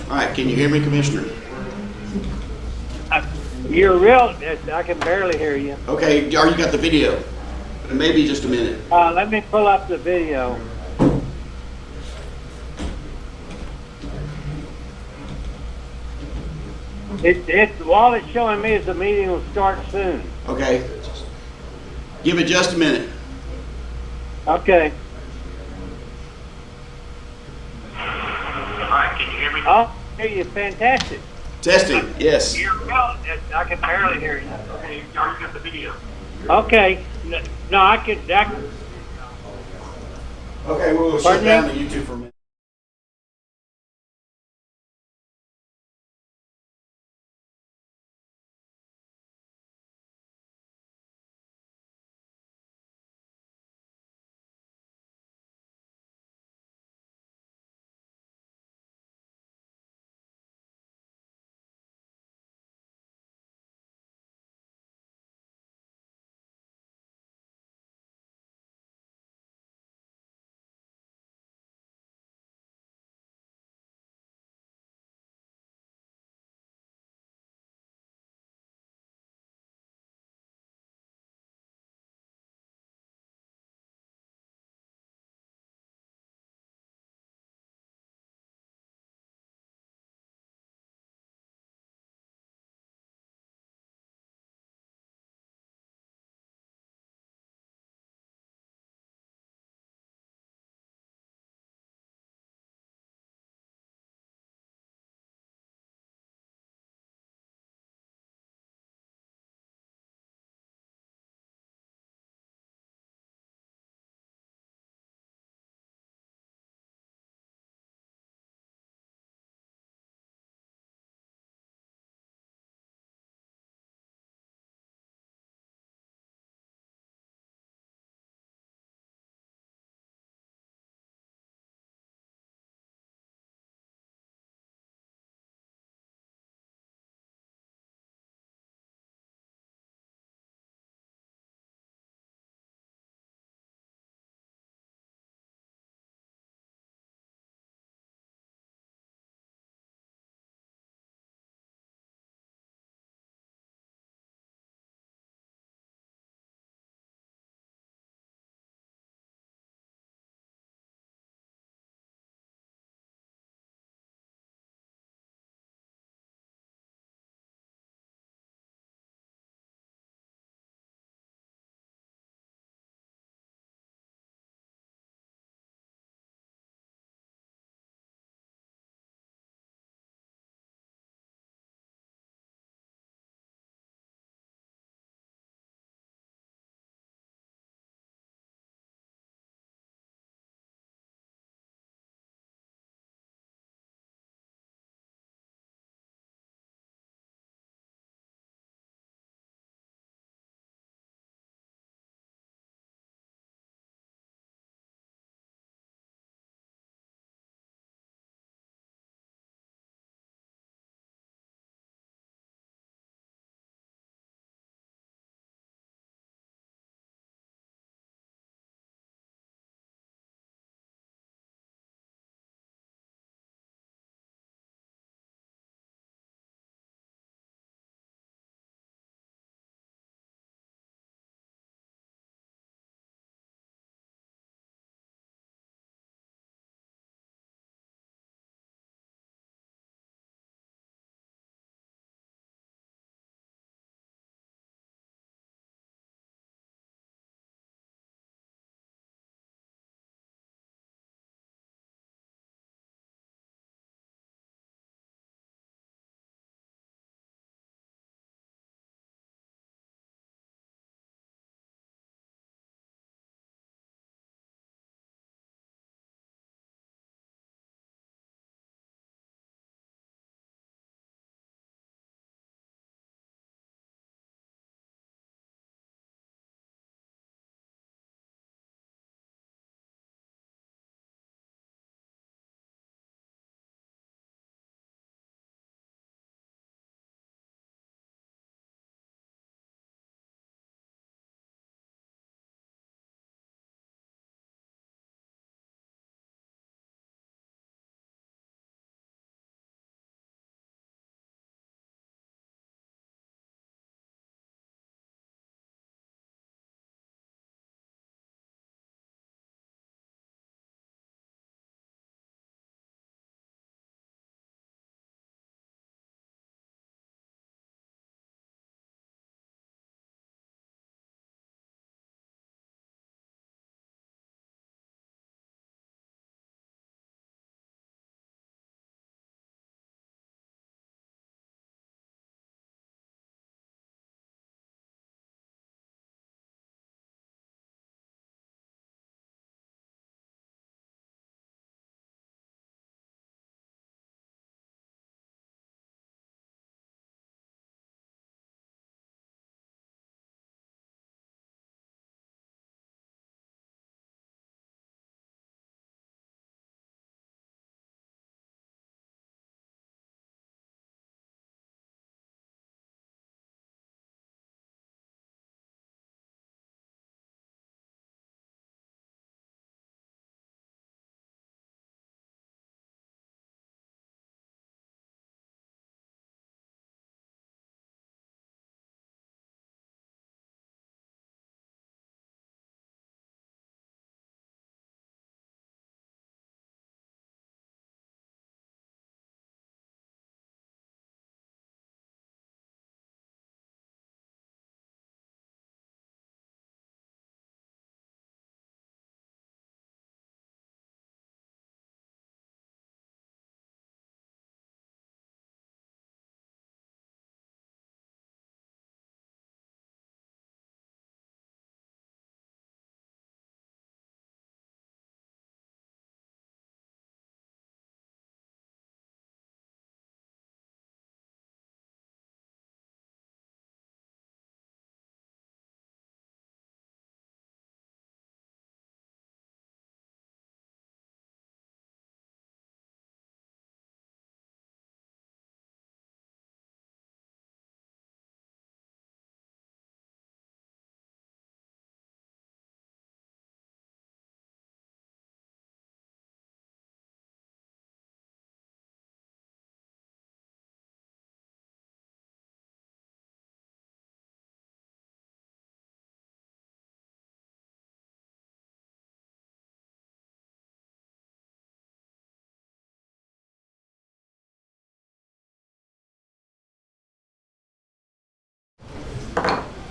All right, can you hear me, Commissioner? You're real. I can barely hear you. Okay, you got the video? Maybe just a minute. Let me pull up the video. All it's showing me is the meeting will start soon. Okay. Give it just a minute. Okay. All right, can you hear me? Oh, hear you. Fantastic. Testing, yes. You're real. I can barely hear you. Okay, you already got the video. Okay. No, I can. Okay, we'll shut down the YouTube for a minute.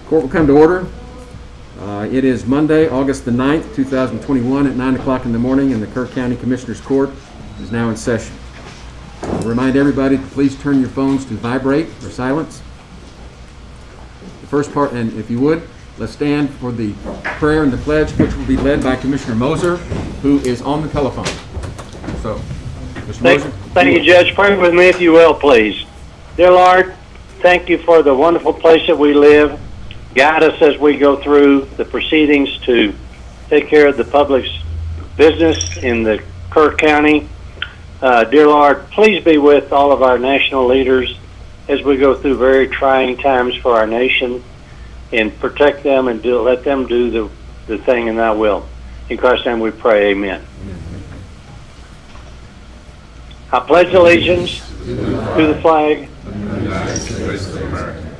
Court will come to order. It is Monday, August the 9th, 2021 at 9 o'clock in the morning, and the Kerr County Commissioners Court is now in session. I'll remind everybody to please turn your phones to vibrate or silence. The first part, and if you would, let's stand for the prayer and the pledge, which will be led by Commissioner Moser, who is on the telephone. So, Mr. Moser. Thank you, Judge. Pray with me if you will, please. Dear Lord, thank you for the wonderful place that we live. Guide us as we go through the proceedings to take care of the public's business in the Kerr County. Dear Lord, please be with all of our national leaders as we go through very trying times for our nation, and protect them and let them do the thing in thy will. In Christ's name we pray, amen. I pledge allegiance to the flag of the United States of America,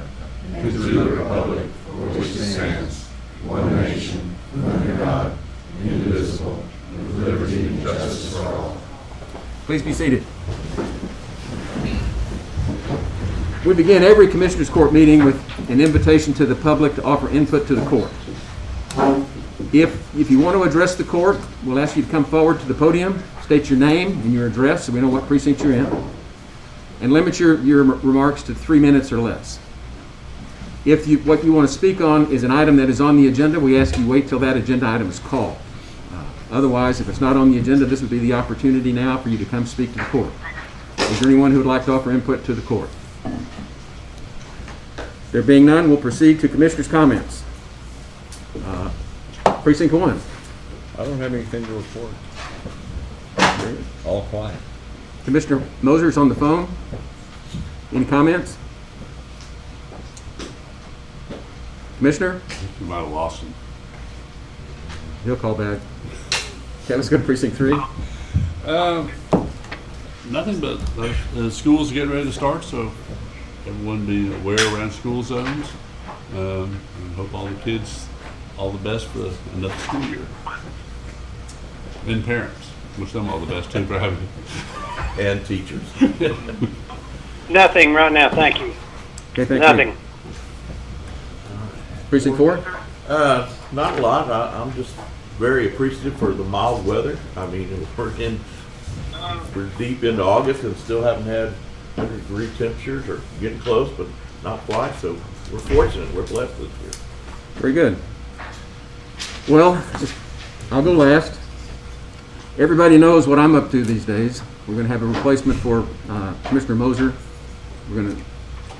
to the republic for which it stands, one nation, under God, indivisible, with liberty and justice for all. Please be seated. We begin every Commissioners Court meeting with an invitation to the public to offer input to the court. If you want to address the court, we'll ask you to come forward to the podium, state your name and your address so we know what precinct you're in, and limit your remarks to 3 minutes or less. If what you want to speak on is an item that is on the agenda, we ask you wait till that agenda item is called. Otherwise, if it's not on the agenda, this would be the opportunity now for you to come speak to the court. Is there anyone who would like to offer input to the court? There being none, we'll proceed to Commissioners' comments. Precinct 1. I don't have anything to report. All quiet. Commissioner Moser is on the phone. Any comments? Commissioner? You might have lost him. He'll call back. Okay, let's go to Precinct 3. Nothing but the school's getting ready to start, so everyone be aware around school zones. And hope all the kids all the best for another school year. And parents, wish them all the best too for having. And teachers. Nothing right now, thank you. Okay, thank Nothing. you. Precinct 4? Not a lot. I'm just very appreciative for the mild weather. I mean, we're deep into August and still haven't had 100-degree temperatures, or getting close, but not quite. So we're fortunate. We're blessed this year. Very good. Well, I'll go last. Everybody knows what I'm up to these days. We're going to have a replacement for Commissioner Moser. We're going to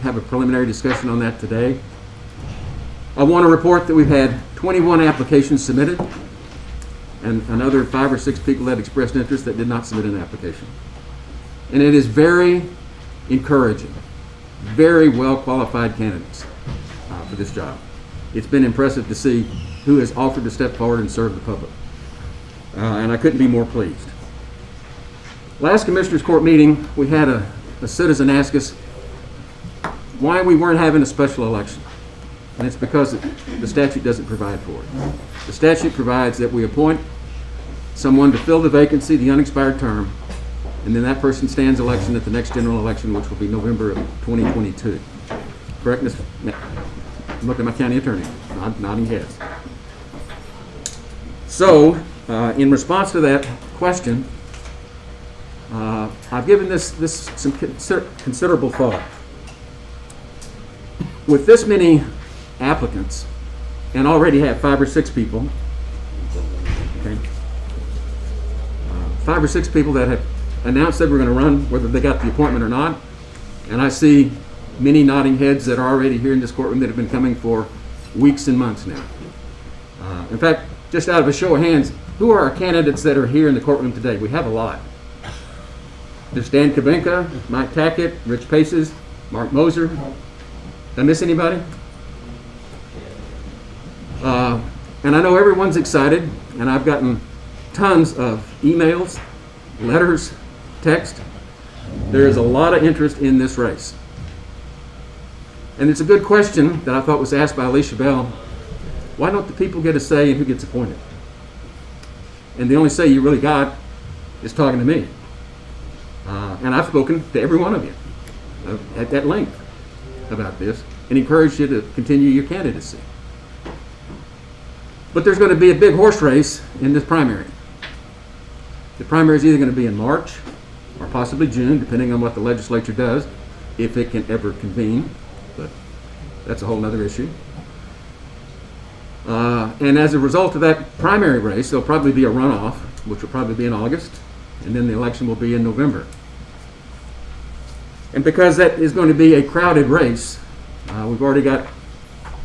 have a preliminary discussion on that today. I want to report that we've had 21 applications submitted and another 5 or 6 people that expressed interest that did not submit an application. And it is very encouraging, very well qualified candidates for this job. It's been impressive to see who has offered to step forward and serve the public. And I couldn't be more pleased. Last Commissioners Court meeting, we had a citizen ask us why we weren't having a special election. And it's because the statute doesn't provide for it. The statute provides that we appoint someone to fill the vacancy, the unexpired term, and then that person stands election at the next general election, which will be November of 2022. Correctness? Look at my county attorney, nodding heads. So, in response to that question, I've given this some considerable thought. With this many applicants, and already have 5 or 6 people, okay, 5 or 6 people that have announced they were going to run, whether they got the appointment or not, and I see many nodding heads that are already here in this courtroom that have been coming for weeks and months now. In fact, just out of a show of hands, who are our candidates that are here in the courtroom today? We have a lot. There's Dan Kabenka, Mike Tackett, Rich Paces, Mark Moser. Did I miss anybody? And I know everyone's excited, and I've gotten tons of emails, letters, text. There is a lot of interest in this race. And it's a good question that I thought was asked by Alicia Bell. Why don't the people get a say in who gets appointed? And the only say you really got is talking to me. And I've spoken to every one of you at length about this. and encourage you to continue your candidacy. But there's going to be a big horse race in this primary. The primary is either going to be in March or possibly June, depending on what the legislature does, if it can ever convene, but that's a whole other issue. And as a result of that primary race, there'll probably be a runoff, which will probably be in August, and then the election will be in November. And because that is going to be a crowded race, we've already got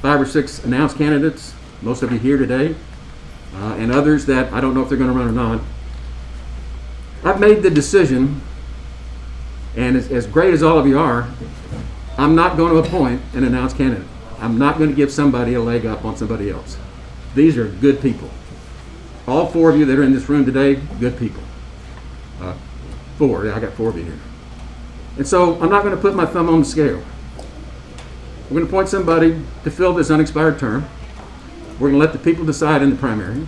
5 or 6 announced candidates, most of you here today, and others that I don't know if they're going to run or not. I've made the decision, and as great as all of you are, I'm not going to appoint an announced candidate. I'm not going to give somebody a leg up on somebody else. These are good people. All 4 of you that are in this room today, good people. 4, I got 4 of you here. And so I'm not going to put my thumb on the scale. We're going to appoint somebody to fill this unexpired term. We're going to let the people decide in the primary,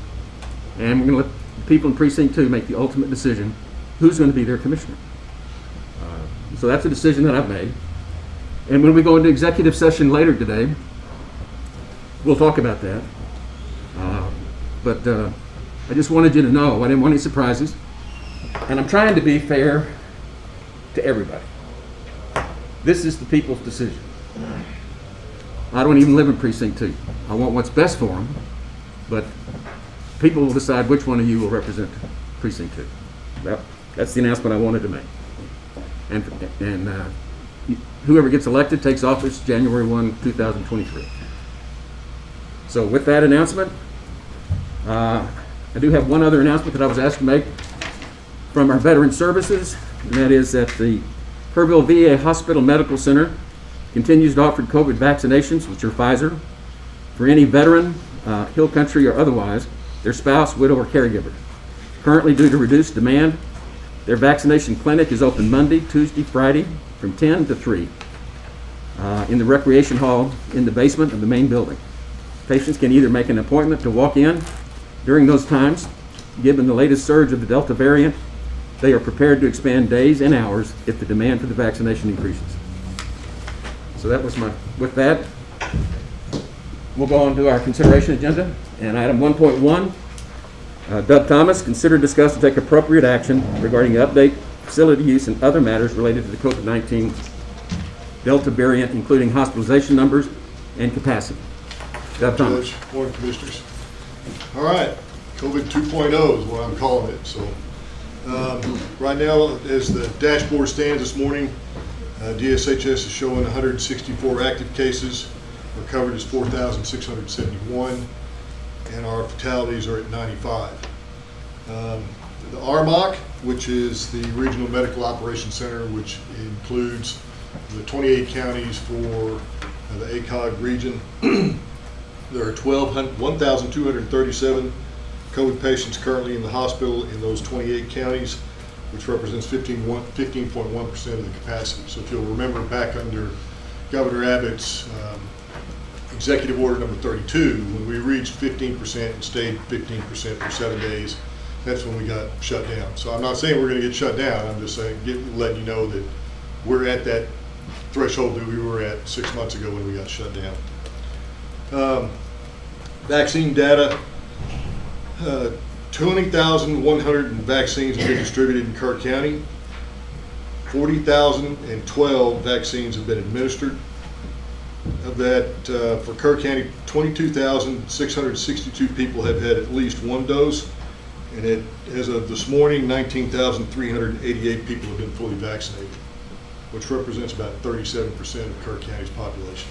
and we're going to let the people in Precinct 2 make the ultimate decision who's going to be their commissioner. So that's a decision that I've made. And when we go into executive session later today, we'll talk about that. But I just wanted you to know, I didn't want any surprises. And I'm trying to be fair to everybody. This is the people's decision. I don't even live in Precinct 2. I want what's best for them, but people will decide which one of you will represent Precinct 2. Well, that's the announcement I wanted to make. And whoever gets elected takes office January 1, 2023. So with that announcement, I do have one other announcement that I was asked to make from our Veteran Services, and that is that the Kerrville VA Hospital Medical Center continues to offer COVID vaccinations, which are Pfizer, for any veteran, Hill Country or otherwise, their spouse, widow, or caregiver. Currently, due to reduced demand, their vaccination clinic is open Monday, Tuesday, Friday from 10 to 3 in the recreation hall in the basement of the main building. Patients can either make an appointment to walk in during those times. Given the latest surge of the Delta variant, they are prepared to expand days and hours if the demand for the vaccination increases. So that was with that, we'll go on to our consideration agenda. And item 1.1, Doug Thomas, consider, discuss, and take appropriate action regarding the update, facility use, and other matters related to the COVID-19 Delta variant, including hospitalization numbers and capacity. Doug Thomas. Judge, morning, commissioners. All right, COVID 2.0 is what I'm calling it. So right now, as the dashboard stands this morning, DSHS is showing 164 active cases. Our coverage is 4,671, and our fatalities are at 95. The RMOC, which is the Regional Medical Operations Center, which includes the 28 counties for the ACOG region. There are 1,237 COVID patients currently in the hospital in those 28 counties, which represents 15.1% of the capacity. So if you'll remember back under Governor Abbott's Executive Order number 32, when we reached 15% and stayed 15% for 7 days, that's when we got shut down. So I'm not saying we're going to get shut down. I'm just saying, letting you know that we're at that threshold that we were at 6 months ago when we got shut down. Vaccine data, 20,100 vaccines have been distributed in Kirk County. 40,012 vaccines have been administered. Of that, for Kirk County, 22,662 people have had at least one dose. And as of this morning, 19,388 people have been fully vaccinated, which represents about 37% of Kirk County's population.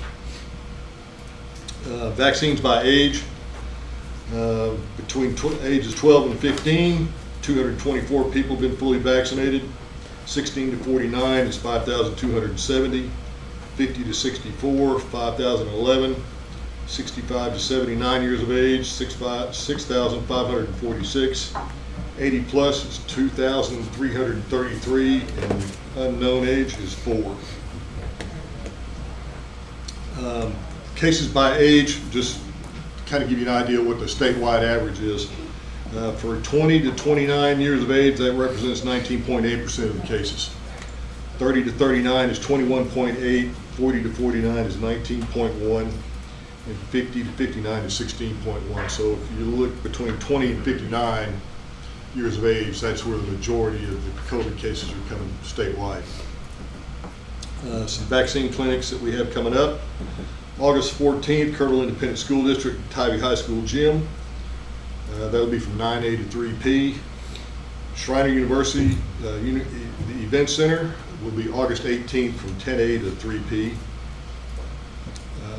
Vaccines by age, between ages 12 and 15, 224 people have been fully vaccinated. 16 to 49 is 5,270. 50 to 64, 5,011. 65 to 79 years of age, 6,546. 80 plus is 2,333, and unknown age is 4. Cases by age, just to kind of give you an idea what the statewide average is. For 20 to 29 years of age, that represents 19.8% of the cases. 30 to 39 is 21.8, 40 to 49 is 19.1, and 50 to 59 is 16.1. So if you look between 20 and 59 years of age, that's where the majority of the COVID cases are coming statewide. Some vaccine clinics that we have coming up. August 14th, Kerrville Independent School District, Tybee High School Gym. That'll be from 9A to 3P. Shriner University, the Event Center will be August 18th from 10A to 3P.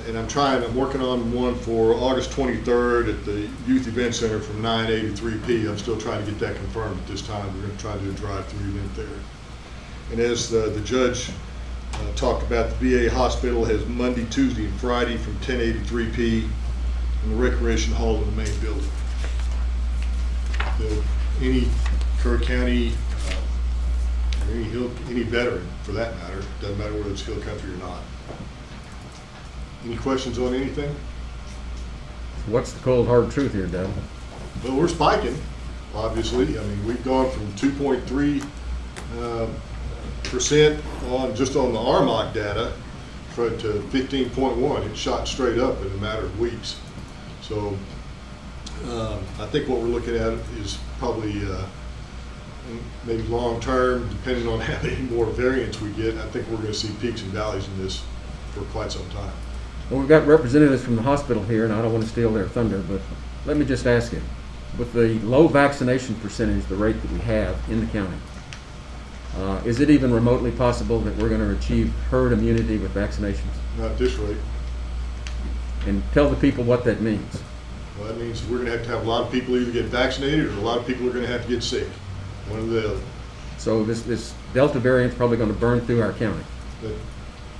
And I'm working on one for August 23rd at the Youth Event Center from 9A to 3P. I'm still trying to get that confirmed at this time. We're going to try to do a drive-through event there. And as the judge talked about, the VA hospital has Monday, Tuesday, and Friday from 10A to 3P in the Recreation Hall in the main building. Any Kerr County, or any veteran for that matter, doesn't matter whether it's Hill Country or not. Any questions on anything? What's the cold hard truth here, Doug? Well, we're spiking, obviously. I mean, we've gone from 2.3% on just on the RMOC data to 15.1. It shot straight up in a matter of weeks. So I think what we're looking at is probably maybe long term, depending on how many more variants we get. I think we're going to see peaks and valleys in this for quite some time. Well, we've got representatives from the hospital here, and I don't want to steal their thunder, but let me just ask you, with the low vaccination percentage, the rate that we have in the county, is it even remotely possible that we're going to achieve herd immunity with vaccinations? Not at this rate. And tell the people what that means. Well, that means we're going to have a lot of people either get vaccinated or a lot of people are going to have to get sick. One or the other. So this Delta variant is probably going to burn through our county.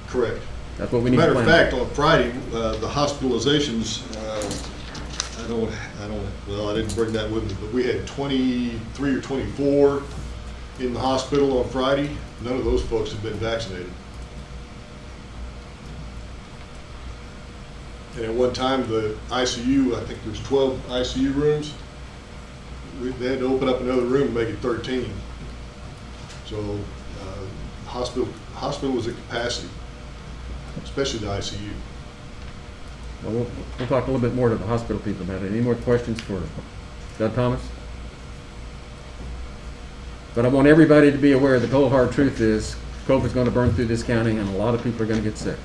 Correct. That's what we As need a to matter plan. of fact, on Friday, the hospitalizations, well, I didn't bring that with me, but we had 23 or 24 in the hospital on Friday. None of those folks have been vaccinated. And at one time, the ICU, I think there's 12 ICU rooms. They had to open up another room and make it 13. So hospital was at capacity, especially the ICU. Well, we'll talk a little bit more to the hospital people about it. Any more questions for Doug Thomas? But I want everybody to be aware the cold hard truth is COVID's going to burn through this county and a lot of people are going to get sick.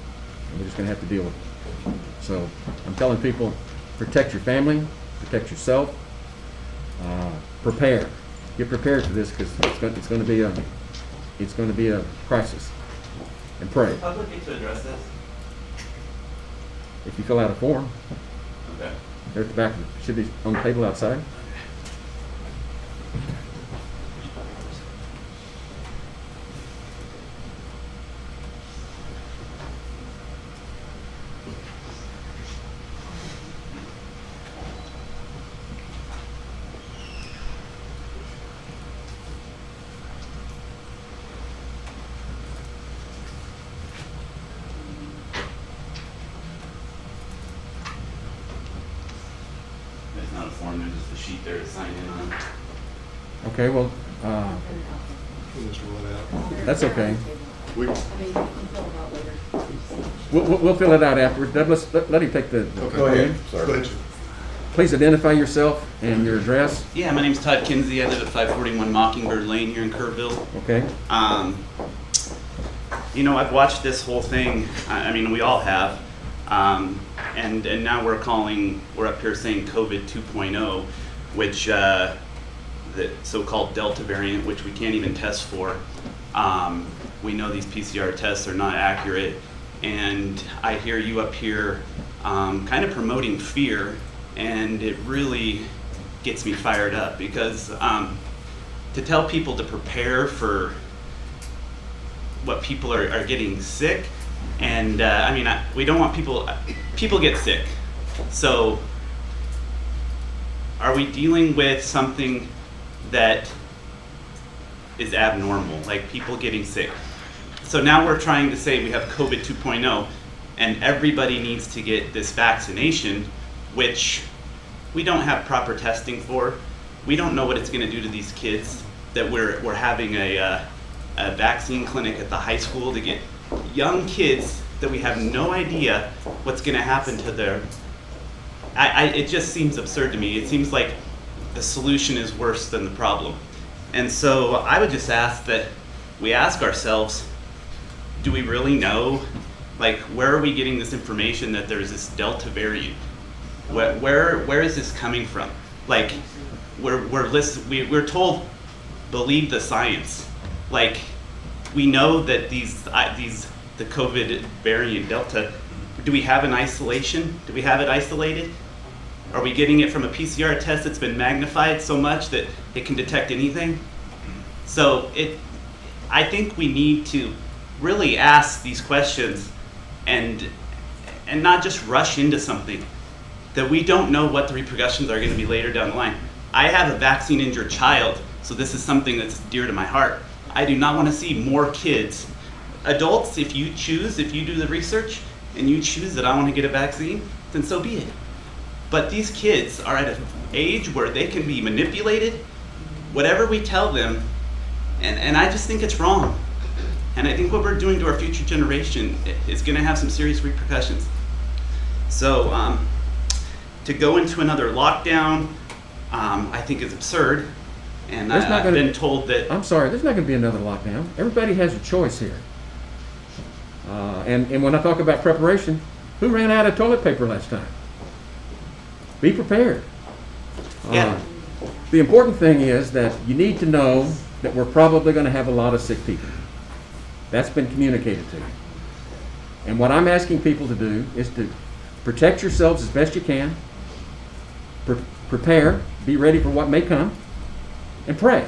And we're just going to have to deal with it. So I'm telling people, protect your family, protect yourself, prepare. Get prepared for this because it's going to be a crisis. And pray. Public need to address this? If you fill out a form, Okay. there at the back, should be on the table outside. It's not a form, there's just a sheet there to sign in on. Okay, well, We'll just roll it out. that's okay. We, We'll fill it out afterwards. Doug, let him take the. okay. Go ahead. Go ahead, sir. Please identify yourself and your address. Yeah, my name's Todd Kinsey. I live at 541 Mockingbird Lane here in Kerrville. Okay. You know, I've watched this whole thing. I mean, we all have. And now we're up here saying COVID 2.0, which the so-called Delta variant, which we can't even test for. We know these PCR tests are not accurate. And I hear you up here kind of promoting fear, and it really gets me fired up because to tell people to prepare for what people are getting sick, and I mean, we don't want people get sick. So are we dealing with something that is abnormal, like people getting sick? So now we're trying to say we have COVID 2.0 and everybody needs to get this vaccination, which we don't have proper testing for. We don't know what it's going to do to these kids that we're having a a vaccine clinic at the high school to get young kids that we have no idea what's going to happen to their. It just seems absurd to me. It seems like the solution is worse than the problem. And so I would just ask that we ask ourselves, do we really know? Like, where are we getting this information that there's this Delta variant? Where is this coming from? Like, we're told, believe the science. Like, we know that the COVID variant Delta, do we have an isolation? Do we have it isolated? Are we getting it from a PCR test that's been magnified so much that it can detect anything? So I think we need to really ask these questions and not just rush into something that we don't know what the repercussions are going to be later down the line. I have a vaccine injured child, so this is something that's dear to my heart. I do not want to see more kids. Adults, if you do the research and you choose that I want to get a vaccine, then so be it. But these kids are at an age where they can be manipulated, whatever we tell them, and I just think it's wrong. And I think what we're doing to our future generation is going to have some serious repercussions. So to go into another lockdown, I think is absurd. And I've been told that. I'm sorry, there's not going to be another lockdown. Everybody has a choice here. And when I talk about preparation, who ran out of toilet paper last time? Be prepared. Yeah. The important thing is that you need to know that we're probably going to have a lot of sick people. That's been communicated to you. And what I'm asking people to do is to protect yourselves as best you can, prepare, be ready for what may come, and pray.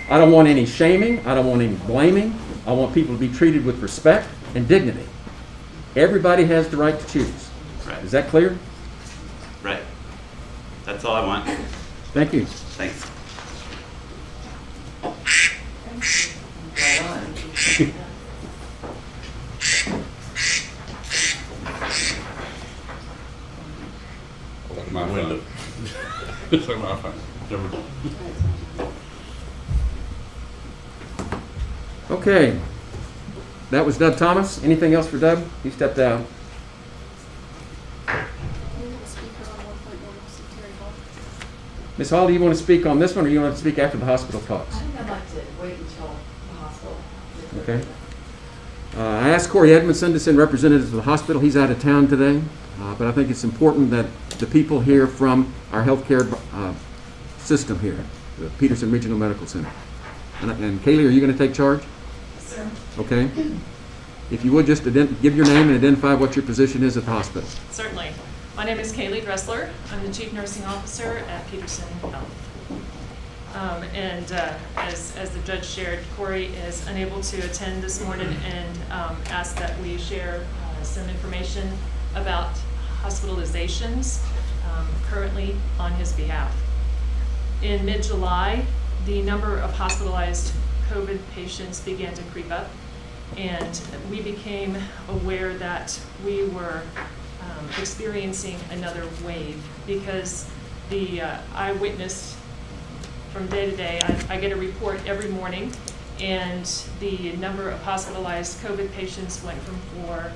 I don't want any shaming. I don't want any blaming. I want people to be treated with respect and dignity. Everybody has the right to choose. Right. Is that clear? Right. That's all I want. Thank you. Thanks. My window. It's like my phone. Never. Okay. That was Doug Thomas. Anything else for Doug? He stepped out. Ms. Hall, do you want to speak on this one, or you want to speak after the hospital talks? I think I'd like to wait until the hospital. Okay. I asked Corey Edmondson to send representatives to the hospital. He's out of town today, but I think it's important that the people hear from our healthcare system here, the Peterson Regional Medical Center. And Kaylee, are you going to take charge? Sir. Okay. If you would just give your name and identify what your position is at the hospital. Certainly. My name is Kaylee Dressler. I'm the Chief Nursing Officer at Peterson Health. As the judge shared, Corey is unable to attend this morning and asked that we share some information about hospitalizations currently on his behalf. In mid-July, the number of hospitalized COVID patients began to creep up, and we became aware that we were experiencing another wave because I witnessed from day to day. I get a report every morning, and the number of hospitalized COVID patients went from 4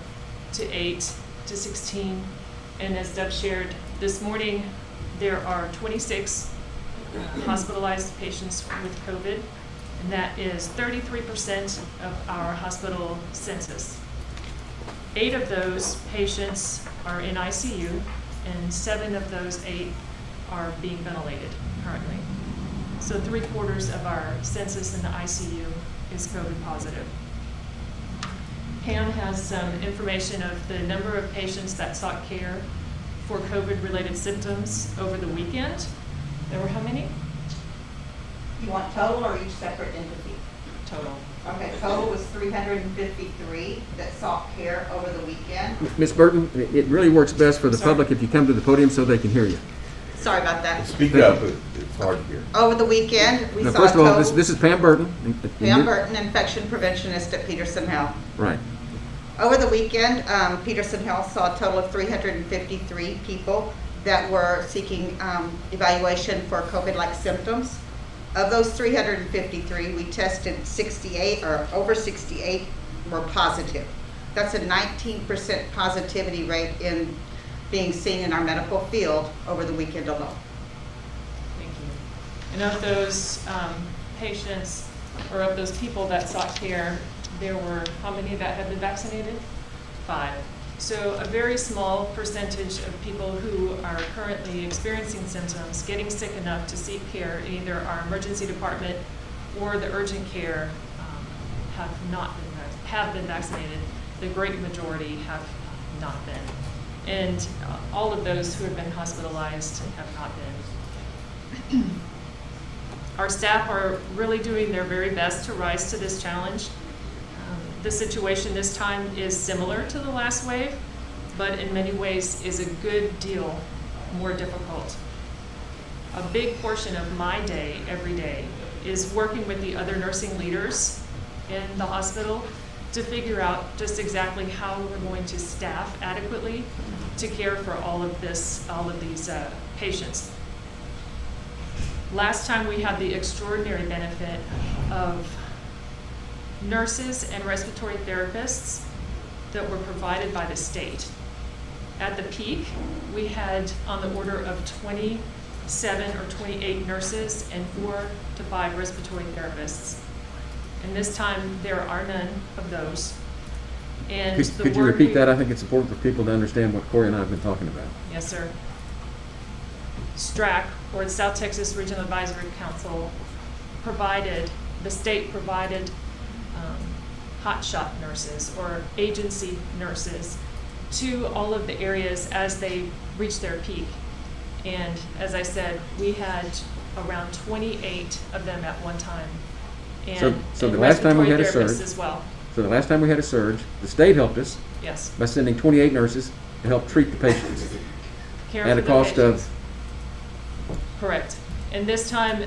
to 8 to 16. And as Deb shared this morning, there are 26 hospitalized patients with COVID, and that is 33% of our hospital census. 8 of those patients are in ICU, and 7 of those 8 are being ventilated currently. So 3/4 of our census in the ICU is COVID positive. Pam has some information of the number of patients that sought care for COVID-related symptoms over the weekend. There were how many? You want total or each separate entity? Total. Okay, total was 353 that sought care over the weekend. Ms. Burton, it really works best for the Sorry. public if you come to the podium so they can hear you. Sorry about that. Speak up, it's hard to hear. Over the weekend, we Now, saw first of all, total. this is Pam Burton. Pam Burton, infection preventionist at Peterson Health. Right. Over the weekend, Peterson Health saw a total of 353 people that were seeking evaluation for COVID-like symptoms. Of those 353, we tested 68, or over 68 were positive. That's a 19% positivity rate in being seen in our medical field over the weekend alone. Thank you. And of those patients, or of those people that sought care, there were how many that had been vaccinated? 5. So a very small percentage of people who are currently experiencing symptoms, getting sick enough to seek care in either our emergency department or the urgent care, have been vaccinated. The great majority have not been. And all of those who have been hospitalized have not been. Our staff are really doing their very best to rise to this challenge. The situation this time is similar to the last wave, but in many ways is a good deal more difficult. A big portion of my day, every day, is working with the other nursing leaders in the hospital to figure out just exactly how we're going to staff adequately to care for all of these patients. Last time we had the extraordinary benefit of nurses and respiratory therapists that were provided by the state. At the peak, we had on the order of 27 or 28 nurses and 4 to 5 respiratory therapists. And this time, there are none of those. And Could you repeat that? I think it's important for people to understand what Corey and I have been talking about. Yes, sir. STRAC, or the South Texas Regional Advisory Council, the state provided hotshot nurses or agency nurses to all of the areas as they reached their peak. And as I said, we had around 28 of them at one time. And, so the last time we had a respiratory surge, therapists as well. So the last time we had a surge, the state helped us Yes. by sending 28 nurses to help treat the patients Care at for a the cost patients. of, Correct. And this time,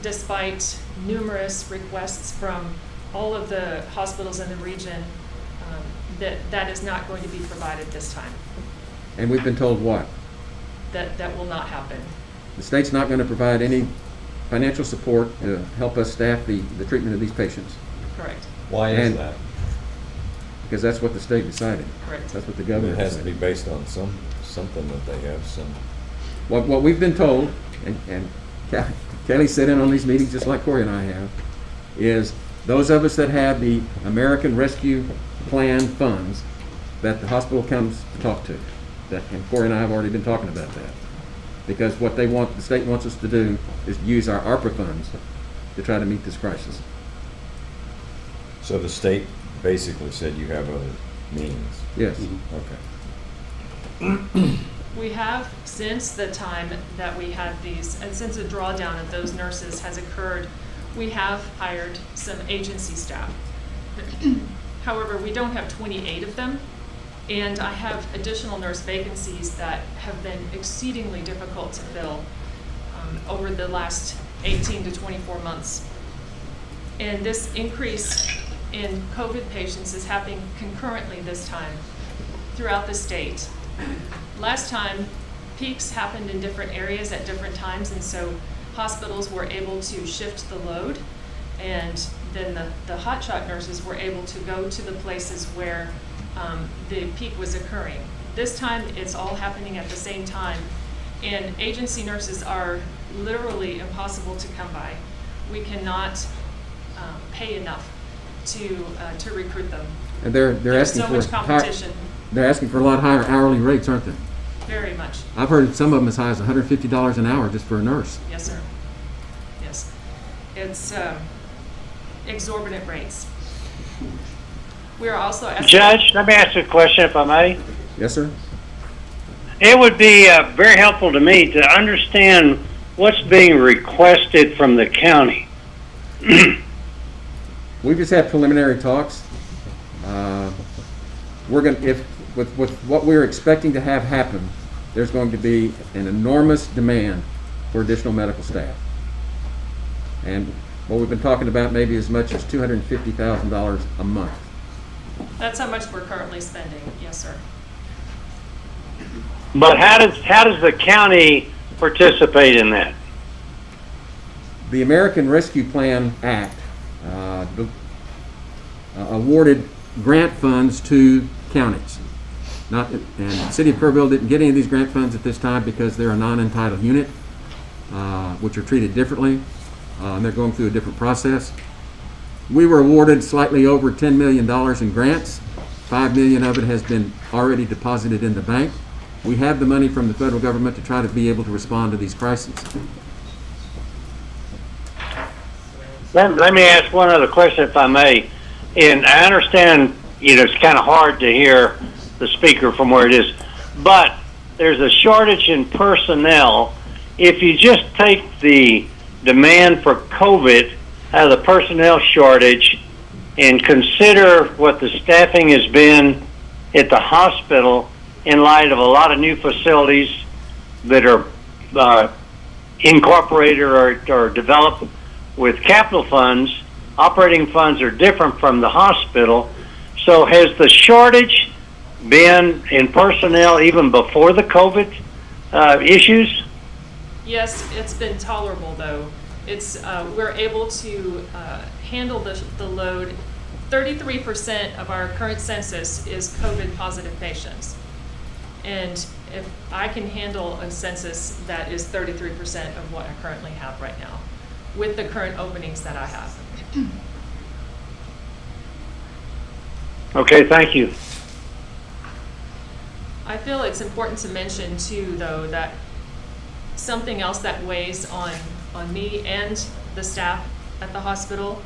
despite numerous requests from all of the hospitals in the region, that is not going to be provided this time. and we've been told what? That will not happen. The state's not going to provide any financial support to help us staff the treatment of these patients. Correct. Why is And- that? Because that's what the state decided. Correct. That's what the It governor has to be decided. based on something that they have some. What we've been told, and Kelly sat in on these meetings just like Corey and I have, is those of us that have the American Rescue Plan funds that the hospital comes to talk to. And Corey and I have already been talking about that. Because what the state wants us to do is use our ARPA funds to try to meet this crisis. So the state basically said you have other means. Yes. Okay. We have, since the time that we had these, and since the drawdown of those nurses has occurred, we have hired some agency staff. However, we don't have 28 of them, and I have additional nurse vacancies that have been exceedingly difficult to fill over the last 18 to 24 months. And this increase in COVID patients is happening concurrently this time throughout the state. Last time, peaks happened in different areas at different times, and so hospitals were able to shift the load, and then the hotshot nurses were able to go to the places where the peak was occurring. This time, it's all happening at the same time, and agency nurses are literally impossible to come by. We cannot pay enough to recruit them. And they're There's asking so for much competition, they're asking for a lot higher hourly rates, aren't they? very much. I've heard some of them as high as $150 an hour just for a nurse. Yes, sir. Yes. It's exorbitant rates. We are also asking. Judge, let me ask you a question if I may. Yes, sir? It would be very helpful to me to understand what's being requested from the county. We've just had preliminary talks. We're going to, with what we're expecting to have happen, there's going to be an enormous demand for additional medical staff. And what we've been talking about maybe as much as $250,000 a month. That's how much we're currently spending. Yes, sir. But how does the county participate in that? The American Rescue Plan Act awarded grant funds to counties. And the city of Kerrville didn't get any of these grant funds at this time because they're a non-entitled unit, which are treated differently, and they're going through a different process. We were awarded slightly over $10 million in grants. $5 million of it has been already deposited in the bank. We have the money from the federal government to try to be able to respond to these crises. Let me ask one other question, if I may. And I understand, it's kind of hard to hear the speaker from where it is, but there's a shortage in personnel. If you just take the demand for COVID out of the personnel shortage and consider what the staffing has been at the hospital in light of a lot of new facilities that are incorporated or developed with capital funds, operating funds are different from the hospital. So has the shortage been in personnel even before the COVID issues? Yes, it's been tolerable though. We're able to handle the load. 33% of our current census is COVID positive patients. And if I can handle a census that is 33% of what I currently have right now, with the current openings that I have. Okay, thank you. I feel it's important to mention too, though, that something else that weighs on me and the staff at the hospital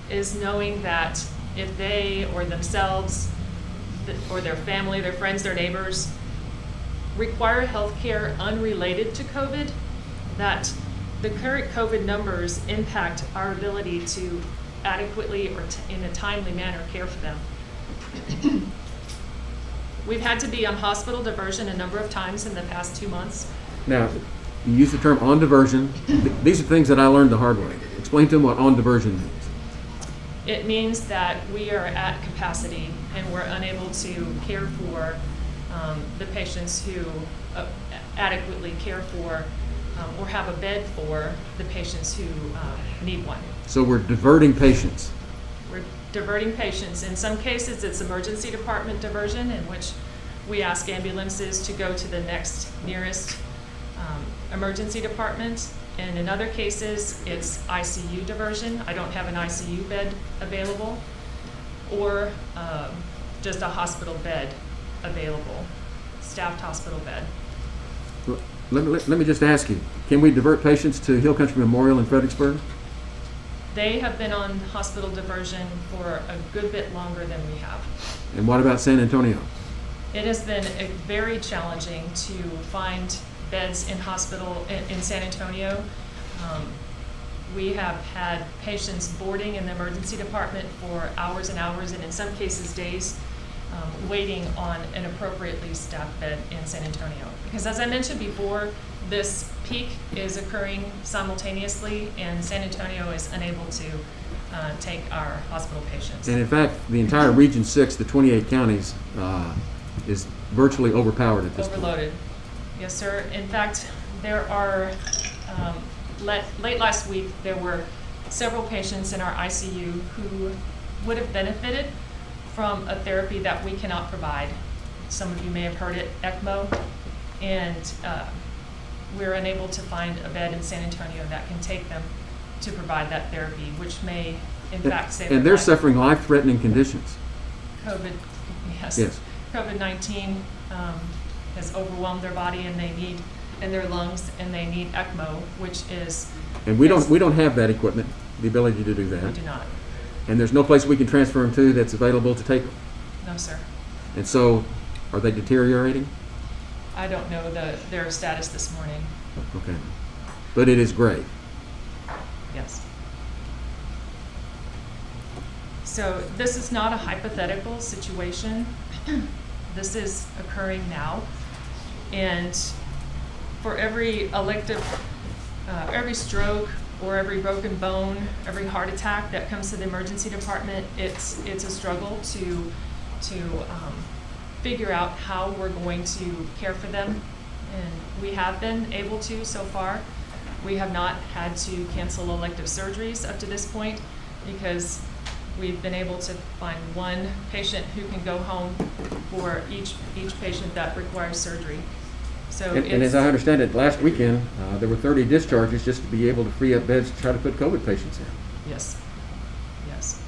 is knowing that if they or themselves or their family, their friends, their neighbors require health care unrelated to COVID, that the current COVID numbers impact our ability to adequately or in a timely manner care for them. We've had to be on hospital diversion a number of times in the past 2 months. Now, you use the term on diversion. These are things that I learned the hard way. Explain to them what on diversion means. It means that we are at capacity and we're unable to care for the patients who adequately care for or have a bed for the patients who need one. So we're diverting patients. We're diverting patients. In some cases, it's emergency department diversion, in which we ask ambulances to go to the next nearest emergency department. And in other cases, it's ICU diversion. I don't have an ICU bed available, or just a hospital bed available, staffed hospital bed. Let me just ask you, can we divert patients to Hill Country Memorial in Fredericksburg? They have been on hospital diversion for a good bit longer than we have. And what about San Antonio? It has been very challenging to find beds in hospital in San Antonio. We have had patients boarding in the emergency department for hours and hours, and in some cases days, waiting on an appropriately staffed bed in San Antonio. Because as I mentioned before, this peak is occurring simultaneously, and San Antonio is unable to take our hospital patients. And in fact, the entire Region 6, the 28 counties, is virtually overpowered at this point. Overloaded. Yes, sir. In fact, there are, late last week, there were several patients in our ICU who would have benefited from a therapy that we cannot provide. Some of you may have heard it, ECMO, and we're unable to find a bed in San Antonio that can take them to provide that therapy, which may, in fact, save their And they're life. suffering life-threatening conditions. COVID, yes. Yes. COVID-19 has overwhelmed their body, and they need, and their lungs, and they need ECMO, which is. And we don't have that equipment, the ability to do that. We do not. And there's no place we can transfer them to that's available to take them. No, sir. And so, are they deteriorating? I don't know their status this morning. Okay. But it is grave. Yes. So this is not a hypothetical situation. This is occurring now. And for every elective, every stroke or every broken bone, every heart attack that comes to the emergency department, it's a struggle to figure out how we're going to care for them. And we have been able to so far. We have not had to cancel elective surgeries up to this point because we've been able to find one patient who can go home for each patient that requires surgery. So And as I understand it, last weekend, there were 30 discharges just to be able to free up beds to try to put COVID patients in. Yes, yes.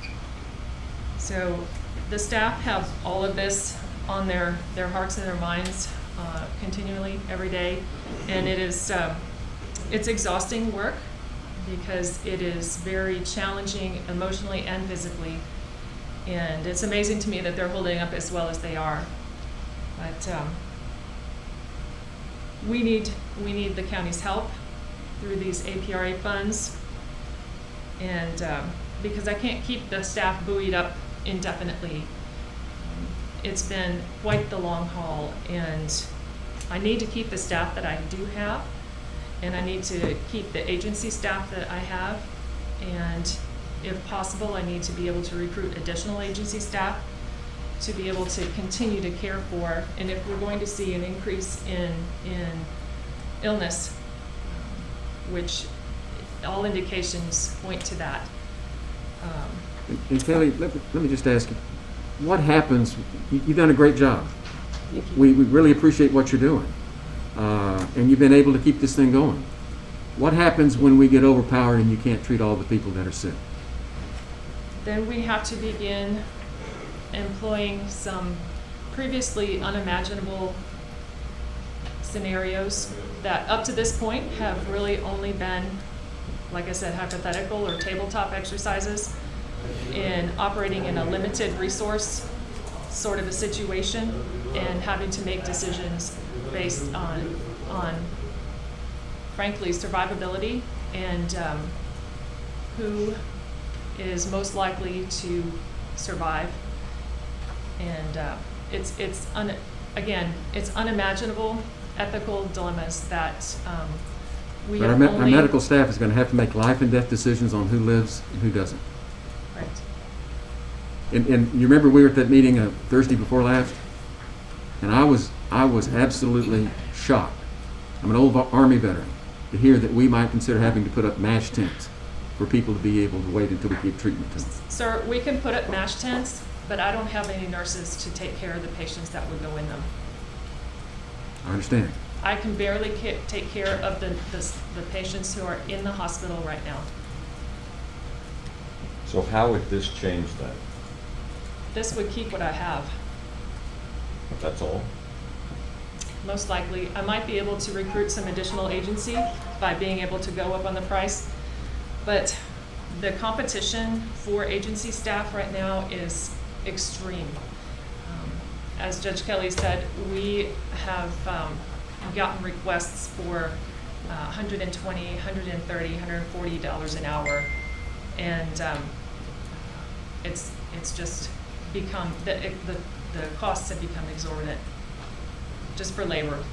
So the staff have all of this on their hearts and their minds continually, every day. And it is, it's exhausting work because it is very challenging emotionally and physically. And it's amazing to me that they're holding up as well as they are. But we need the county's help through these APRA funds. And because I can't keep the staff buoyed up indefinitely. It's been quite the long haul, and I need to keep the staff that I do have, and I need to keep the agency staff that I have, and if possible, I need to be able to recruit additional agency staff to be able to continue to care for, and if we're going to see an increase in illness, which all indications point to that. And Kelly, let me just ask you, what happens? You've done a great job. We really appreciate what you're doing. And you've been able to keep this thing going. What happens when we get overpowered and you can't treat all the people that are sick? Then we have to begin employing some previously unimaginable scenarios that up to this point have really only been, like I said, hypothetical or tabletop exercises in operating in a limited resource sort of a situation and having to make decisions based on frankly, survivability and who is most likely to survive. And it's unimaginable ethical dilemmas that we But have our only... medical staff is going to have to make life and death decisions on who lives and who doesn't. Right. And you remember we were at that meeting Thursday before last, and I was absolutely shocked. I'm an old Army veteran to hear that we might consider having to put up MASH tents for people to be able to wait until we get treatment to them. Sir, we can put up MASH tents, but I don't have any nurses to take care of the patients that would go in them. I understand. I can barely take care of the patients who are in the hospital right now. So how would this change that? This would keep what I have. That's all? Most likely. I might be able to recruit some additional agency by being able to go up on the price, but the competition for agency staff right now is extreme. As Judge Kelly said, we have gotten requests for $120, $130, $140 an hour, and it's just become the costs have become exorbitant just for labor.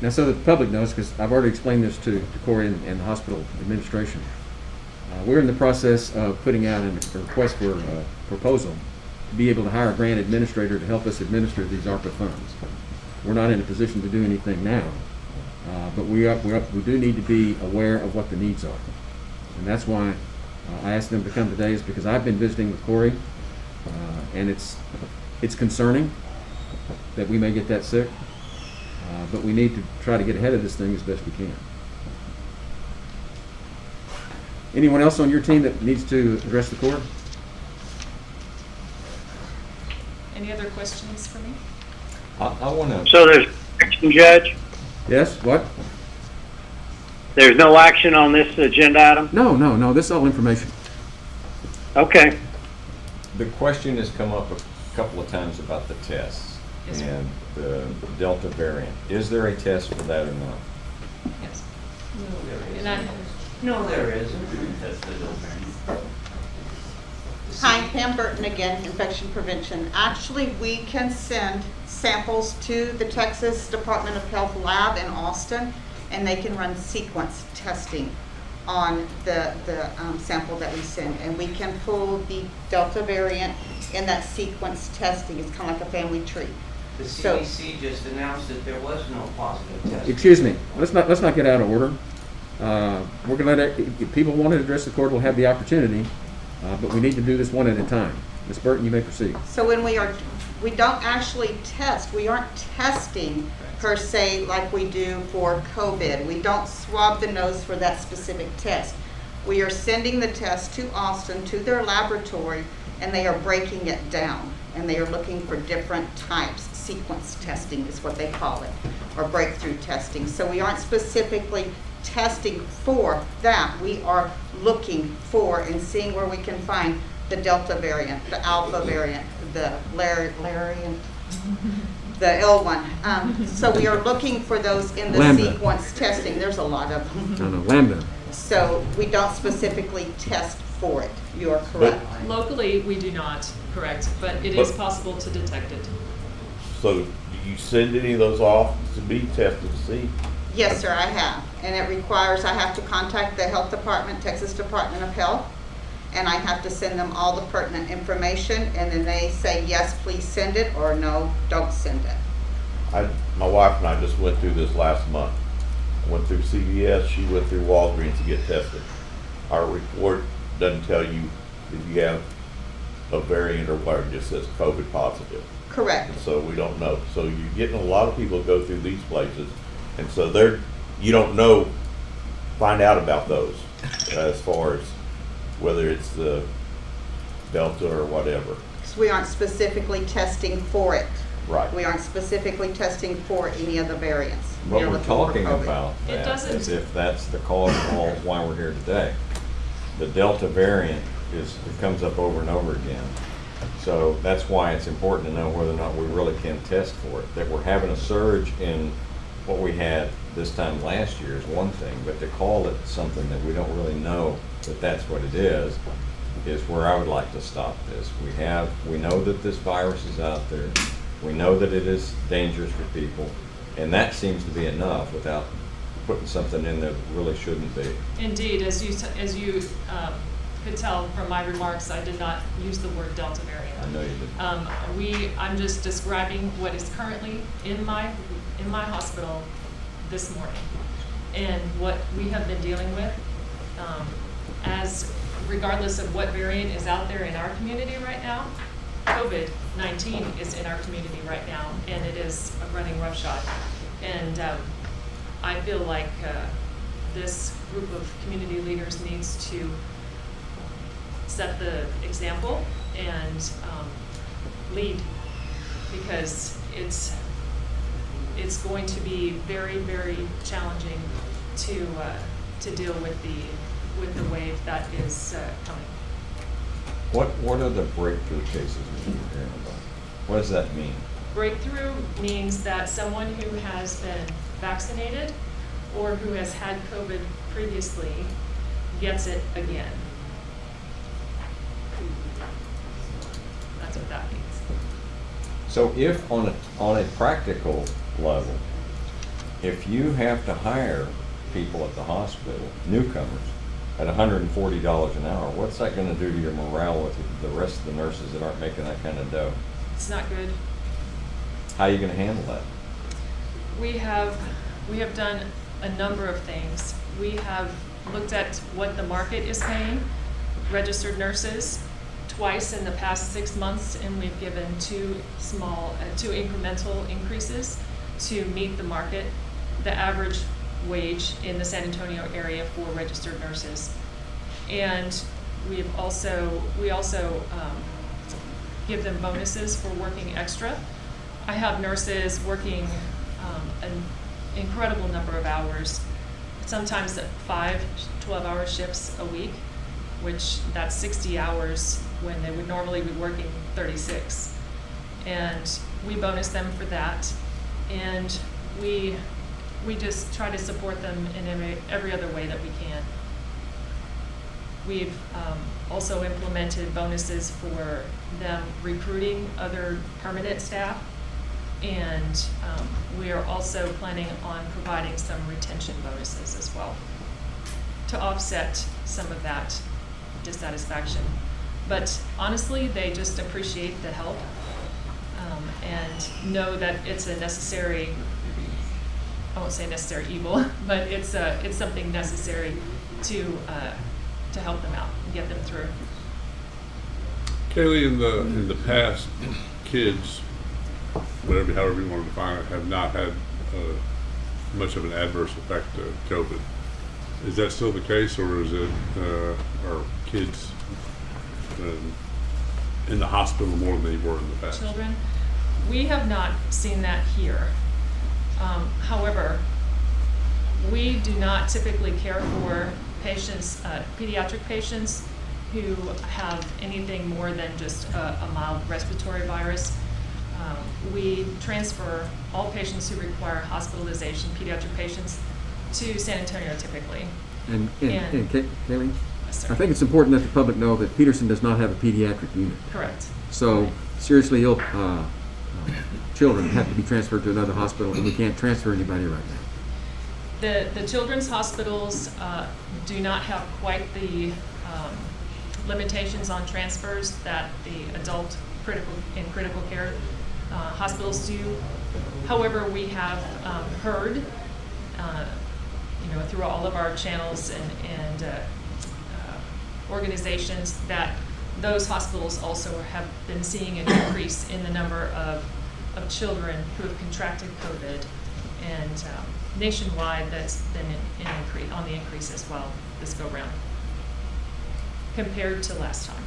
Now, so that the public knows, because I've already explained this to Corey and the hospital administration, we're in the process of putting out a request for a proposal to be able to hire a grant administrator to help us administer these ARPA funds. We're not in a position to do anything now, but we do need to be aware of what the needs are. And that's why I asked them to come today, is because I've been visiting with Corey, and it's concerning that we may get that sick, but we need to try to get ahead of this thing as best we can. Anyone else on your team that needs to address the court? Any other questions for me? I want to, So there's action, Judge? Yes, what? There's no action on this agenda item? No, this is all information. Okay. the question has come up a couple of times about the tests Yes, sir. and the Delta variant. Is there a test for that or not? Yes. And I, No, there isn't. That's the Hi, Pam Burton again, Infection Prevention. Actually, we can send samples to the Texas Department of Health lab in Austin, and they can run sequence testing on the sample that we send. And we can pull the Delta variant in that sequence testing. It's kind of like a family tree. The So- CDC just announced that there was no positive test. Excuse me, let's not get out of order. We're gonna let, if people want to address the court, will have the opportunity, but we need to do this one at a time. Ms. Burton, you may proceed. So when we don't actually test, we aren't testing per se like we do for COVID. We don't swab the nose for that specific test. We are sending the test to Austin, to their laboratory, and they are breaking it down. And they are looking for different types. Sequence testing is what they call it, or breakthrough testing. So we aren't specifically testing for that. We are looking for and seeing where we can find the Delta variant, the Alpha variant, the the L one. So we are looking for those in the Lambda. sequence testing. There's a lot of them. No, Lambda. So we don't specifically test for it. You are correct. Locally, we do not, correct, but it is But- possible to detect it. So do you send any of those off to be tested to see? Yes, sir, I have. And it requires, I have to contact the Health Department, Texas Department of Health, and I have to send them all the pertinent information, and then they say, yes, please send it, or no, don't send it. My wife and I just went through this last month. Went through CVS, she went through Walgreens to get tested. Our report doesn't tell you if you have a variant or what, it just says COVID positive. Correct. And so we don't know. So you're getting a lot of people go through these places, and so you don't know, find out about those as far as whether it's the Delta or whatever. So we aren't specifically testing for it. Right. We aren't specifically testing for any of the variants. What are we're looking for talking COVID. about It that, doesn't- as if that's the cause of all why we're here today. The Delta variant it comes up over and over again. So that's why it's important to know whether or not we really can test for it. That we're having a surge in what we had this time last year is one thing, but to call it something that we don't really know that that's what it is where I would like to stop this. We know that this virus is out there. We know that it is dangerous for people, and that seems to be enough without putting something in there that really shouldn't be. Indeed, as you could tell from my remarks, I did not use the word Delta variant. I know you did. I'm just describing what is currently in my hospital this morning, and what we have been dealing with, as regardless of what variant is out there in our community right now, COVID-19 is in our community right now, and it is running roughshod. And I feel like this group of community leaders needs to set the example and lead, because it's going to be very, very challenging to deal with the wave that is coming. What are the breakthrough cases that you're hearing about? What does that mean? Breakthrough means that someone who has been vaccinated or who has had COVID previously gets it again. That's what that means. So if on a practical level, if you have to hire people at the hospital, newcomers, at $140 an hour, what's that going to do to your morale with the rest of the nurses that aren't making that kind of dough? It's not good. How are you going to handle that? We have done a number of things. We have looked at what the market is paying registered nurses twice in the past 6 months, and we've given two incremental increases to meet the market, the average wage in the San Antonio area for registered nurses. And we also give them bonuses for working extra. I have nurses working an incredible number of hours, sometimes 5 12-hour shifts a week, which that's 60 hours when they would normally be working 36. And we bonus them for that, and we just try to support them in every other way that we can. We've also implemented bonuses for them recruiting other permanent staff, and we are also planning on providing some retention bonuses as well to offset some of that dissatisfaction. But honestly, they just appreciate the help, and know that it's a necessary, I won't say necessary evil, but it's something necessary to help them out and get them through. Kaylee, in the past, kids, however you want to define it, have not had much of an adverse effect of COVID. Is that still the case, or is it are kids in the hospital more than they were in the past? Children, we have not seen that here. However, we do not typically care for patients, pediatric patients who have anything more than just a mild respiratory virus. We transfer all patients who require hospitalization, pediatric patients, to San Antonio typically. And Kaylee, Yes, sir. I think it's important that the public know that Peterson does not have a pediatric unit. Correct. So seriously ill children have to be transferred to another hospital, and we can't transfer anybody right now. The children's hospitals do not have quite the limitations on transfers that the adult critical care hospitals do. However, we have heard, through all of our channels and organizations, that those hospitals also have been seeing an increase in the number of children who have contracted COVID, and nationwide that's been on the increase as well this go round compared to last time.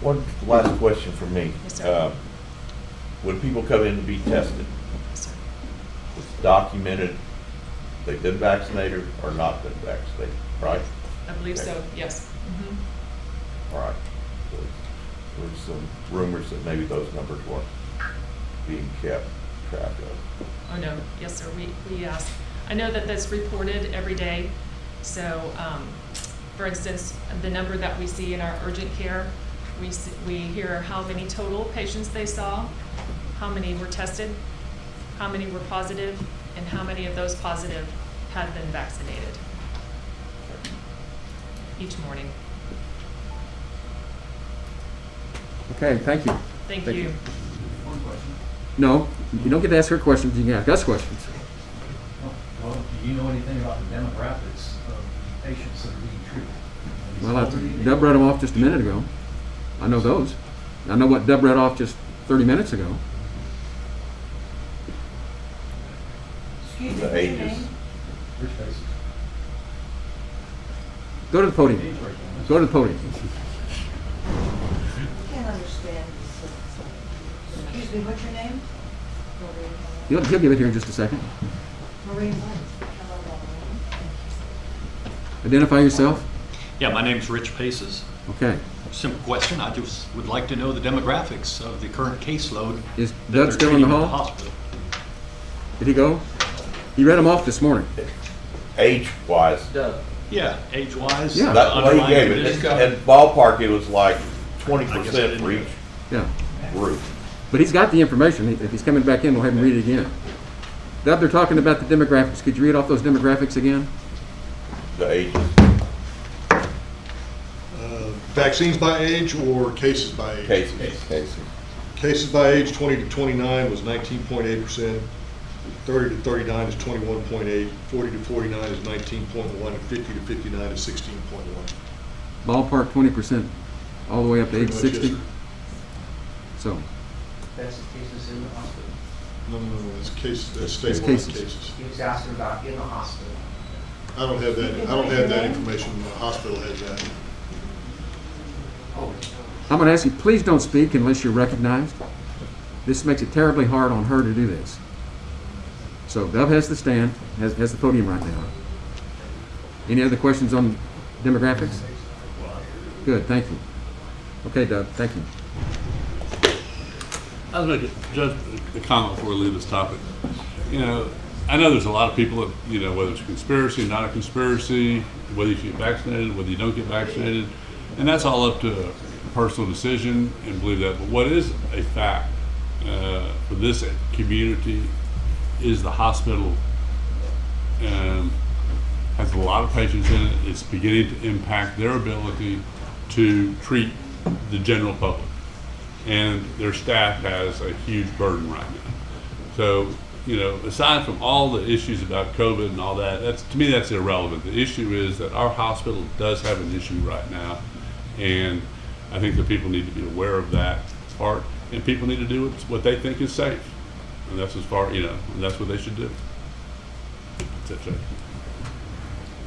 One last question from me. Yes, sir. When people come in to be tested, Yes, sir. it's documented they've been vaccinated or not been vaccinated, right? I believe Okay. so, yes. Mhm. All right. So there's some rumors that maybe those numbers weren't being kept track of. Oh, no, yes, sir, we ask. I know that that's reported every day. So, for instance, the number that we see in our urgent care, we hear how many total patients they saw, how many were tested, how many were positive, and how many of those positive had been vaccinated each morning. Okay, thank you. Thank Thank you. you. No, you don't get to ask her questions, you can ask us questions. Well, do you know anything about the demographics of the patients that are being treated? Well, Dub read them off just a minute ago. I know those. I know what Dub read off just 30 minutes ago. Excuse me, The what's your ages. name? Rich faces. Go to the podium. Age right now. Go to the podium. Can't understand. Excuse me, what's your name? He'll give it here in just a second. Maureen what? Identify yourself. Yeah, my name's Rich Paces. Okay. Simple question, I just would like to know the demographics of the current caseload. Is that Doug they're still in the treating at hall? hospital. Did he go? He read them off this morning. Age-wise, Yeah, age-wise. Yeah. that's what he underlying gave it. conditions. And ballpark, it was like I guess I 20% didn't for know. each Yeah. group. But he's got the information. If he's coming back in, we'll have him read it again. Dub, they're talking about the demographics. Could you read off those demographics again? The ages. Vaccines by age or cases by age? Cases. Cases by age, 20 to 29 was 19.8%, 30 to 39 is 21.8, 40 to 49 is 19.1, and 50 to 59 is 16.1. Ballpark 20%, all the way up to age Pretty much, 60. yes, sir. So, That's the cases in the hospital. No, it's cases, that's It's stabilized cases. cases. He was asking about in the hospital. I don't have that information, the hospital has that. Oh, I'm going to ask you, please don't speak unless you're recognized. This makes it terribly hard on her to do this. So Dub has the stand, has the podium right now. Any other questions on demographics? Good, thank you. Okay, Dub, thank you. I was making just a comment before we leave this topic. I know there's a lot of people that, whether it's a conspiracy, not a conspiracy, whether you get vaccinated, whether you don't get vaccinated, and that's all up to a personal decision and believe that. But what is a fact for this community is the hospital has a lot of patients in it. It's beginning to impact their ability to treat the general public. and their staff has a huge burden right now. So, you know, aside from all the issues about COVID and all that, to me that's irrelevant. The issue is that our hospital does have an issue right now, and I think that people need to be aware of that part, and people need to do what they think is safe, and that's as far, you know, and that's what they should do. That's it.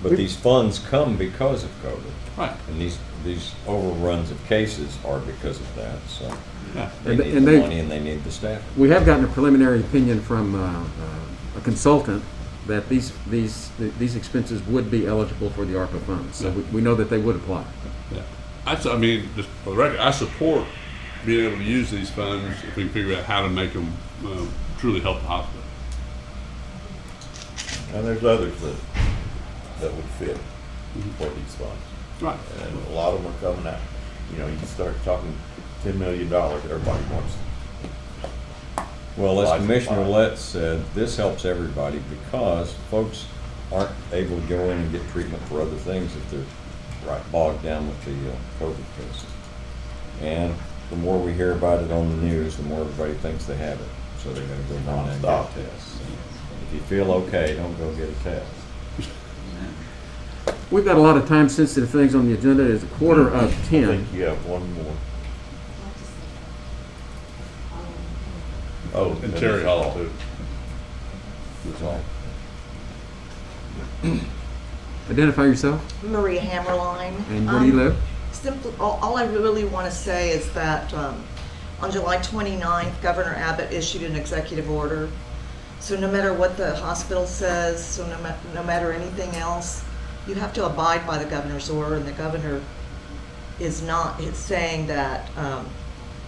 But these funds come because of COVID. Right. And these overruns of cases are because of that, so Yeah. they And- need and the they- money and they need the staff. We have gotten a preliminary opinion from a consultant that these expenses would be eligible for the ARPA funds. So we know that they would apply. Yeah. I mean, just for the record, I support being able to use these funds if we can figure out how to make them truly help the hospital. And there's others that would fit for these funds. Right. And a lot of them are coming out. You know, you start talking $10 million, everybody wants. Well, as Life Commissioner fine. Letts said, this helps everybody because folks aren't able to go in and get treatment for other things if they're bogged down with the COVID cases. And the more we hear about it on the news, the more everybody thinks they have it. So they're gonna go run and get Stop. tests. If you feel okay, don't go get a test. We've got a lot of time-sensitive things on the agenda. It's 9:45. I think you have one more. Oh, And Terry Hall too. That's all. Identify yourself Maria Hammerline. and where do you live? Simply, all I really want to say is that on July 29th, Governor Abbott issued an executive order. So no matter what the hospital says, so no matter anything else, you have to abide by the governor's order, and the governor is saying that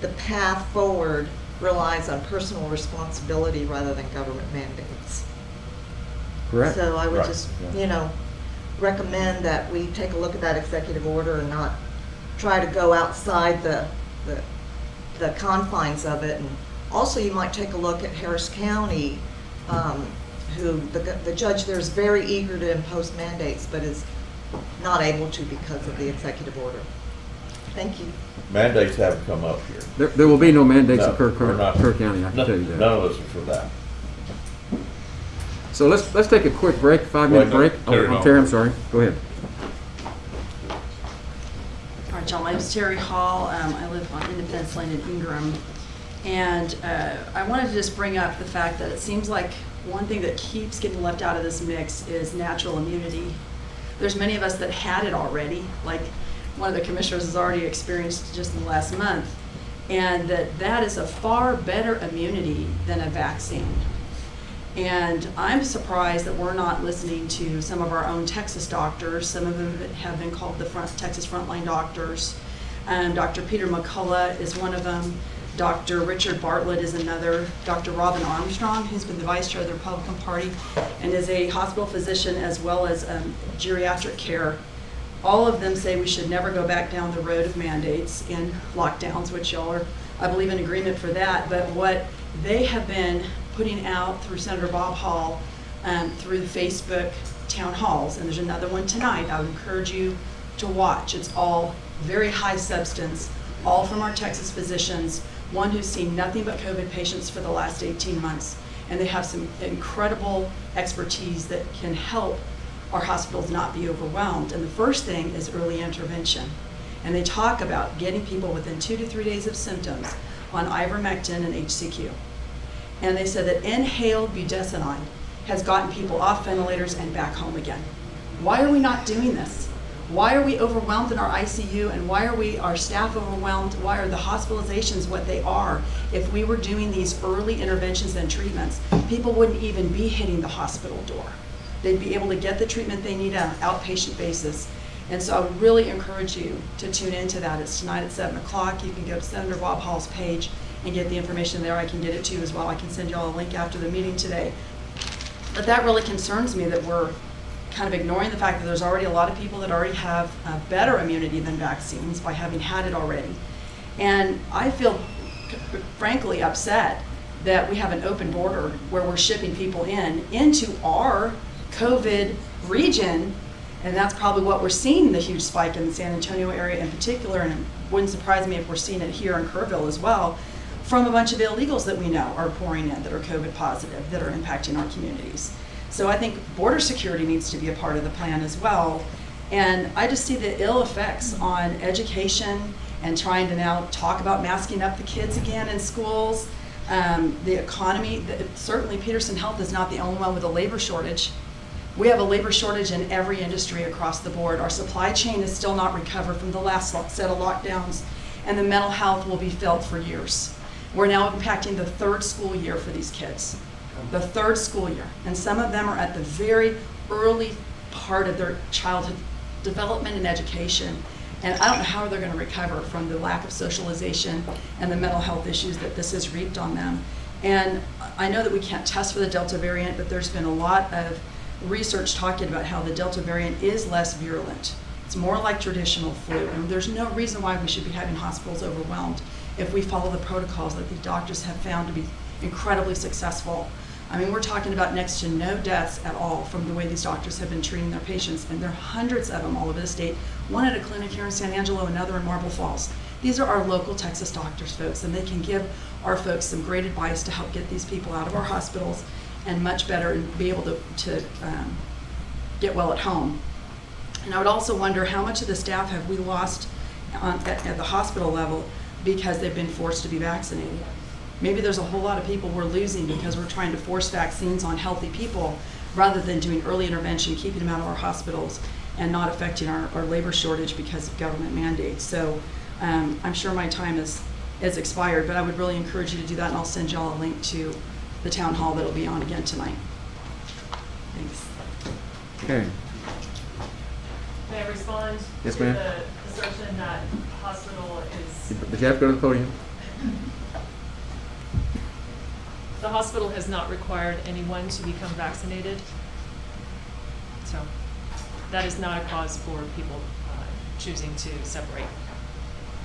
the path forward relies on personal responsibility rather than government mandates. Correct. So I would Right. just, recommend that we take a look at that executive order and not try to go outside the confines of it. And also, you might take a look at Harris County, who the judge there is very eager to impose mandates, but is not able to because of the executive order. Thank you. Mandates haven't come up here. There will be no mandates No, in Kerr we're not. County, I can tell you that. None of us are for that. So let's take a quick break, 5-minute Wait, break. Terry Oh, Hall. Terry, I'm sorry. Go ahead. All right, y'all, my name is Terry Hall. I live on Independence Lane in Ingram. And I wanted to just bring up the fact that it seems like one thing that keeps getting left out of this mix is natural immunity. There's many of us that had it already, like one of the commissioners has already experienced just in the last month, and that is a far better immunity than a vaccine. And I'm surprised that we're not listening to some of our own Texas doctors. Some of them have been called the Texas Frontline Doctors. Dr. Peter McCullough is one of them. Dr. Richard Bartlett is another. Dr. Robin Armstrong, who's been the vice chair of the Republican Party and is a hospital physician as well as geriatric care. All of them say we should never go back down the road of mandates and lockdowns, which y'all are, I believe, in agreement for that. But what they have been putting out through Senator Bob Hall, through the Facebook town halls, and there's another one tonight I would encourage you to watch. It's all very high substance, all from our Texas physicians, one who's seen nothing but COVID patients for the last 18 months. And they have some incredible expertise that can help our hospitals not be overwhelmed. And the first thing is early intervention. And they talk about getting people within 2 to 3 days of symptoms on ivermectin and HCQ. And they said that inhaled budesonide has gotten people off ventilators and back home again. Why are we not doing this? Why are we overwhelmed in our ICU, and why are our staff overwhelmed? Why are the hospitalizations what they are? If we were doing these early interventions and treatments, people wouldn't even be hitting the hospital door. They'd be able to get the treatment they need on an outpatient basis. And so I would really encourage you to tune into that. It's tonight at 7 o'clock. You can go to Senator Bob Hall's page and get the information there. I can get it to you as well. I can send you all a link after the meeting today. But that really concerns me that we're kind of ignoring the fact that there's already a lot of people that already have better immunity than vaccines by having had it already. And I feel frankly upset that we have an open border where we're shipping people into our COVID region And that's probably what we're seeing, the huge spike in the San Antonio area in particular, and it wouldn't surprise me if we're seeing it here in Kerrville as well, from a bunch of illegals that we know are pouring in that are COVID positive, that are impacting our communities. So I think border security needs to be a part of the plan as well. And I just see the ill effects on education and trying to now talk about masking up the kids again in schools. The economy, certainly Peterson Health is not the only one with a labor shortage. We have a labor shortage in every industry across the board. Our supply chain is still not recovered from the last set of lockdowns, and the mental health will be felt for years. We're now impacting the third school year for these kids. The third school year. And some of them are at the very early part of their childhood development and education. And I don't know how they're going to recover from the lack of socialization and the mental health issues that this has wreaked on them. And I know that we can't test for the Delta variant, but there's been a lot of research talking about how the Delta variant is less virulent. It's more like traditional flu, and there's no reason why we should be having hospitals overwhelmed if we follow the protocols that the doctors have found to be incredibly successful. I mean, we're talking about next to no deaths at all from the way these doctors have been treating their patients, and there are hundreds of them all over the state. One at a clinic here in San Angelo, another in Marble Falls. These are our local Texas doctors, folks, and they can give our folks some great advice to help get these people out of our hospitals and much better and be able to get well at home. And I would also wonder how much of the staff have we lost at the hospital level because they've been forced to be vaccinated. Maybe there's a whole lot of people we're losing because we're trying to force vaccines on healthy people rather than doing early intervention, keeping them out of our hospitals and not affecting our labor shortage because of government mandates. So I'm sure my time is expired, but I would really encourage you to do that, and I'll send y'all a link to the town hall that'll be on again tonight. Thanks. Okay. May I respond Yes, to ma'am. the assertion that hospital is, Did you have to go to the podium? the hospital has not required anyone to become vaccinated. So that is not a cause for people choosing to separate.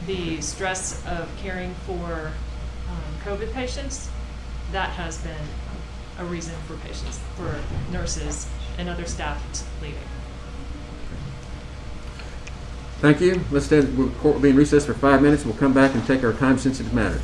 The stress of caring for COVID patients, that has been a reason for patients, for nurses and other staff leaving. Thank you. Let's stay, court will be in recess for 5 minutes. We'll come back and take our time-sensitive matters.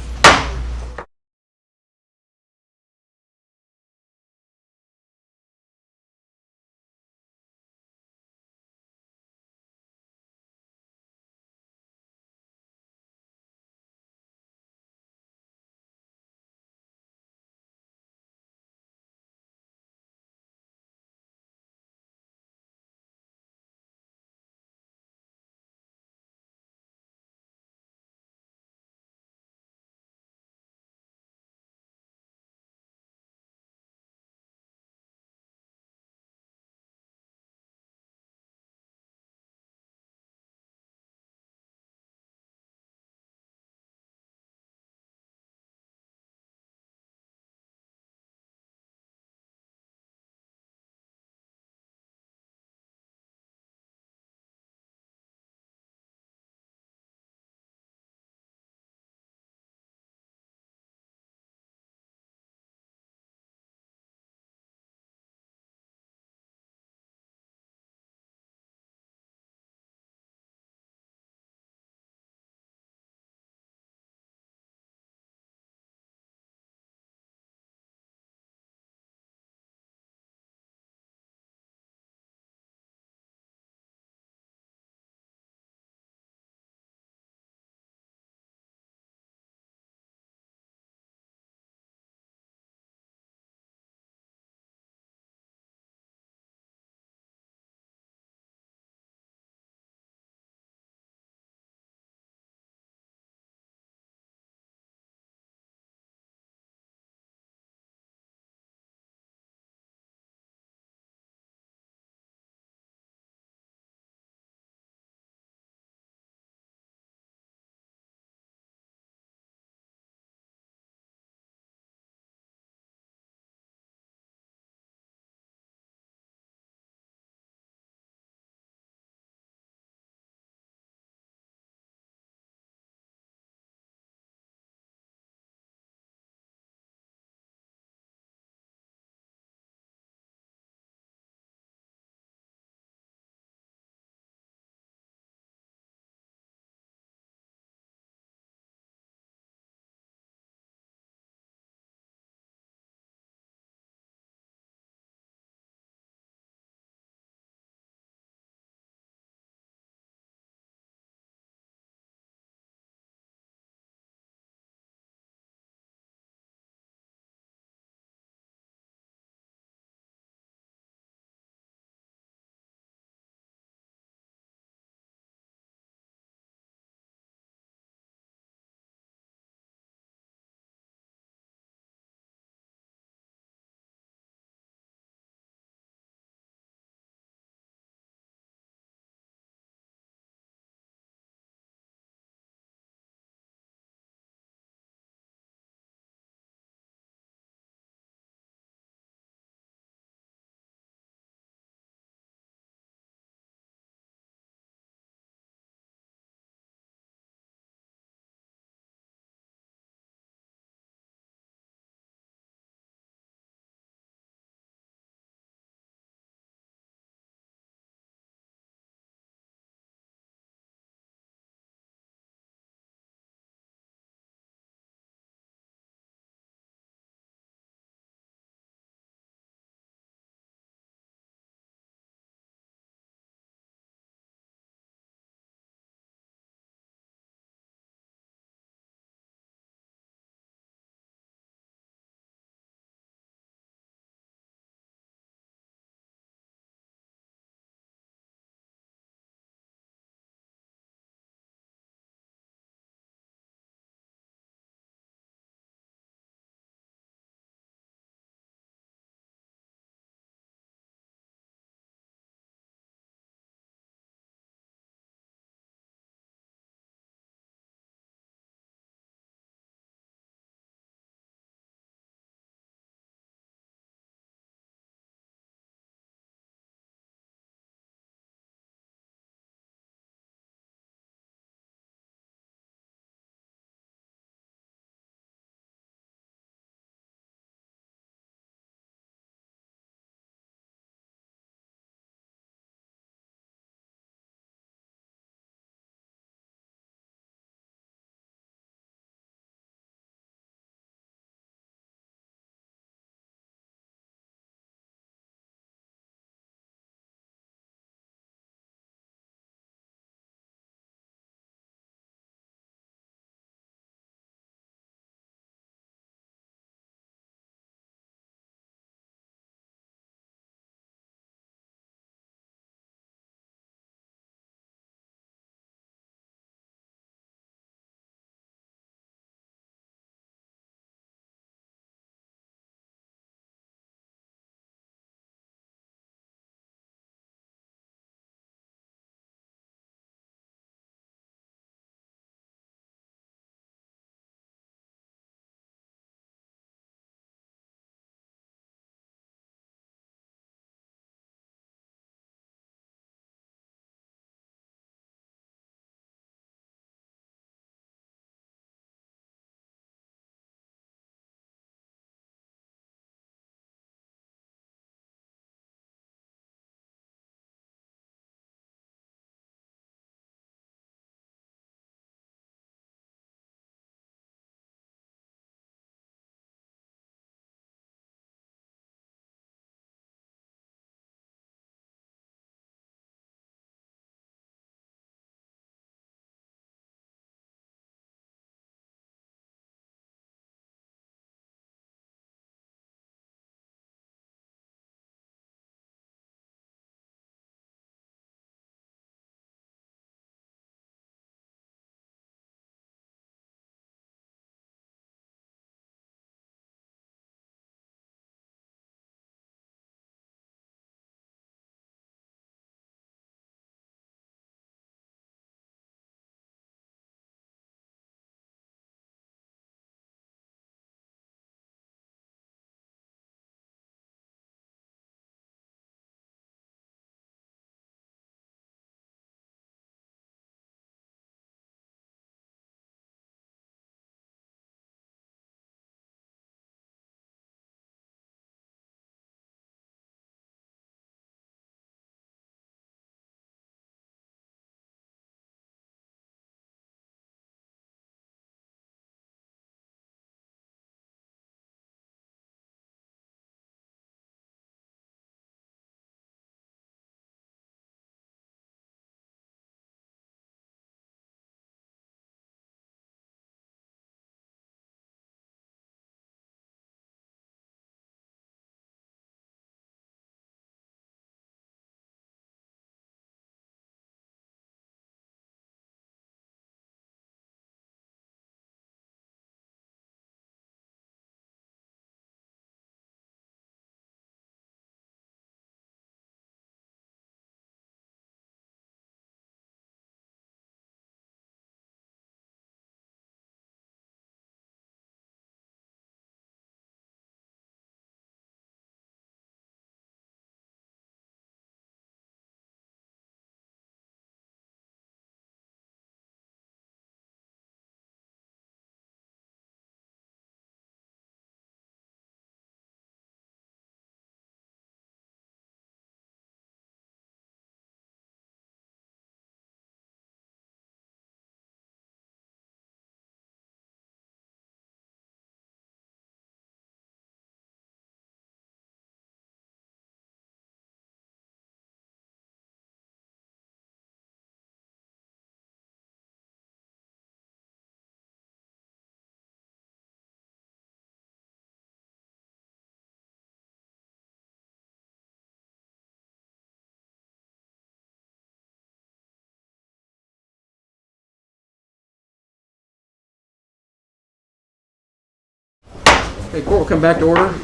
Okay, court will come back to order.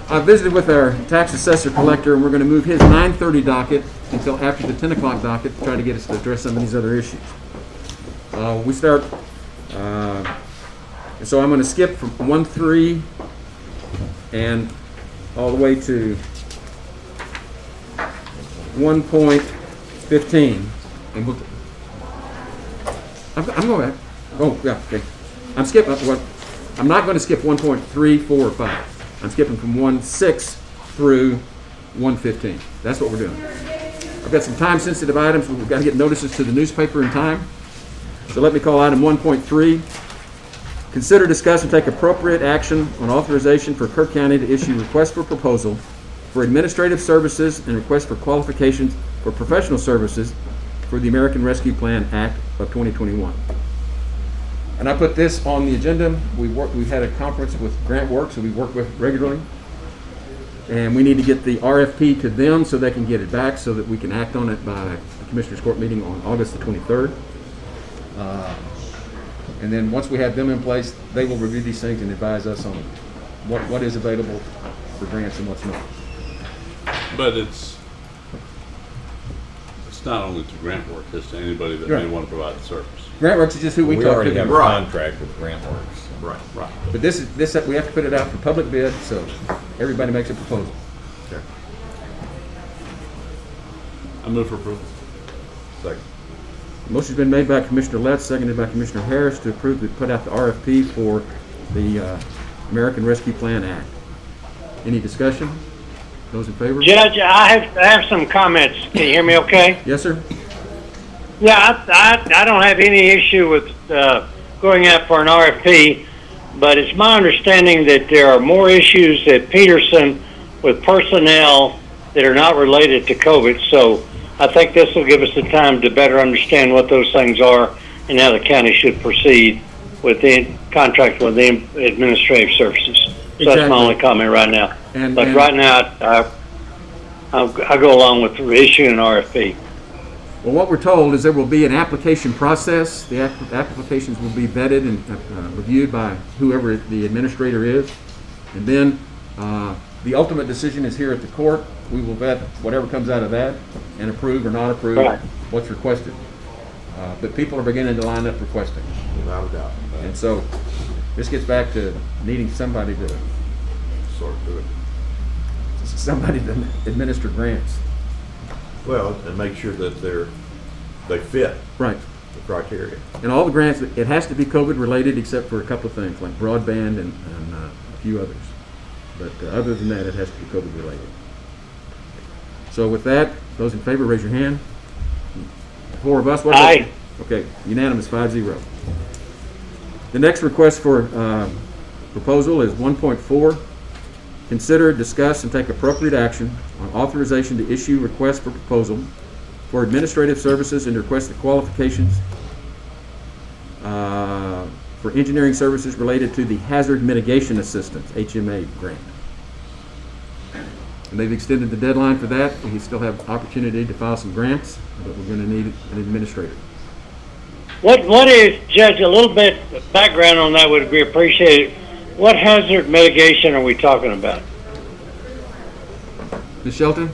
I visited with our tax assessor collector, and we're going to move his 9:30 docket until after the 10 o'clock docket to try to get us to address some of these other issues. We start, so I'm going to skip from 1.3 and all the way to 1.15. And we'll, I'm going back. Oh, yeah, okay. I'm skipping, I'm not going to skip 1.3, 4, or 5. I'm skipping from 1.6 through 1.15. That's what we're doing. I've got some time-sensitive items. We've got to get notices to the newspaper in time. So let me call item 1.3. Consider, discuss, and take appropriate action on authorization for Kirk County to issue requests for proposal for administrative services and requests for qualifications for professional services for the American Rescue Plan Act of 2021. And I put this on the agenda. We've had a conference with Grant Works, who we work with regularly. And we need to get the RFP to them so they can get it back so that we can act on it by the Commissioners Court meeting on August the 23rd. And then once we have them in place, they will review these things and advise us on what is available for grants and what's not. But it's not only to Grant Work, it's to anybody that may Right. want to provide the service. Grant Works is just who we talk already to. have a Right. contract with Grant Works. Right, right. But this we have to put it out for public bid, so everybody makes a proposal. Okay. I move for approval. Second. Motion's been made by Commissioner Letts, seconded by Commissioner Harris to approve to put out the RFP for the American Rescue Plan Act. Any discussion? Those in favor? Judge, I have some comments. Can you hear me okay? Yes, sir. Yeah, I don't have any issue with going out for an RFP, but it's my understanding that there are more issues at Peterson with personnel that are not related to COVID. So I think this will give us the time to better understand what those things are and how the county should proceed with the contract with the administrative services. So that's Exactly. my only comment right now. And- But and- right now, I'll go along with issuing an RFP. Well, what we're told is there will be an application process. The applications will be vetted and reviewed by whoever the administrator is. And then the ultimate decision is here at the court. We will vet whatever comes out of that and approve or not approve Right. what's requested. But people are beginning to line up requesting. Without a doubt. And so this gets back to needing somebody to administer grants. Well, and make sure that they fit Right. the criteria. And all the grants, it has to be COVID related except for a couple of things like broadband and a few others. But other than that, it has to be COVID related. So with that, those in favor, raise your hand. 4 of us. What about- Aye. Okay, unanimous, 5-0. The next request for proposal is 1.4. Consider, discuss, and take appropriate action on authorization to issue request for proposal for administrative services and request the qualifications for engineering services related to the Hazard Mitigation Assistance, HMA grant. And they've extended the deadline for that, and we still have opportunity to file some grants, but we're going to need an administrator. What is, Judge, a little bit of background on that would be appreciated. What hazard mitigation are we talking about? Ms. Shelton?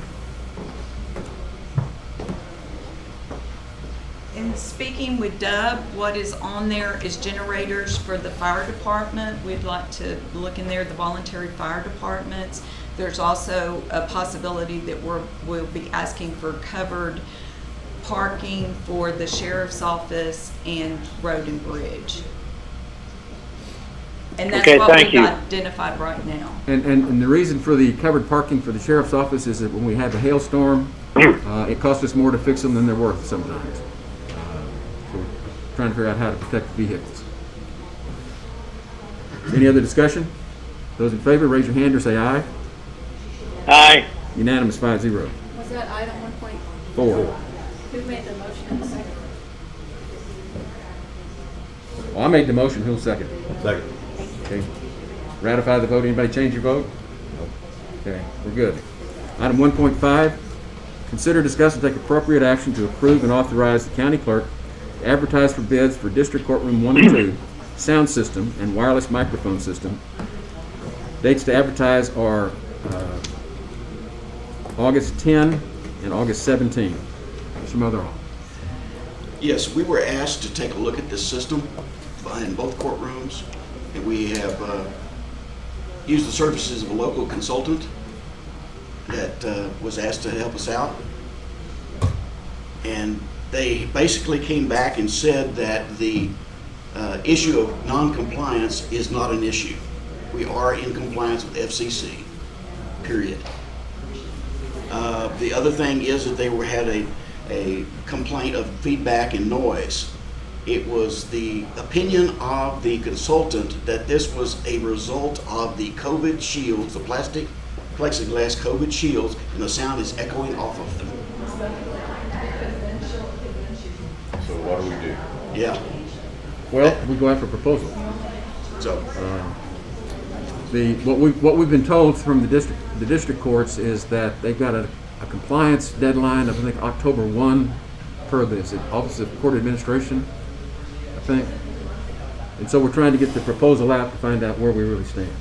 In speaking with Dub, what is on there is generators for the fire department. We'd like to look in there, the voluntary fire departments. There's also a possibility that we'll be asking for covered parking for the sheriff's office and road and bridge. And that's Okay, what thank we've you. identified right now. And the reason for the covered parking for the sheriff's office is that when we have a hailstorm, it costs us more to fix them than they're worth sometimes. So we're trying to figure out how to protect the vehicles. Any other discussion? Those in favor, raise your hand or say aye. Aye. Unanimous, 5-0. Was that item 1.4? 4. Who made the motion and the second? Well, I made the motion, who'll second? Second. Okay. Ratify the vote. Anybody change your vote? Okay, we're good. Item 1.5, consider, discuss, and take appropriate action to approve and authorize the county clerk to advertise for bids for District Courtroom 1 and 2 sound system and wireless microphone system Dates to advertise are August 10 and August 17. Mr. Motherall. Yes, we were asked to take a look at this system in both courtrooms, and we have used the services of a local consultant that was asked to help us out. And they basically came back and said that the issue of non-compliance is not an issue. We are in compliance with FCC, period. The other thing is that they had a complaint of feedback and noise. It was the opinion of the consultant that this was a result of the COVID shields, the plastic plexiglass COVID shields, and the sound is echoing off of them. So what do we do? Yeah. Well, we go after a proposal. So What we've been told from the district courts is that they've got a compliance deadline of, I think, October 1 per the Office of Court Administration, I think. And so we're trying to get the proposal out to find out where we really stand.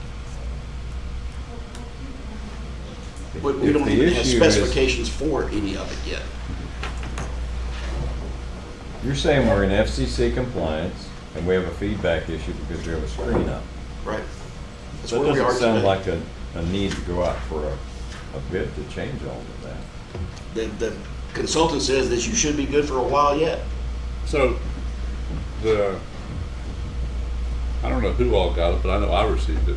but we don't even have specifications for any of it yet. You're saying we're in FCC compliance and we have a feedback issue because we have a screen up. Right. That's So where it we are doesn't sound today. like a need to go out for a bid to change all of that. The consultant says that you should be good for a while yet. So, I don't know who all got it, but I know I received it.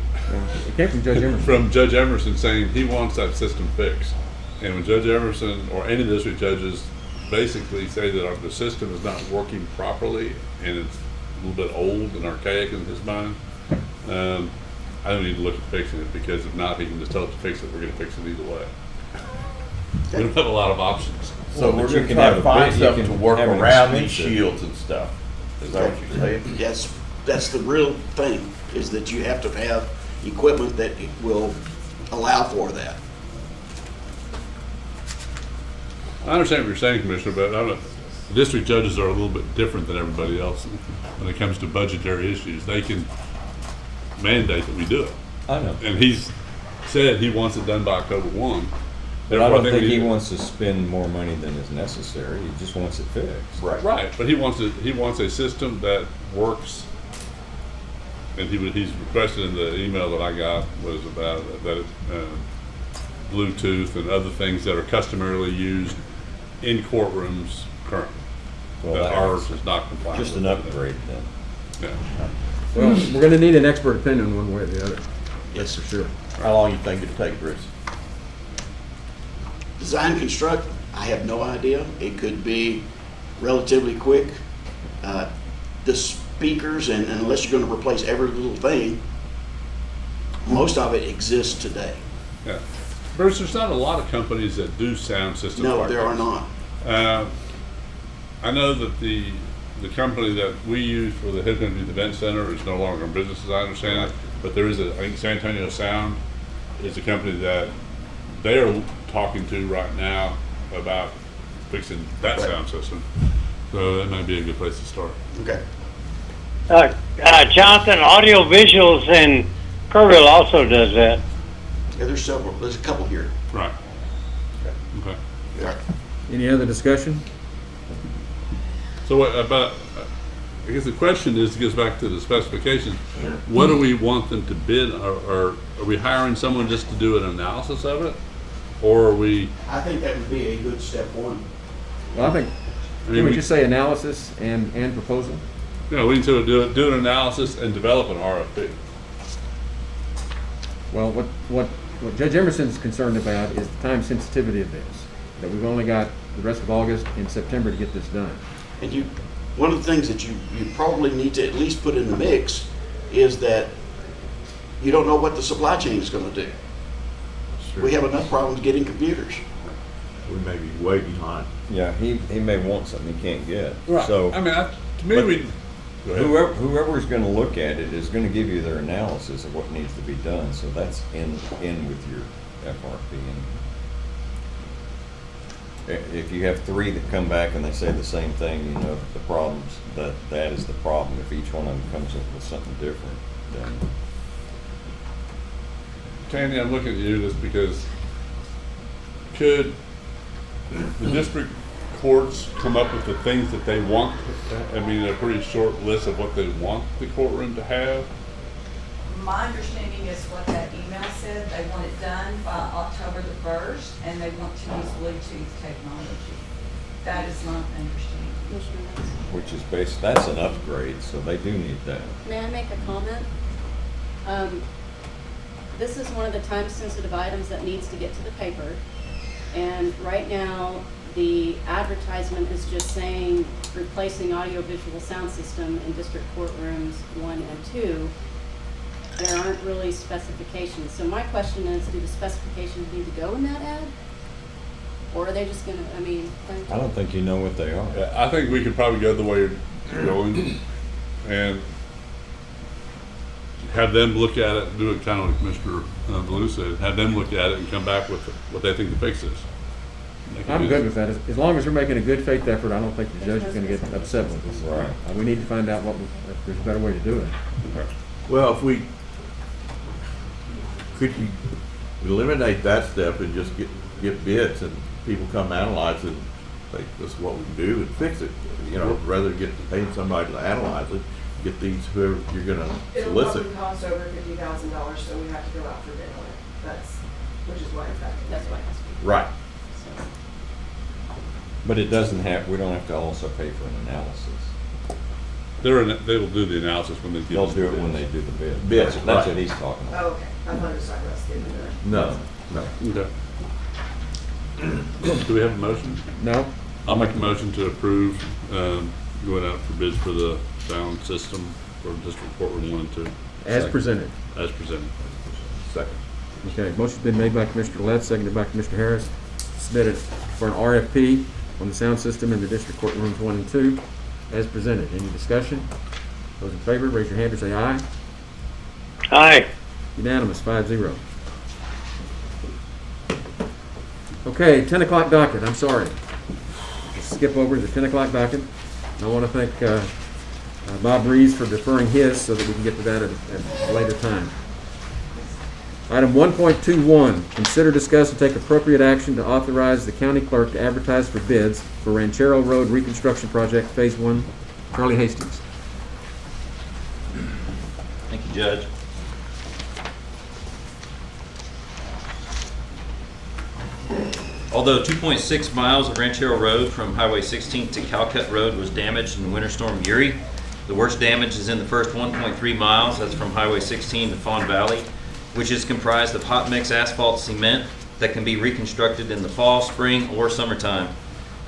It came from Judge Emerson. From Judge Emerson saying he wants that system fixed. And when Judge Emerson or any district judges basically say that the system is not working properly and it's a little bit old and archaic in his mind, I don't need to look at fixing it, because if not, he can just tell us to fix it. We're going to fix it either way. We don't have a lot of options. So Well, we're but you gonna can try have to a find bid, you something to can work have an around these exclusive. shields and stuff. Is that what you're saying? Yes, that's the real thing, is that you have to have equipment that will allow for that. I understand what you're saying, Commissioner, but I don't know. The district judges are a little bit different than everybody else when it comes to budgetary issues. They can mandate that we do it. I know. And he's said he wants it done by October 1. But I don't Therefore, think we he need- wants to spend more money than is necessary. He just wants it fixed. Right, but he wants a system that works. And he's requested in the email that I got was about that Bluetooth and other things that are customarily used in courtrooms currently. Well, That that ours is not compliant. Just an with. upgrade then. Yeah. Well, we're going to need an expert opinion one way or the other. Yes, For sure. How long you think it'll take, Bruce? Design construct, I have no idea. It could be relatively quick. The speakers, and unless you're going to replace every little thing, most of it exists today. Yeah. Bruce, there's not a lot of companies that do sound systems No, like there are this. not. I know that the company that we use for the Hidden Event Center is no longer in business, as I understand it. But there is I think San Antonio Sound is a company that they are talking to right now about fixing that Right. sound system. So that might be a good place to start. Okay. Jonathan, Audio Visuals in Kerrville also does that. Yeah, there's several. There's a couple here. Right. Okay. Yeah. Any other discussion? So what about, I guess the question is, it goes back to the specifications. What do we want them to bid? Or are we hiring someone just to do an analysis of it? Or are we, I think that would be a good step one. Well, I think, I mean, can we we, just say analysis and proposal? we need to do an analysis and develop an RFP. Well, what Judge Emerson's concerned about is the time sensitivity of this, that we've only got the rest of August and September to get this done. And one of the things that you probably need to at least put in the mix is that you don't know what the supply chain is going to do. We have enough problems getting computers. We may be way behind. Yeah, he may want something he can't get. Right. So I mean, to me, but we, go ahead. whoever's going to look at it is going to give you their analysis of what needs to be done. So that's in with your FRP. And if you have three that come back and they say the same thing, you know the problems that is the problem. If each one of them comes up with something different, then Tanya, I'm looking at you just because could the district courts come up with the things that they want? I mean, a pretty short list of what they want the courtroom to have. My understanding is what that email said, they want it done by October the 1st, and they want to use Bluetooth technology. That is my understanding. Which is that's an upgrade, so they do need that. May I make a comment? This is one of the time-sensitive items that needs to get to the paper. And right now, the advertisement is just saying replacing audio-visual sound system in district courtrooms 1 and 2. There aren't really specifications. So my question is, do the specifications need to go in that ad? Or are they just gonna, I I don't think you know what they are. Yeah, I think we could probably go the way you're going and have them look at it, do it kind of like Mr. Blue said, have them look at it and come back with what they think the fix is. I'm good with that. As long as we're making a good faith effort, I don't think the judge is gonna get upset with us. Right. We need to find out if there's a better way to do it. Well, if we, could you eliminate that step and just get bids and people come analyze it, like, this is what we can do and fix it, rather than paying somebody to analyze it, get these, whoever you're gonna It'll solicit. probably cost over $50,000, so we have to go out for bid on it. Which is why it's got to be. That's why it has to be. Right. But it doesn't we don't have to also pay for an analysis. They will do the analysis when they give They'll us do the it when they bids. do the bid. Bids, That's right. what he's talking about. Oh, okay. I thought it was talking about skipping it. No. Okay. Do we have a motion? No? I'll make a motion to approve going out for bids for the sound system for District Courtroom 1 and 2. As presented. As presented. Second. Okay, motion's been made by Commissioner Letts, seconded by Commissioner Harris. Submitted for an RFP on the sound system in the district courtrooms 1 and 2, as presented. Any discussion? Those in favor, raise your hand or say aye. Aye. Unanimous, 5-0. Okay, 10 o'clock docket, I'm sorry. Let's skip over the 10 o'clock docket. I want to thank Bob Reeves for deferring his so that we can get to that at a later time. Item 1.21, consider, discuss, and take appropriate action to authorize the county clerk to advertise for bids for Ranchero Road Reconstruction Project Phase 1. Charlie Hastings. Thank you, Judge. Although 2.6 miles of Ranchero Road from Highway 16 to Calcutt Road was damaged in Winter Storm Uri, the worst damage is in the first 1.3 miles, that's from Highway 16 to Fawn Valley, which is comprised of hot mix asphalt cement that can be reconstructed in the fall, spring, or summertime.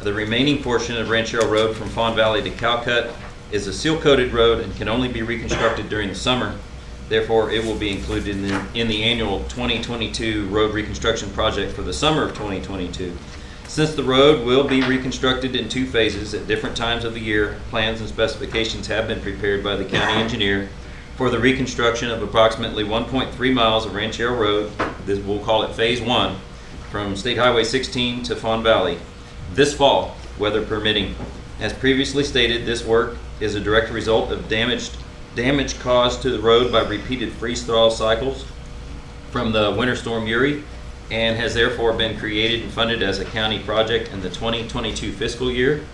The remaining portion of Ranchero Road from Fawn Valley to Calcutt is a seal-coated road and can only be reconstructed during the summer. Therefore, it will be included in the annual 2022 road reconstruction project for the summer of 2022. Since the road will be reconstructed in 2 phases at different times of the year, plans and specifications have been prepared by the county engineer for the reconstruction of approximately 1.3 miles of Ranchero Road. We'll call it Phase 1, from State Highway 16 to Fawn Valley, this fall, weather permitting. As previously stated, this work is a direct result of damage caused to the road by repeated freeze-thaw cycles from the Winter Storm Uri, and has therefore been created and funded as a county project in the 2022 fiscal year,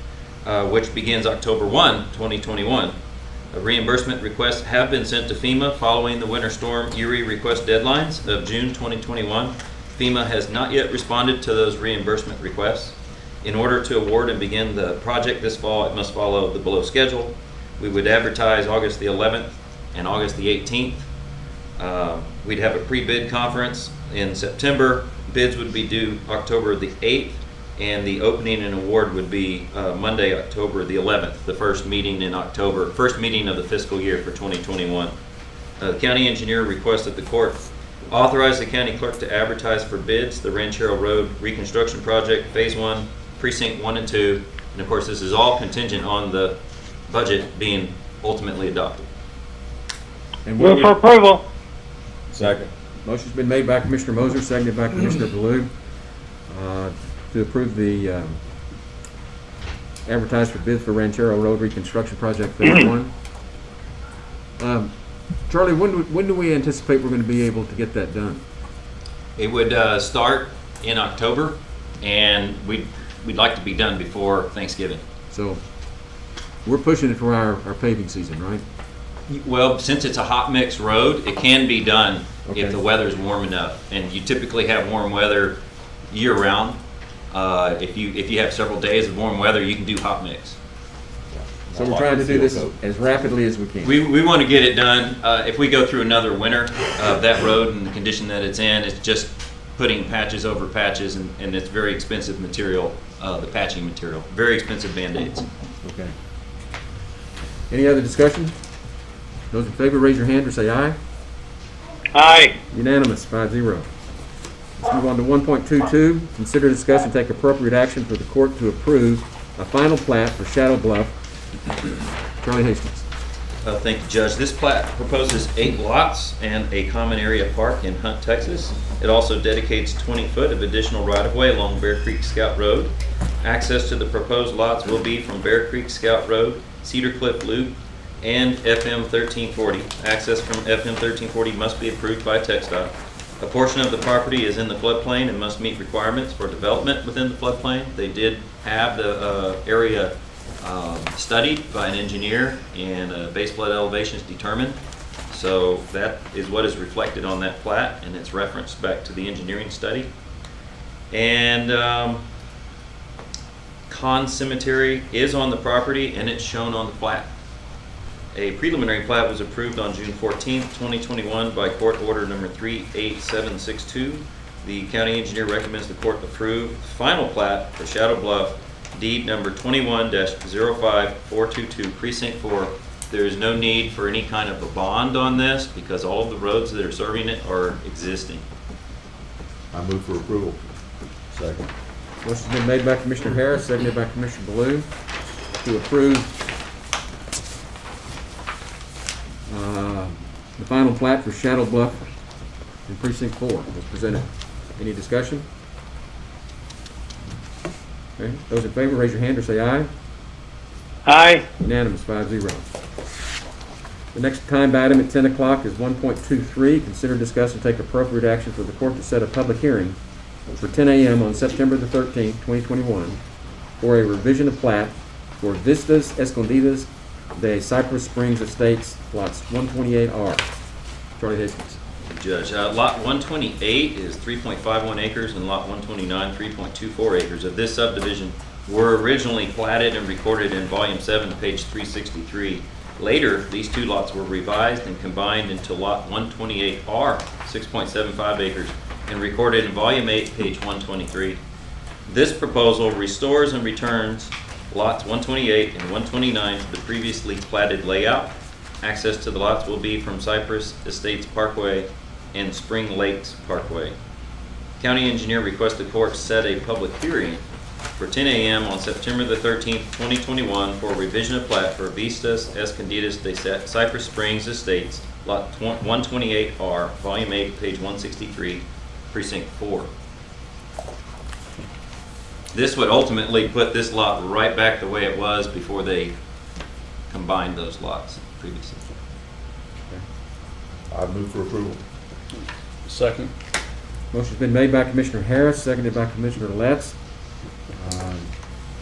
which begins October 1, 2021. Reimbursement requests have been sent to FEMA following the Winter Storm Uri request deadlines of June 2021. FEMA has not yet responded to those reimbursement requests. In order to award and begin the project this fall, it must follow the below schedule. We would advertise August the 11th and August the 18th. We'd have a pre-bid conference in September. Bids would be due October the 8th, and the opening and award would be Monday, October the 11th, the first meeting in October, first meeting of the fiscal year for 2021. The county engineer requested the court authorize the county clerk to advertise for bids the Ranchero Road Reconstruction Project Phase 1, Precinct 1 and 2, and of course this is all contingent on the budget being ultimately adopted. And Move for approval. Second. Motion's been made by Commissioner Moser, seconded by Commissioner Blue, to approve the advertise for bids for Ranchero Road Reconstruction Project Phase 1. Charlie, when do we anticipate we're going to be able to get that done? It would start in October, and we'd like to be done before Thanksgiving. So we're pushing it for our paving season, right? Well, since it's a hot mix road, it can be done Okay. if the weather's warm enough. And you typically have warm weather year-round. If you have several days of warm weather, you can do hot mix. So we're trying to do this as rapidly as we can. We want to get it done. If we go through another winter of that road and the condition that it's in, it's just putting patches over patches, and it's very expensive material, the patching material. Very expensive Band-Aids. Okay. Any other discussion? Those in favor, raise your hand or say aye. Aye. Unanimous, 5-0. Let's move on to 1.22. Consider, discuss, and take appropriate action for the court to approve a final plat for Shadow Bluff. Charlie Hastings. Thank you, Judge. This plat proposes 8 lots and a common area park in Hunt, Texas. It also dedicates 20 foot of additional right-of-way along Bear Creek Scout Road. Access to the proposed lots will be from Bear Creek Scout Road, Cedar Cliff Loop, and FM 1340. Access from FM 1340 must be approved by TxDOT. A portion of the property is in the floodplain and must meet requirements for development within the floodplain. They did have the area studied by an engineer and base flood elevations determined. So that is what is reflected on that plat, and it's referenced back to the engineering study. And Con Cemetery is on the property, and it's shown on the plat. A preliminary plat was approved on June 14th, 2021 by court order number 38762. The county engineer recommends the court approve final plat for Shadow Bluff, deed number 21-05422, precinct 4. There is no need for any kind of a bond on this because all of the roads that are serving it are existing. I move for approval. Second. Motion's been made by Commissioner Harris, seconded by Commissioner Baloo to approve the final plat for Shadow Bluff in Precinct 4 was presented. Any discussion? Okay. Those in favor, raise your hand or say aye. Aye. Unanimous, 5-0. The next timed item at 10 o'clock is 1.23. Consider, discuss, and take appropriate action for the court to set a public hearing for 10 a.m. on September the 13th, 2021 for a revision of plat for Vistas Escondidas de Cypress Springs Estates, lots 128R. Charlie Hastings. Judge, lot 128 is 3.51 acres and lot 129, 3.24 acres of this subdivision were originally platted and recorded in volume 7, page 363. Later, these two lots were revised and combined into lot 128R, 6.75 acres, and recorded in volume 8, page 123. This proposal restores and returns lots 128 and 129 to the previously platted layout. Access to the lots will be from Cypress Estates Parkway and Spring Lakes Parkway. County engineer requests the court set a public hearing for 10 a.m. on September the 13th, 2021 for revision of plat for Vistas Escondidas de Cypress Springs Estates, lot 128R, volume 8, page 163, precinct 4. This would ultimately put this lot right back the way it was before they combined those lots previously. I move for approval. Second. Motion's been made by Commissioner Harris, seconded by Commissioner Letts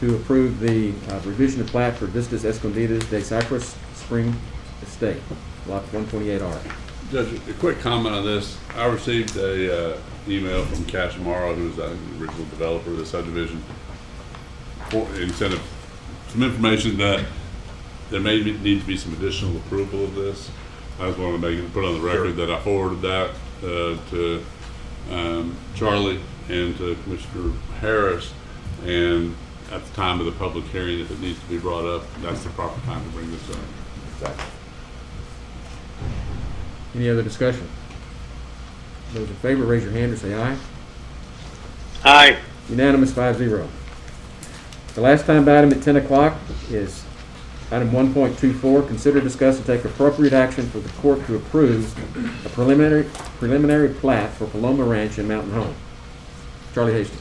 to approve the revision of plat for Vistas Escondidas de Cypress Spring Estate, lot 128R. Judge, a quick comment on this. I received a email from Cachemaro, who's the original developer of the subdivision, and sent some information that there may need to be some additional approval of this. I just wanted to put on the record that I forwarded that to Charlie and to Commissioner Harris, and at the time of the public hearing, if it needs to be brought up, that's the proper time to bring this up. Exactly. Any other discussion? Those in favor, raise your hand or say aye. Aye. Unanimous, 5-0. The last time item at 10 o'clock is item 1.24. Consider, discuss, and take appropriate action for the court to approve a preliminary plat for Paloma Ranch in Mountain Home. Charlie Hastings.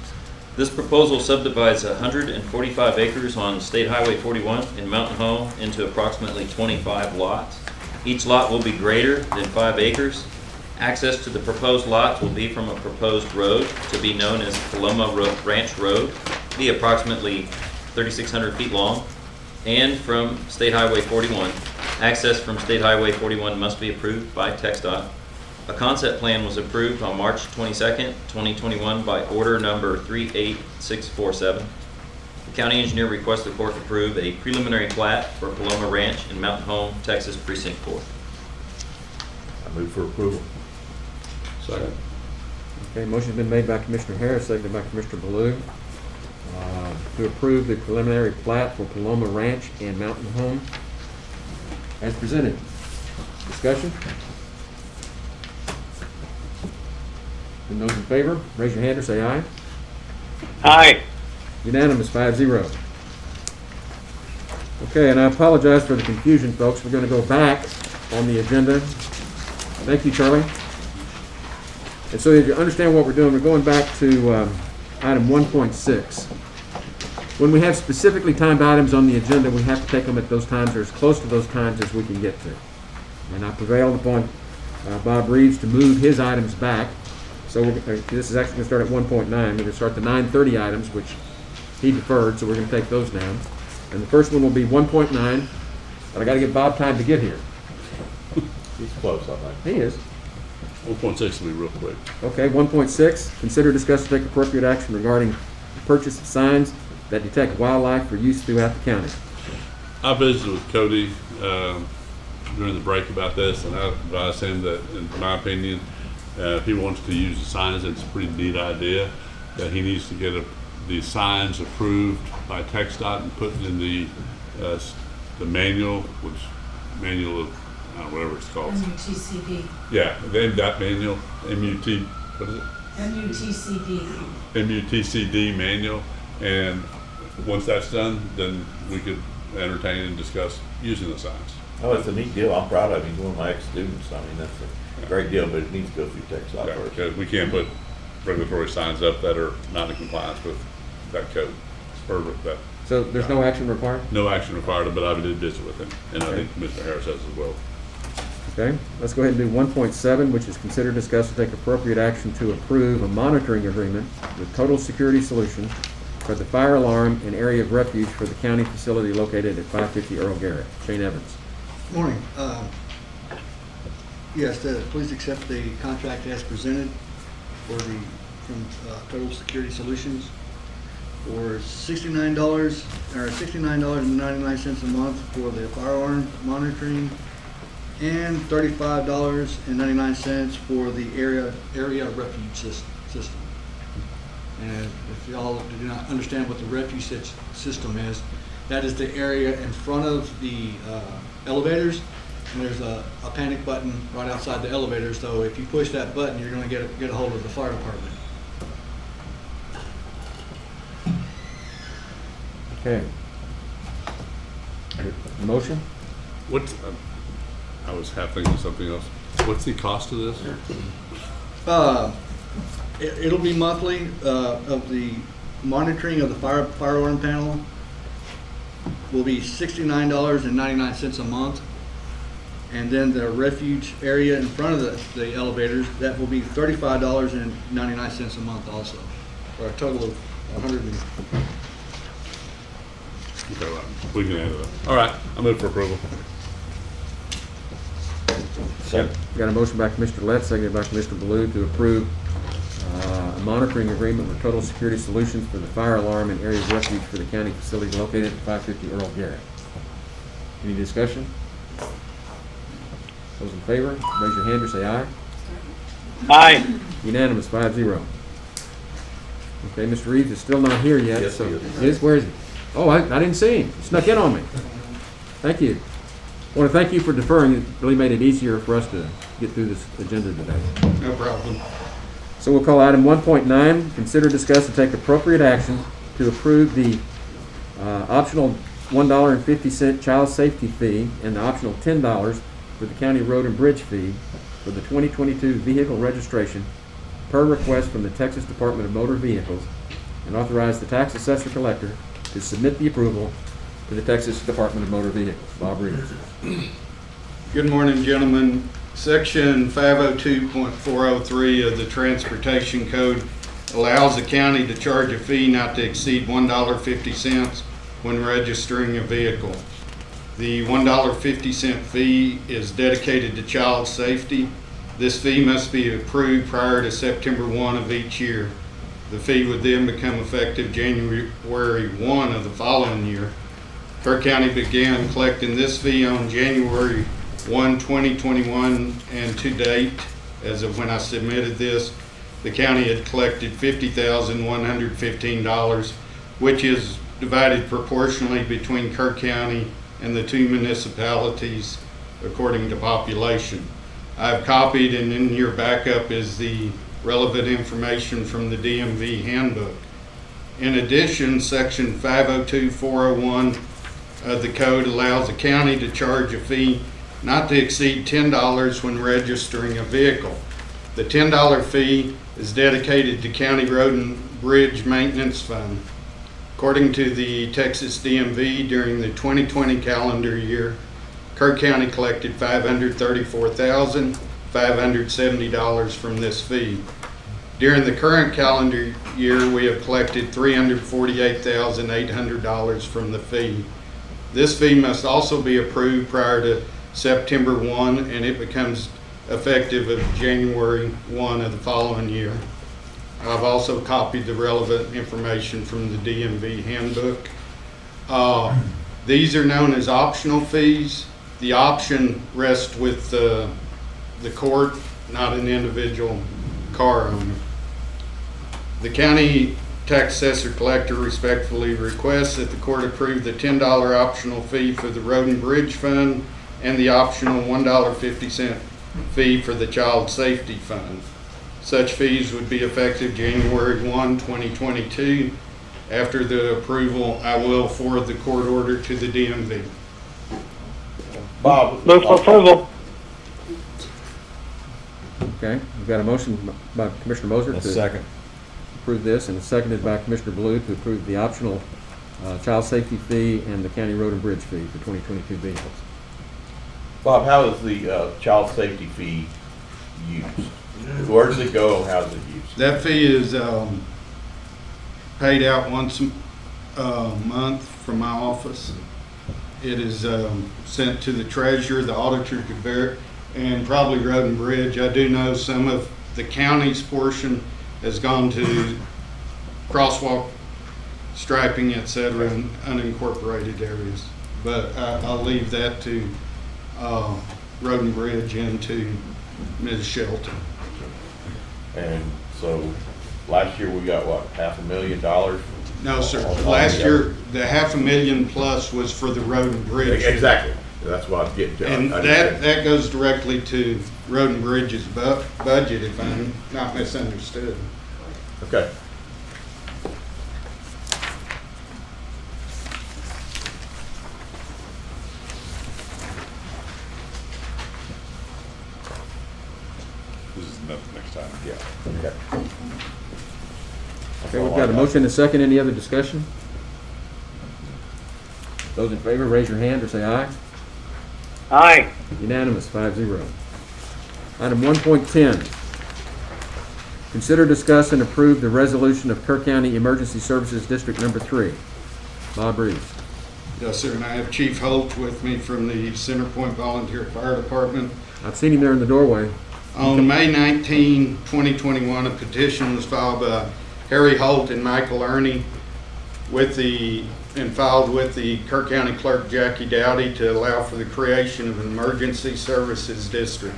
This proposal subdivides 145 acres on State Highway 41 in Mountain Home into approximately 25 lots. Each lot will be greater than 5 acres. Access to the proposed lots will be from a proposed road to be known as Ranch Road, be approximately 3,600 feet long, and from State Highway 41. Access from State Highway 41 must be approved by TxDOT. A concept plan was approved on March 22nd, 2021 by order number 38647. The county engineer requests the court approve a preliminary plat for Paloma Ranch in Mountain Home, Texas, Precinct 4. I move for approval. Second. Okay, motion's been made by Commissioner Harris, seconded by Commissioner Baloo, to approve the preliminary plat for Paloma Ranch and Mountain Home as presented. Discussion? And those in favor, raise your hand or say aye. Aye. Unanimous, 5-0. Okay, and I apologize for the confusion, folks. We're going to go back on the agenda. Thank you, Charlie. And so if you understand what we're doing, we're going back to item 1.6. When we have specifically timed items on the agenda, we have to take them at those times or as close to those times as we can get to. And I prevailed upon Bob Reeves to move his items back. So this is actually going to start at 1.9. We're going to start the 9:30 items, which he deferred, so we're going to take those down. And the first one will be 1.9, but I got to give Bob time to get here. He's close, I think. He is. 1.6 will be real quick. Okay, 1.6, consider, discuss, and take appropriate action regarding the purchase of signs that detect wildlife for use throughout the county. I visited with Cody during the break about this, and I advised him that, in my opinion, if he wants to use the signs, it's a pretty neat idea, that he needs to get the signs approved by TxDOT and put in the manual, manual of, whatever it's called. MUTCD. Yeah, the MDOT manual, MUT, what is it? MUTCD. MUTCD manual, and once that's done, then we could entertain and discuss using the signs. Oh, it's a neat deal. I'm proud of him. He's one of my ex-students. I mean, that's a great deal, but it needs to go through TxDOT Yeah, first. because we can't put regulatory signs up that are not in compliance with that code, or that, So there's no action required? no action required, but I did visit with him, and I Okay. think Mr. Harris has as well. Okay, let's go ahead and do 1.7, which is consider, discuss, and take appropriate action to approve a monitoring agreement with Total Security Solutions for the fire alarm and area of refuge for the county facility located at 550 Earl Garrett. Shane Evans. Morning. Yes, please accept the contract as presented from Total Security Solutions for $69 or $69.99 a month for the fire alarm monitoring and $35.99 for the area refuge system. And if y'all do not understand what the refuge system is, that is the area in front of the elevators, and there's a panic button right outside the elevator, so if you push that button, you're going to get a hold of the fire department. Okay. Motion? What's, I was half thinking of something else. What's the cost of this? It'll be monthly of the monitoring of the fire alarm panel will be $69.99 a month. And then the refuge area in front of the elevators, that will be $35.99 a month also, for a total of $100. Okay, well, we can add it up. All right, I move for approval. Second. Got a motion by Commissioner Letts, seconded by Commissioner Baloo to approve a monitoring agreement with Total Security Solutions for the fire alarm and area of refuge for the county facility located at 550 Earl Garrett. Any discussion? Those in favor, raise your hand or say aye. Aye. Unanimous, 5-0. Okay, Mr. Reeves is still not here yet, Yes, so. he is. Yes, where is he? Oh, I didn't see him. He snuck in on me. Thank you. I want to thank you for deferring. It really made it easier for us to get through this agenda today. No problem. So we'll call item 1.9, consider, discuss, and take appropriate action to approve the optional $1.50 child safety fee and the optional $10 for the county road and bridge fee for the 2022 vehicle registration per request from the Texas Department of Motor Vehicles, and authorize the tax assessor collector to submit the approval to the Texas Department of Motor Vehicles. Bob Reeves. Good morning, gentlemen. Section 502.403 of the Transportation Code allows the county to charge a fee not to exceed $1.50 when registering a vehicle. The $1.50 fee is dedicated to child safety. This fee must be approved prior to September 1 of each year. The fee would then become effective January 1 of the following year. Kerr County began collecting this fee on January 1, 2021, and to date, as of when I submitted this, the county had collected $50,115, which is divided proportionally between Kerr County and the two municipalities according to population. I've copied, and in your backup is the relevant information from the DMV handbook. In addition, section 502.401 of the code allows the county to charge a fee not to exceed $10 when registering a vehicle. The $10 fee is dedicated to County Road and Bridge Maintenance Fund. According to the Texas DMV, during the 2020 calendar year, Kerr County collected $534,570 from this fee. During the current calendar year, we have collected $348,800 from the fee. This fee must also be approved prior to September 1, and it becomes effective of January 1 of the following year. I've also copied the relevant information from the DMV handbook. These are known as optional fees. The option rests with the court, not an individual car owner. The county tax assessor collector respectfully requests that the court approve the $10 optional fee for the Road and Bridge Fund and the optional $1.50 fee for the Child Safety Fund. Such fees would be effective January 1, 2022. After the approval, I will forward the court order to the DMV. Bob. Move for approval. Okay, we've got a motion by Commissioner Moser A to second. approve this, and seconded by Commissioner Blue to approve the optional child safety fee and the county road and bridge fee for 2022 vehicles. Bob, how is the child safety fee used? Where does it go and how's it used? That fee is paid out once a month from my office. It is sent to the treasurer, the auditor, Divert, and probably Road and Bridge. I do know some of the county's portion has gone to crosswalk striping, et cetera, in unincorporated areas. But I'll leave that to Road and Bridge and to Ms. Shelton. And so last year we got what, $500,000? No, sir. Last year, the $500,000 plus was for the Road and Bridge. Exactly. That's what I was getting to. And that goes directly to Road and Bridge's budget, if I'm not misunderstood. Okay. This is next time. Yeah. Okay. Okay, we've got a motion and a second. Any other discussion? Those in favor, raise your hand or say aye. Aye. Unanimous, 5-0. Item 1.10. Consider, discuss, and approve the resolution of Kerr County Emergency Services District Number 3. Bob Reeves. Yes, sir. And I have Chief Holt with me from the Center Point Volunteer Fire Department. I've seen him there in the doorway. On May 19, 2021, a petition was filed by Harry Holt and Michael Ernie and filed with the Kerr County Clerk Jackie Dowdy to allow for the creation of an emergency services district.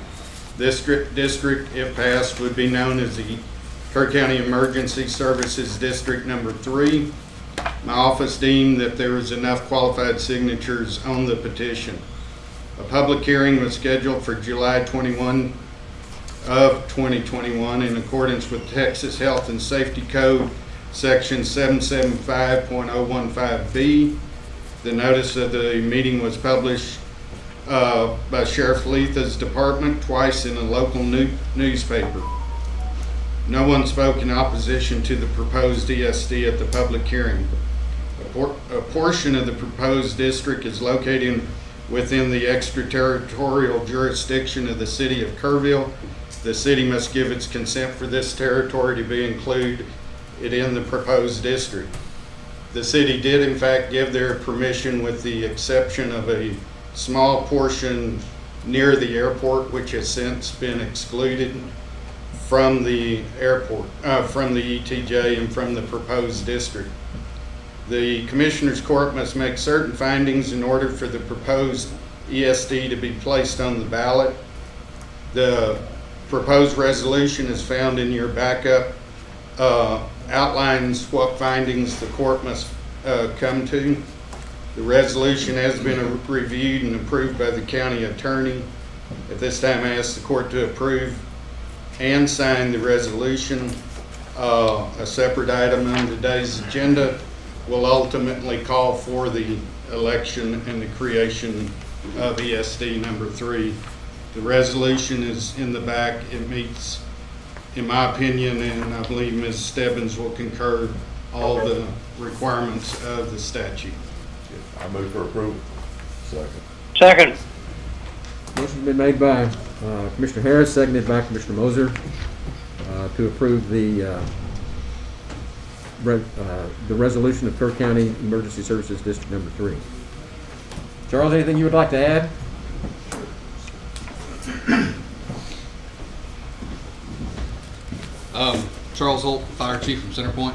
This district, if passed, would be known as the Kerr County Emergency Services District Number 3. My office deemed that there was enough qualified signatures on the petition. A public hearing was scheduled for July 21 of 2021 in accordance with Texas Health and Safety Code Section 775.015B. The notice of the meeting was published by Sheriff Letha's department twice in a local newspaper. No one spoke in opposition to the proposed ESD at the public hearing. A portion of the proposed district is located within the extraterritorial jurisdiction of the city of Kerrville. The city must give its consent for this territory to be included in the proposed district. The city did in fact give their permission with the exception of a small portion near the airport, which has since been excluded from the airport, from the ETJ and from the proposed district. The Commissioners Court must make certain findings in order for the proposed ESD to be placed on the ballot. The proposed resolution is found in your backup, outlines what findings the court must come to. The resolution has been reviewed and approved by the county attorney. At this time, I ask the court to approve and sign the resolution. A separate item on today's agenda will ultimately call for the election and the creation of ESD number 3. The resolution is in the back. It meets, in my opinion, and I believe Ms. Stebbins will concur, all the requirements of the statute. I move for approval. Second. Motion's been made by Commissioner Harris, seconded by Commissioner Moser, to approve the resolution of Kirk County Emergency Services District Number 3. Charles, anything you would like to add? Charles Holt, Fire Chief from Centerpoint.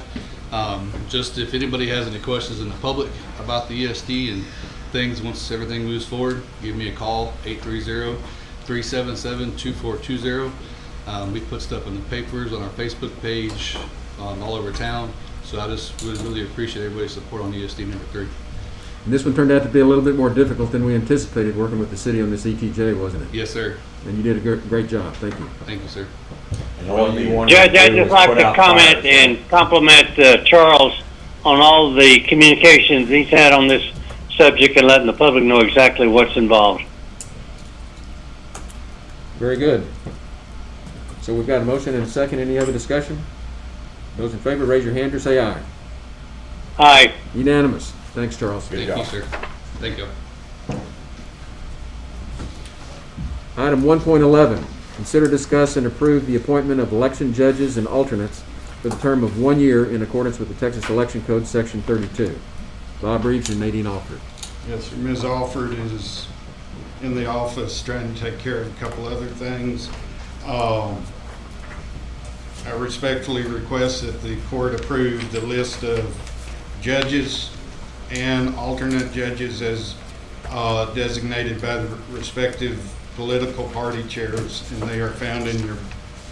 Just if anybody has any questions in the public about the ESD and things, once everything moves forward, give me a call, 830-377-2420. We put stuff in the papers, on our Facebook page, all over town. So I just really appreciate everybody's support on ESD number 3. And this one turned out to be a little bit more difficult than we anticipated working with the city on this ETJ, wasn't it? Yes, sir. And you did a great job. Thank you. Thank you, sir. Judge, I'd just like to comment and compliment Charles on all the communications he's had on this subject and letting the public know exactly what's involved. Very good. So we've got a motion and a second. Any other discussion? Those in favor, raise your hand or say aye. Aye. Unanimous. Thanks, Charles. Thank you, sir. Thank you. Item 1.11, consider, discuss, and approve the appointment of election judges and alternates for the term of 1 year in accordance with the Texas Election Code, Section 32. Bob Reeves and Nadine Alford. Yes, sir. Ms. Alford is in the office trying to take care of a couple other things. I respectfully request that the court approve the list of judges and alternate judges as designated by the respective political party chairs, and they are found in your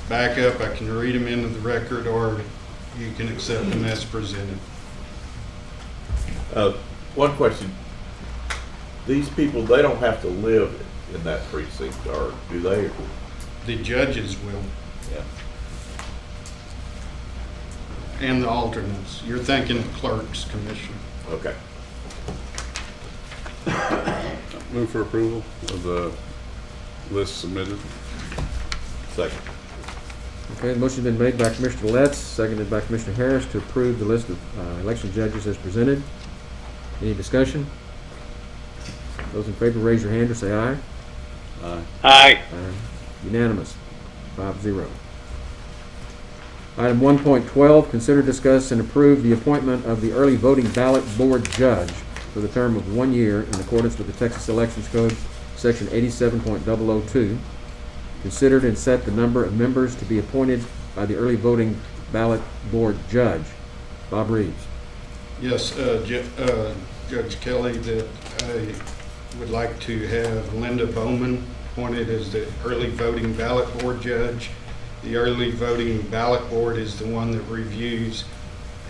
backup. I can read them into the record, or you can accept them as presented. One question. These people, they don't have to live in that precinct, or do they? The judges will, Yeah. and the alternates. You're thinking clerks, Commissioner. Okay. Move for approval of the list submitted. Second. Okay, the motion's been made by Commissioner Letts, seconded by Commissioner Harris to approve the list of election judges as presented. Any discussion? Those in favor, raise your hand or say aye. Aye. Aye. Unanimous, 5-0. Item 1.12, consider, discuss, and approve the appointment of the early voting ballot board judge for the term of 1 year in accordance with the Texas Elections Code, Section 87.002. Considered and set the number of members to be appointed by the early voting ballot board judge. Bob Reeves. Yes, Judge Kelly, that I would like to have Linda Bowman appointed as the early voting ballot board judge. The early voting ballot board is the one that reviews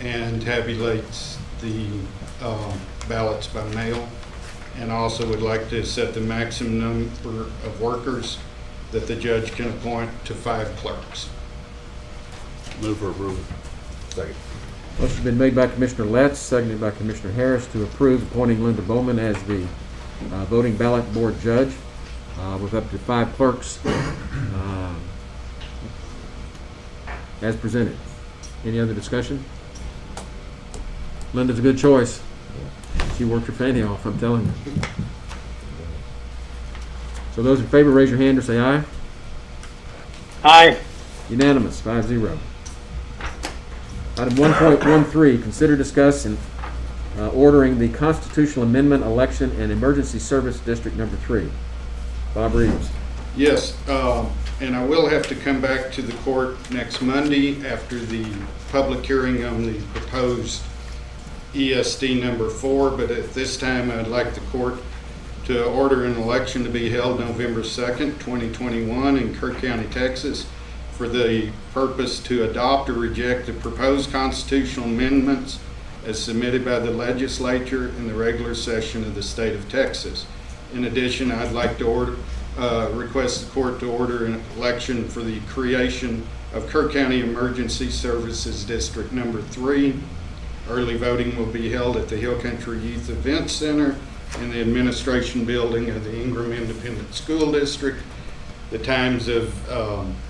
and tabulates the ballots by mail, and also would like to set the maximum number of workers that the judge can appoint to 5 clerks. Move for approval. Second. Motion's been made by Commissioner Letts, seconded by Commissioner Harris to approve appointing Linda Bowman as the voting ballot board judge with up to 5 clerks as presented. Any other discussion? Linda's a good choice. She worked her fanny off, I'm telling you. So those in favor, raise your hand or say aye. Aye. Unanimous, 5-0. Item 1.13, consider, discuss, and ordering the constitutional amendment election and emergency service district number 3. Bob Reeves. Yes, and I will have to come back to the court next Monday after the public hearing on the proposed ESD number 4, but at this time I'd like the court to order an election to be held November 2nd, 2021 in Kerr County, Texas, for the purpose to adopt or reject the proposed constitutional amendments as submitted by the legislature in the regular session of the state of Texas. In addition, I'd like to request the court to order an election for the creation of Kerr County Emergency Services District Number 3. Early voting will be held at the Hill Country Youth Event Center in the administration building of the Ingram Independent School District. The times of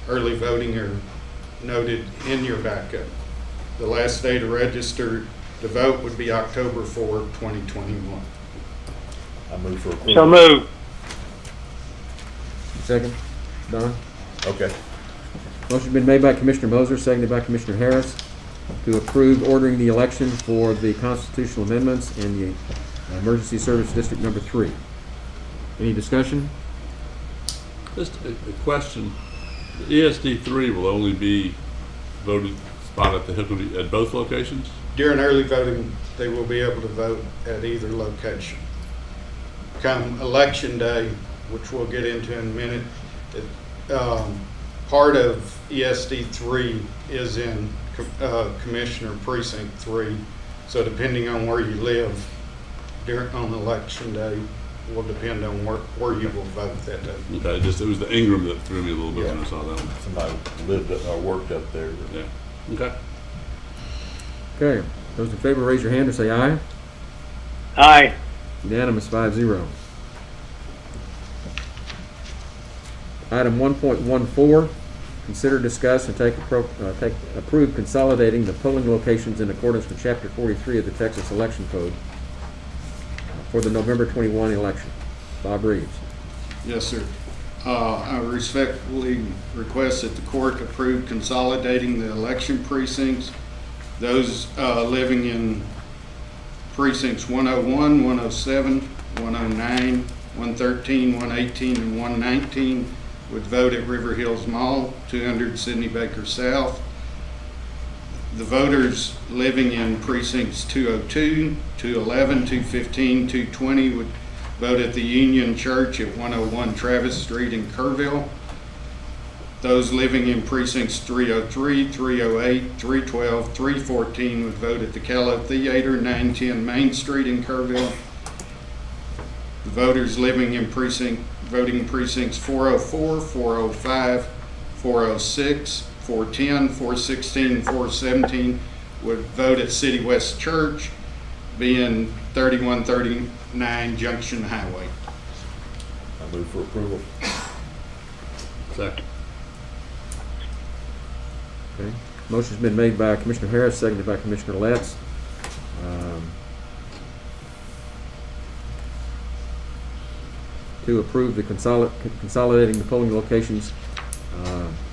early voting are noted in your backup. The last day to register to vote would be October 4, 2021. I move for approval. So moved. Second. Don? Okay. Motion been made by Commissioner Moser, seconded by Commissioner Harris, to approve ordering the election for the constitutional amendments in the emergency service district number 3. Any discussion? Just a question. The ESD 3 will only be voted spot at the Hickory, at both locations? During early voting, they will be able to vote at either location. Come election day, which we'll get into in a minute, part of ESD 3 is in Commissioner Precinct 3. So depending on where you live on election day, will depend on where you will vote that day. Okay, it was the Ingram that threw me a little bit when I saw that one. Somebody lived or worked up there. Yeah. Okay. Okay. Those in favor, raise your hand or say aye. Aye. Unanimous, 5-0. Item 1.14, consider, discuss, and approve consolidating the polling locations in accordance with Chapter 43 of the Texas Election Code for the November 21 election. Bob Reeves. Yes, sir. I respectfully request that the court approve consolidating the election precincts. Those living in precincts 101, 107, 109, 113, 118, and 119 would vote at River Hills Mall, 200 Sidney Baker South. The voters living in precincts 202, 211, 215, 220 would vote at the Union Church at 101 Travis Street in Kerrville. Those living in precincts 303, 308, 312, 314 would vote at the Callow Theater, 910 Main Street in Kerrville. The voters living in voting precincts 404, 405, 406, 410, 416, 417 would vote at City West Church, being 3139 Junction Highway. I move for approval. Second. Okay. Motion's been made by Commissioner Harris, seconded by Commissioner Letts. To approve the consolidating the polling locations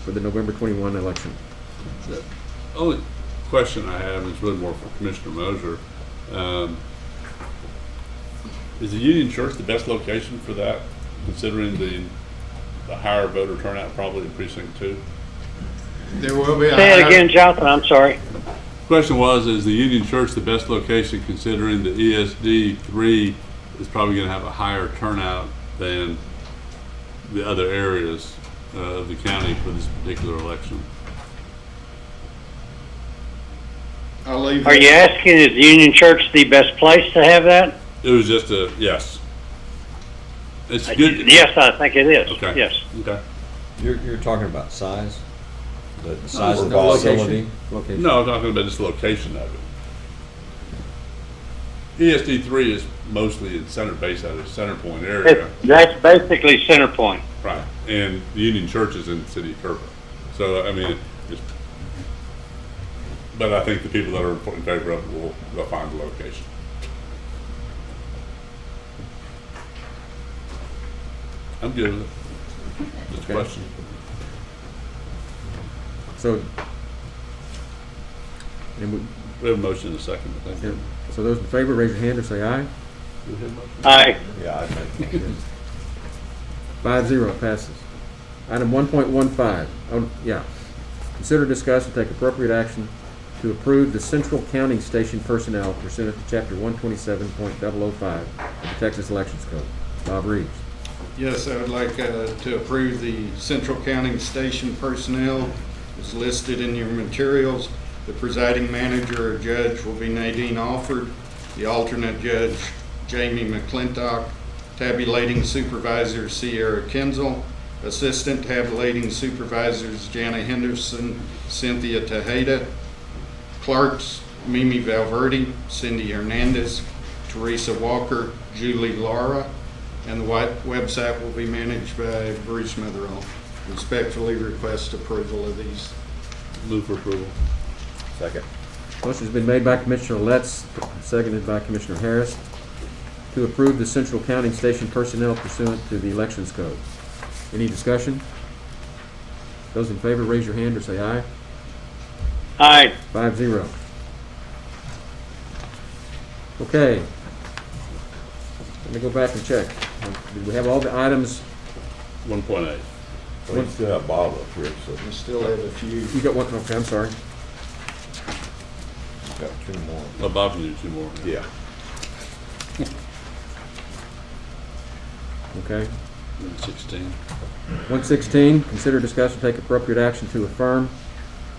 for the November 21 election. The only question I have is really more for Commissioner Moser. Is the Union Church the best location for that, considering the higher voter turnout probably in precinct 2? There will be a Say it again, Jonathan, I'm sorry. Question was, is the Union Church the best location considering the ESD 3 is probably going to have a higher turnout than the other areas of the county for this particular election? I'll leave Are you asking, is the Union Church the best place to have that? It was just a yes. It's good. Yes, I think it is. Okay. Yes. Okay. You're talking about size? The size of the No, facility? Location. No, I'm talking about just the location of it. ESD 3 is mostly in center base out of the Center Point area. That's basically center point. Right. And the Union Church is in the city of Kerr. So, I mean, but I think the people that are in favor of it will find the location. I'm good with it. Just a Okay. question. So, and we, We have a motion and a second, I think. yeah, so those in favor, raise your hand or say aye. Do we have a motion? Aye. Yeah, I'd make that. 5-0 passes. Item 1.15, oh, yeah. Consider, discuss, and take appropriate action to approve the central counting station personnel pursuant to Chapter 127.005 of the Texas Elections Code. Bob Reeves. Yes, I would like to approve the central counting station personnel as listed in your materials. The presiding manager or judge will be Nadine Alford, the alternate judge Jamie McClintock, tabulating supervisor Sierra Kinzel, assistant tabulating supervisors Jana Henderson, Cynthia Tejeda, clerks Mimi Valverde, Cindy Hernandez, Teresa Walker, Julie Lara, and the website will be managed by Bruce Mitherall. Respectfully request approval of these. Move for approval. Second. Motion's been made by Commissioner Letts, seconded by Commissioner Harris, to approve the central counting station personnel pursuant to the Elections Code. Any discussion? Those in favor, raise your hand or say aye. Aye. 5-0. Okay. Let me go back and check. Did we have all the items? 1.8. Well, you still have Bob up here, so We still have a few. You got one, okay, I'm sorry. you've got two more. Oh, Bob can do two more. Yeah. Okay. 16. 116, consider, discuss, and take appropriate action to affirm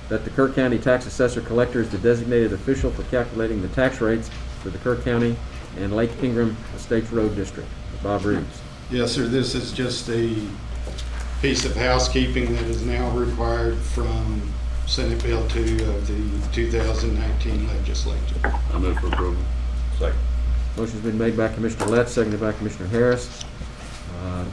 that the Kirk County Tax Assessor Collector is the designated official for calculating the tax rates for the Kirk County and Lake Ingram Estates Road District. Bob Reeves. Yes, sir, this is just a piece of housekeeping that is now required from Senate Bill 2 of the 2019 legislature. I move for approval. Second. Motion's been made by Commissioner Letts, seconded by Commissioner Harris,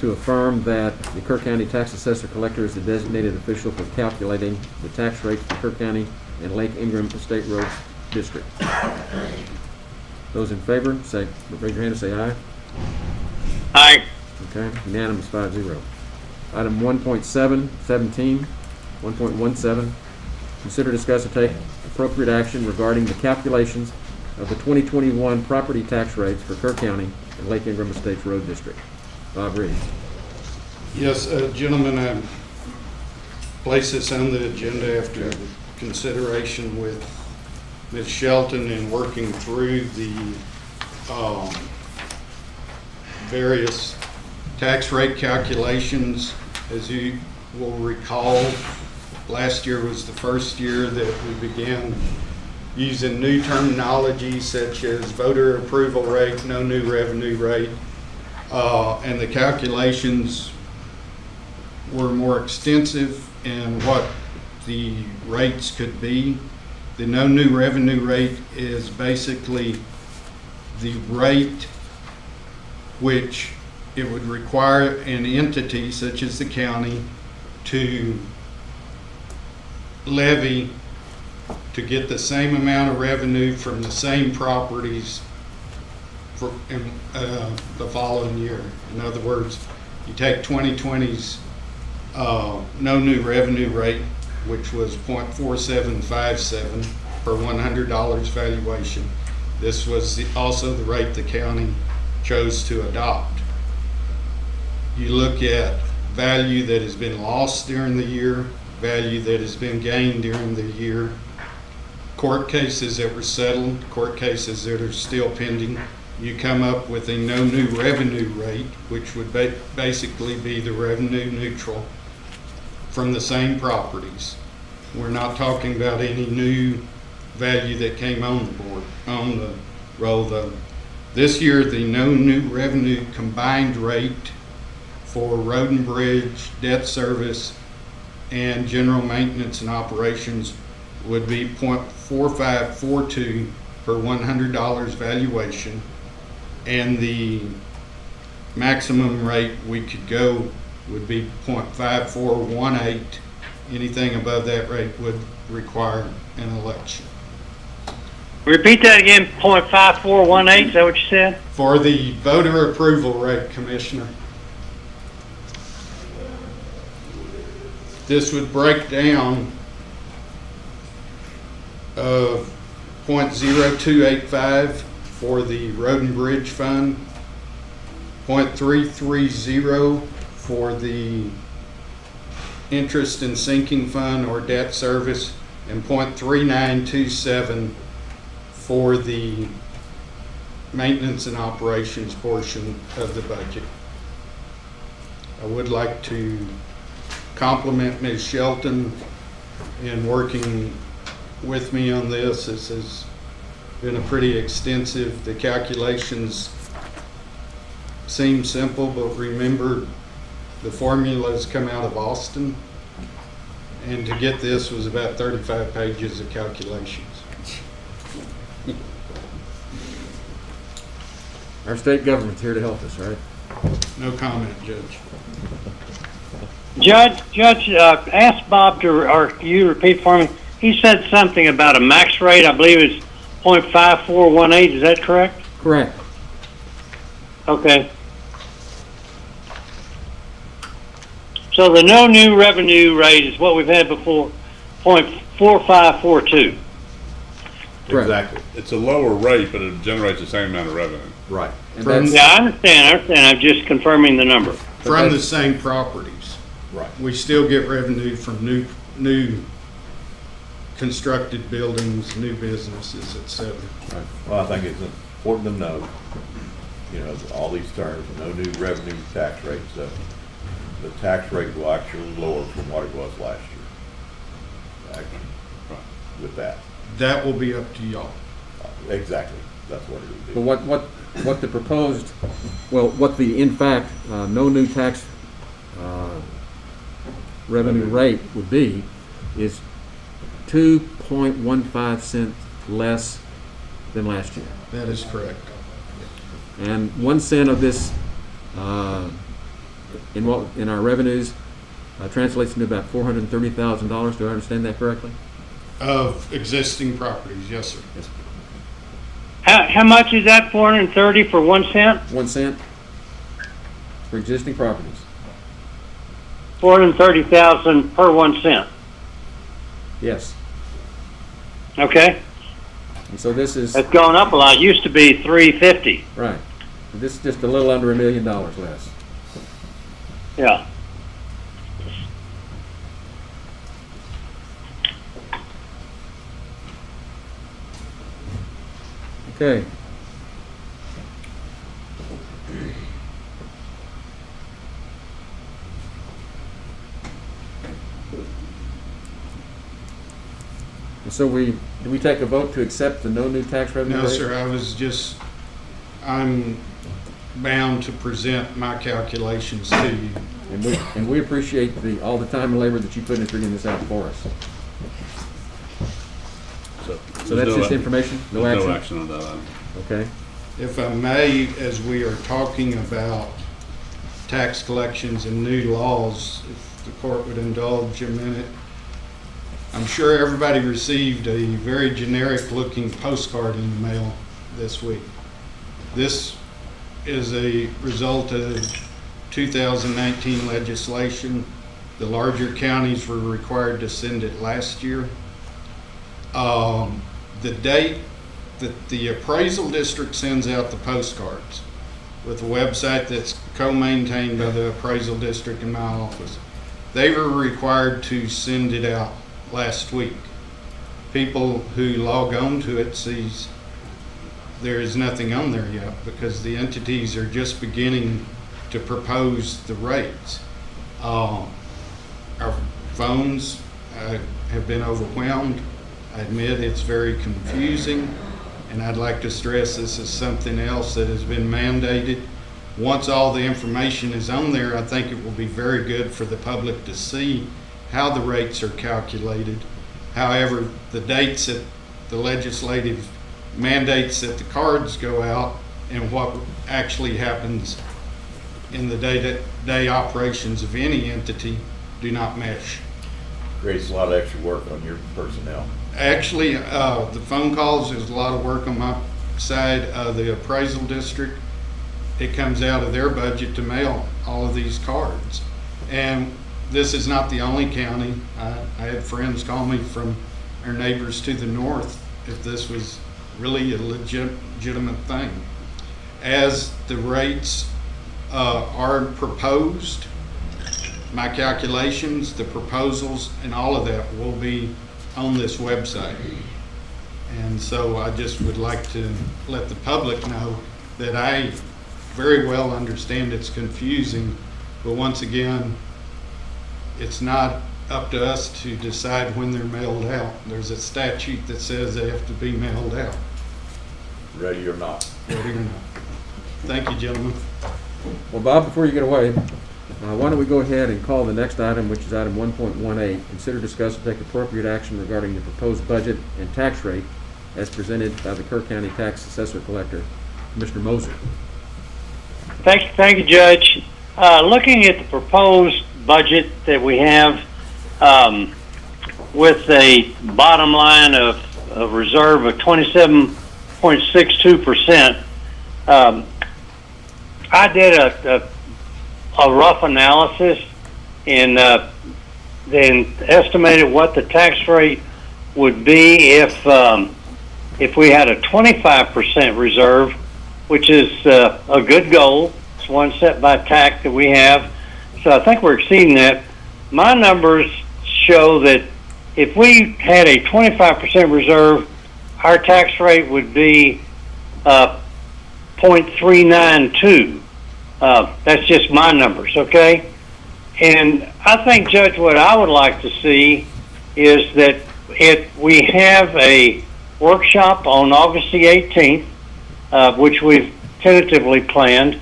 to affirm that the Kirk County Tax Assessor Collector is the designated official for calculating the tax rates for Kirk County and Lake Ingram Estate Road District. Those in favor, say, raise your hand and say aye. Aye. Okay, unanimous, 5-0. Item 1.17, consider, discuss, and take appropriate action regarding the calculations of the 2021 property tax rates for Kerr County and Lake Ingram Estates Road District. Bob Reeves. Yes, gentlemen, I placed this on the agenda after consideration with Ms. Shelton and working through the various tax rate calculations. As you will recall, last year was the first year that we began using new terminology such as voter approval rate, no new revenue rate, and the calculations were more extensive in what the rates could be. The no new revenue rate is basically the rate which it would require an entity such as the county to levy to get the same amount of revenue from the same properties for the following year. In other words, you take 2020's no new revenue rate, which was 0.4757 per $100 valuation. This was also the rate the county chose to adopt. You look at value that has been lost during the year, value that has been gained during the year, court cases that were settled, court cases that are still pending. You come up with a no new revenue rate, which would basically be the revenue neutral from the same properties. We're not talking about any new value that came on the board, on the roll though. This year, the no new revenue combined rate for road and bridge, debt service, and general maintenance and operations would be 0.4542 per $100 valuation, and the maximum rate we could go would be 0.5418. Anything above that rate would require an election. Repeat that again, 0.5418, is that what you said? For the voter approval rate, Commissioner. this would break down of .0285 for the Road and Bridge Fund, .330 for the Interest and Sinking Fund or Debt Service, and .3927 for the Maintenance and Operations portion of the budget. I would like to compliment Ms. Shelton in working with me on this. This has been a pretty extensive, the calculations seem simple, but remember the formulas come out of Austin, and to get this was about 35 pages of calculations. Our state government's here to help us, right? No comment, Judge. Judge, ask Bob to, or you repeat for me. He said something about a max rate, I believe it's .5418, is that correct? Correct. Okay. So the no new revenue rate is what we've had before, .4542. Correct. Exactly. It's a lower rate, but it generates the same amount of revenue. Right. And From- that's, Yeah, I understand, I'm just confirming the number. From the same properties. Right. We still get revenue from new constructed buildings, new businesses, et cetera. Right. Well, I think it's important to note, you know, all these terms, no new revenue tax rate stuff. The tax rate will actually lower from what it was last year. Actually, with that. That will be up to y'all. Exactly. That's what it would be. but what the proposed, well, what the, in fact, no new tax revenue rate would be is 2.15 cents less than last year. That is correct. And 1 cent of this in our revenues translates into about $430,000. Do I understand that correctly? Of existing properties, yes, sir. Yes. How much is that, 430 for 1 cent? 1 cent for existing properties. 430,000 per 1 cent. Yes. Okay? And so this is That's gone up a lot. It used to be 350. right. This is just a little under $1 million less. Yeah. Okay. And so do we take a vote to accept the no new tax revenue No, rate? sir, I'm bound to present my calculations to you. And we appreciate all the time and labor that you put in figuring this out for us. So that's just information? No There's action? no action on that item. Okay. If I may, as we are talking about tax collections and new laws, if the court would indulge a minute, I'm sure everybody received a very generic looking postcard in the mail this week. This is a result of 2019 legislation. The larger counties were required to send it last year. The date that the appraisal district sends out the postcards with a website that's co-maintained by the appraisal district in my office, they were required to send it out last week. People who log on to it sees there is nothing on there yet because the entities are just beginning to propose the rates. Our phones have been overwhelmed. I admit it's very confusing, and I'd like to stress this is something else that has been mandated. Once all the information is on there, I think it will be very good for the public to see how the rates are calculated. However, the dates that the legislative mandates that the cards go out and what actually happens in the day-to-day operations of any entity do not mesh. Creates a lot of extra work on your personnel. Actually, the phone calls, there's a lot of work on my side. The appraisal district, it comes out of their budget to mail all of these cards. And this is not the only county. I had friends call me from our neighbors to the north if this was really a legitimate thing. As the rates are proposed, my calculations, the proposals, and all of that will be on this website. And so I just would like to let the public know that I very well understand it's confusing, but once again, it's not up to us to decide when they're mailed out. There's a statute that says they have to be mailed out. Ready or not. Ready or not. Thank you, gentlemen. Well, Bob, before you get away, why don't we go ahead and call the next item, which is item 1.18, consider, discuss, and take appropriate action regarding the proposed budget and tax rate as presented by the Kerr County Tax Assessor Collector, Commissioner Moser. Thank you, Judge. Looking at the proposed budget that we have, with a bottom line of reserve of 27.62%, I did a rough analysis and then estimated what the tax rate would be if we had a 25% reserve, which is a good goal. It's one set by TAC that we have. So I think we're exceeding that. My numbers show that if we had a 25% reserve, our tax rate would be 0.392. That's just my numbers, okay? And I think, Judge, what I would like to see is that we have a workshop on August the 18th, which we've tentatively planned,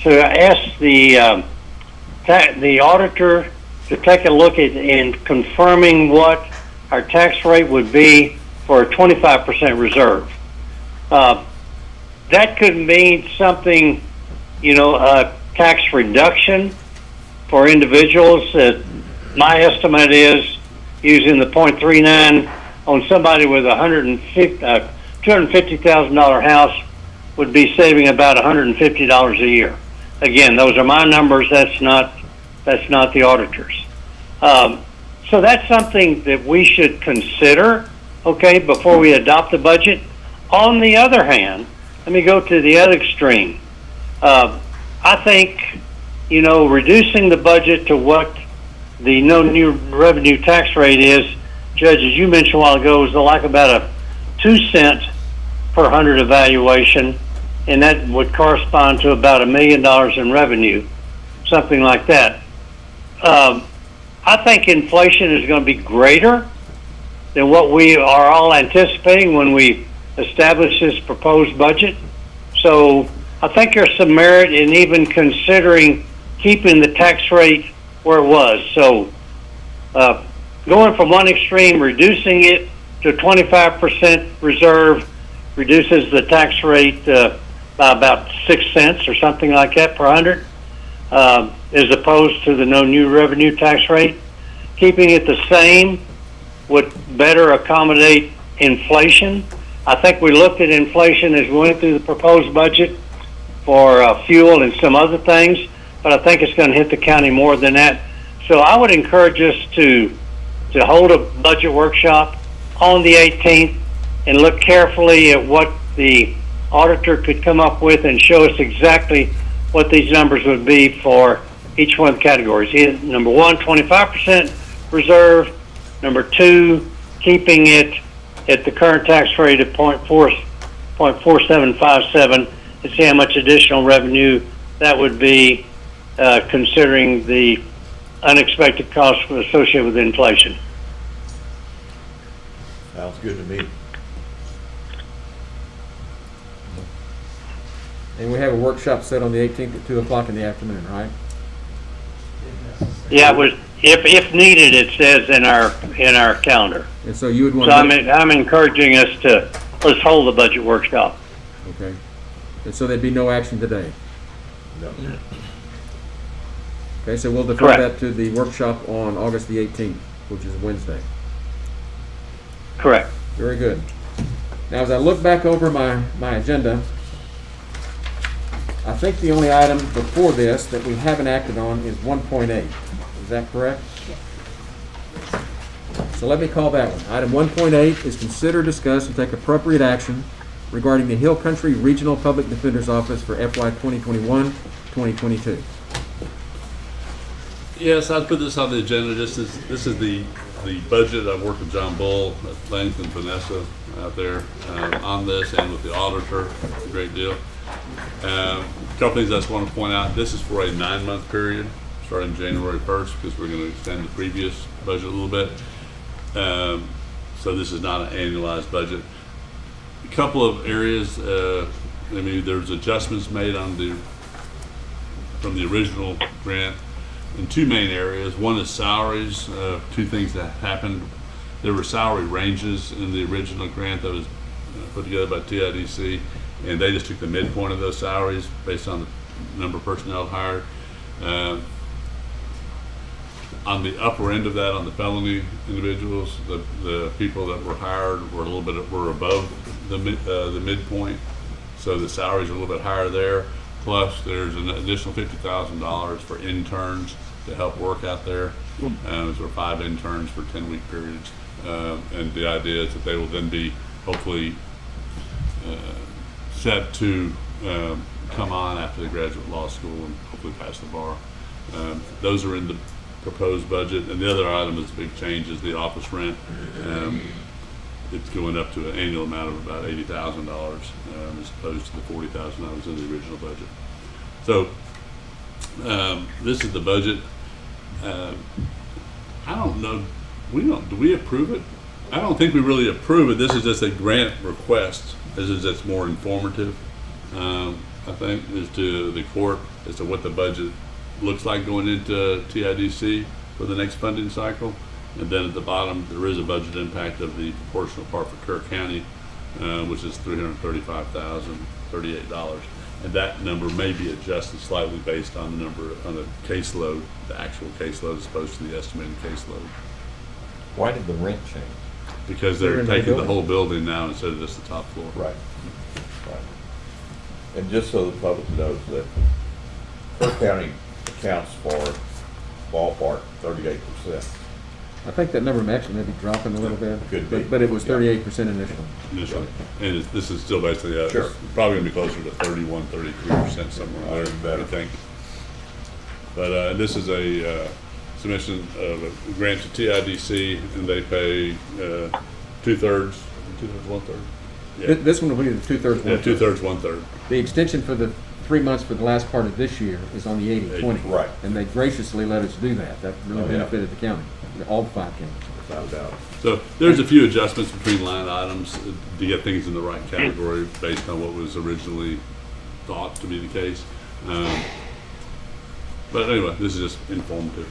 to ask the auditor to take a look at in confirming what our tax rate would be for a 25% reserve. That could mean something, a tax reduction for individuals. My estimate is using the 0.39 on somebody with a $250,000 house would be saving about $150 a year. Again, those are my numbers. That's not the auditor's. So that's something that we should consider, okay, before we adopt the budget. On the other hand, let me go to the other extreme. I think, reducing the budget to what the no new revenue tax rate is, Judge, as you mentioned a while ago, is like about a 2 cent per 100 evaluation, and that would correspond to about $1 million in revenue, something like that. I think inflation is going to be greater than what we are all anticipating when we establish this proposed budget. So I think there's some merit in even considering keeping the tax rate where it was. So going from one extreme, reducing it to 25% reserve, reduces the tax rate by about 6 cents or something like that per 100, as opposed to the no new revenue tax rate. Keeping it the same would better accommodate inflation. I think we looked at inflation as we went through the proposed budget for fuel and some other things, but I think it's going to hit the county more than that. So I would encourage us to hold a budget workshop on the 18th and look carefully at what the auditor could come up with and show us exactly what these numbers would be for each one of the categories. Number one, 25% reserve. Number two, keeping it at the current tax rate of 0.4757 to see how much additional revenue that would be, considering the unexpected costs associated with inflation. Sounds good to me. And we have a workshop set on the 18th at 2 o'clock in the afternoon, right? Yeah, it was, if needed, it says in our calendar. And so you would want So to... I'm encouraging us to, let's hold the budget workshop. Okay. And so there'd be no action today? No. Okay, so we'll defer Correct. that to the workshop on August the 18th, which is Wednesday. Correct. Very good. Now, as I look back over my agenda, I think the only item before this that we haven't acted on is 1.8. Is that correct? So let me call that one. Item 1.8 is consider, discuss, and take appropriate action regarding the Hill Country Regional Public Defender's Office for FY 2021-2022. Yes, I put this on the agenda. This is the budget. I've worked with John Bull at length and Vanessa out there on this, and with the auditor a great deal. A couple things I just want to point out. This is for a 9-month period, starting January 1st, because we're going to extend the previous budget a little bit. So this is not an annualized budget. A couple of areas, there's adjustments made from the original grant in two main areas. One is salaries. Two things that happened. There were salary ranges in the original grant that was put together by TIDC, and they just took the midpoint of those salaries based on the number of personnel hired. On the upper end of that, on the felony individuals, the people that were hired were above the midpoint, so the salaries are a little bit higher there. Plus, there's an additional $50,000 for interns to help work out there. There are 5 interns for 10-week periods, and the idea is that they will then be hopefully set to come on after the graduate law school and hopefully pass the bar. Those are in the proposed budget, and the other item is a big change is the office rent. It's going up to an annual amount of about $80,000 as opposed to the $40,000 in the original budget. So this is the budget. I don't know. Do we approve it? I don't think we really approve it. This is just a grant request. This is just more informative. I think as to the court as to what the budget looks like going into TIDC for the next funding cycle. And then at the bottom, there is a budget impact of the proportional part for Kirk County, which is $335,038. And that number may be adjusted slightly based on the number on the caseload, the actual caseload as opposed to the estimated caseload. Why did the rent change? Because they're taking the whole building now instead of just the top floor. Right. And just so the public knows that Kirk County accounts for ballpark 38%. I think that number actually may be dropping a little bit. Could be. But it was 38% initially. Initially. And this is still basically, Sure. it's probably gonna be closer to 31, 33% somewhere there, I think. But this is a submission of a grant to TIDC, and they pay 2/3, 1/3? Yeah, This one will be the 2/3, yeah, 1/3. 2/3, 1/3. The extension for the 3 months for the last part of this year is on the 80/20. Right. And they graciously let us do that. That really Oh, yeah. benefited the county, all 5 counties. Without a doubt. So there's a few adjustments between line items to get things in the right category based on what was originally thought to be the case. But anyway, this is just informative.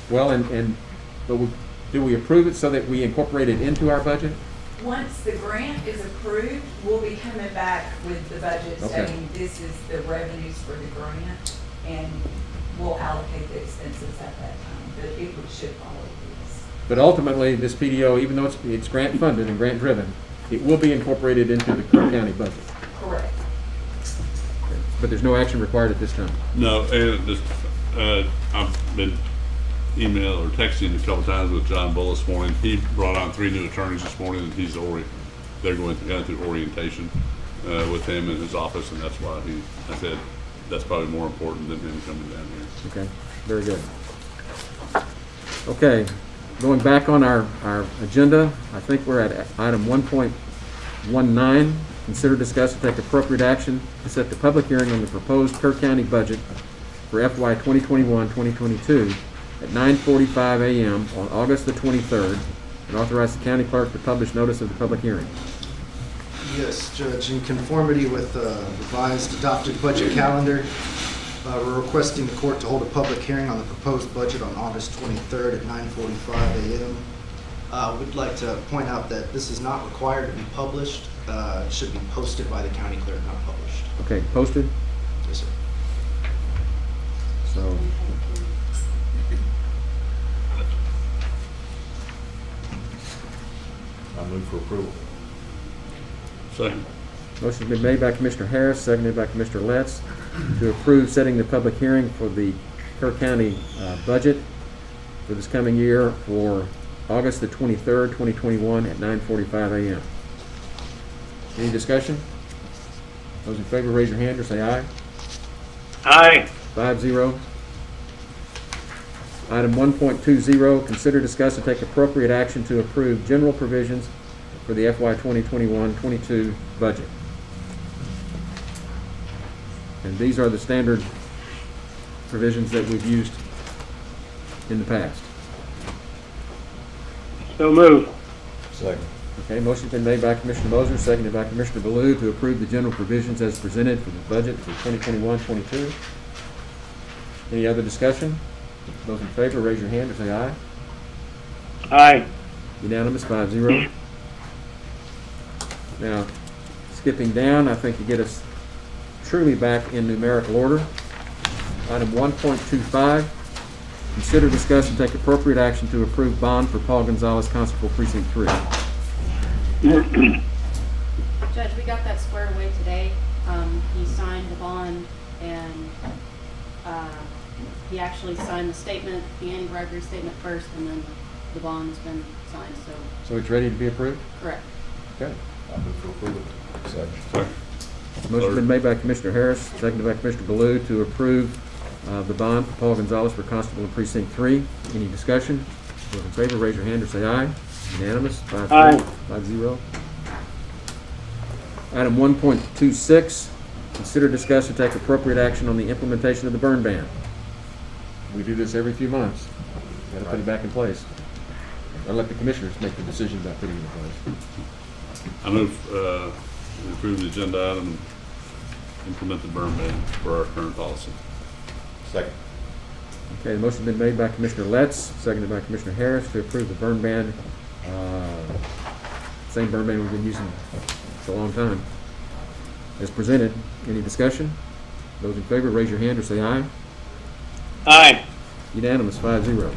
Well, do we approve it so that we incorporate it into our budget? Once the grant is approved, we'll be coming back with the budget Okay. saying this is the revenues for the grant, and we'll allocate the expenses at that time, but it should follow this. But ultimately, this PDO, even though it's grant funded and grant driven, it will be incorporated into the Kirk County budget. Correct. But there's no action required at this time. No, and just, I've been email or texting a couple times with John Bull this morning. He brought on 3 new attorneys this morning, and they're going through orientation with him in his office, and that's why I said that's probably more important than him coming down here. Okay, very good. Okay, going back on our agenda, I think we're at item 1.19. Consider, discuss, and take appropriate action to set the public hearing on the proposed Kerr County budget for FY 2021-2022 at 9:45 a.m. on August the 23rd, and authorize the county clerk to publish notice of the public hearing. Yes, Judge, in conformity with the revised adopted budget calendar, we're requesting the court to hold a public hearing on the proposed budget on August 23rd at 9:45 a.m. We'd like to point out that this is not required to be published. It should be posted by the county clerk, not published. Okay, posted? Yes, sir. So, I move for approval. Second. motion's been made by Commissioner Harris, seconded by Commissioner Letts, to approve setting the public hearing for the Kerr County budget for this coming year for August the 23rd, 2021 at 9:45 a.m. Any discussion? Those in favor, raise your hand or say aye. Aye. 5-0. Item 1.20, consider, discuss, and take appropriate action to approve general provisions for the FY 2021-22 budget. And these are the standard provisions that we've used in the past. So move. Second. Okay, motion's been made by Commissioner Moser, seconded by Commissioner Baloo to approve the general provisions as presented for the budget for 2021-22. Any other discussion? Those in favor, raise your hand or say aye. Aye. Unanimous, 5-0. Now, skipping down, I think you get us truly back in numerical order. Item 1.25, consider, discuss, and take appropriate action to approve bond for Paul Gonzalez, Constable Precinct 3. Judge, we got that squared away today. He signed the bond and he actually signed the statement, the anti-bribery statement first, and then the bond has been signed, so. So it's ready to be approved? Correct. Okay. I move to approve it. Second. Second. Motion's been made by Commissioner Harris, seconded by Commissioner Baloo to approve the bond for Paul Gonzalez for Constable in Precinct 3. Any discussion? Those in favor, raise your hand or say aye. Unanimous, 5-0. Aye. 5-0. Item 1.26, consider, discuss, and take appropriate action on the implementation of the burn ban. We do this every few months. Got to put it back in place. I'll let the commissioners make the decision about putting it in place. I move we approve the agenda item and implement the burn ban for our current policy. Second. Okay, the motion's been made by Commissioner Letts, seconded by Commissioner Harris to approve the burn ban. Same burn ban we've been using for a long time. As presented, any discussion? Those in favor, raise your hand or say aye. Aye. Unanimous, 5-0.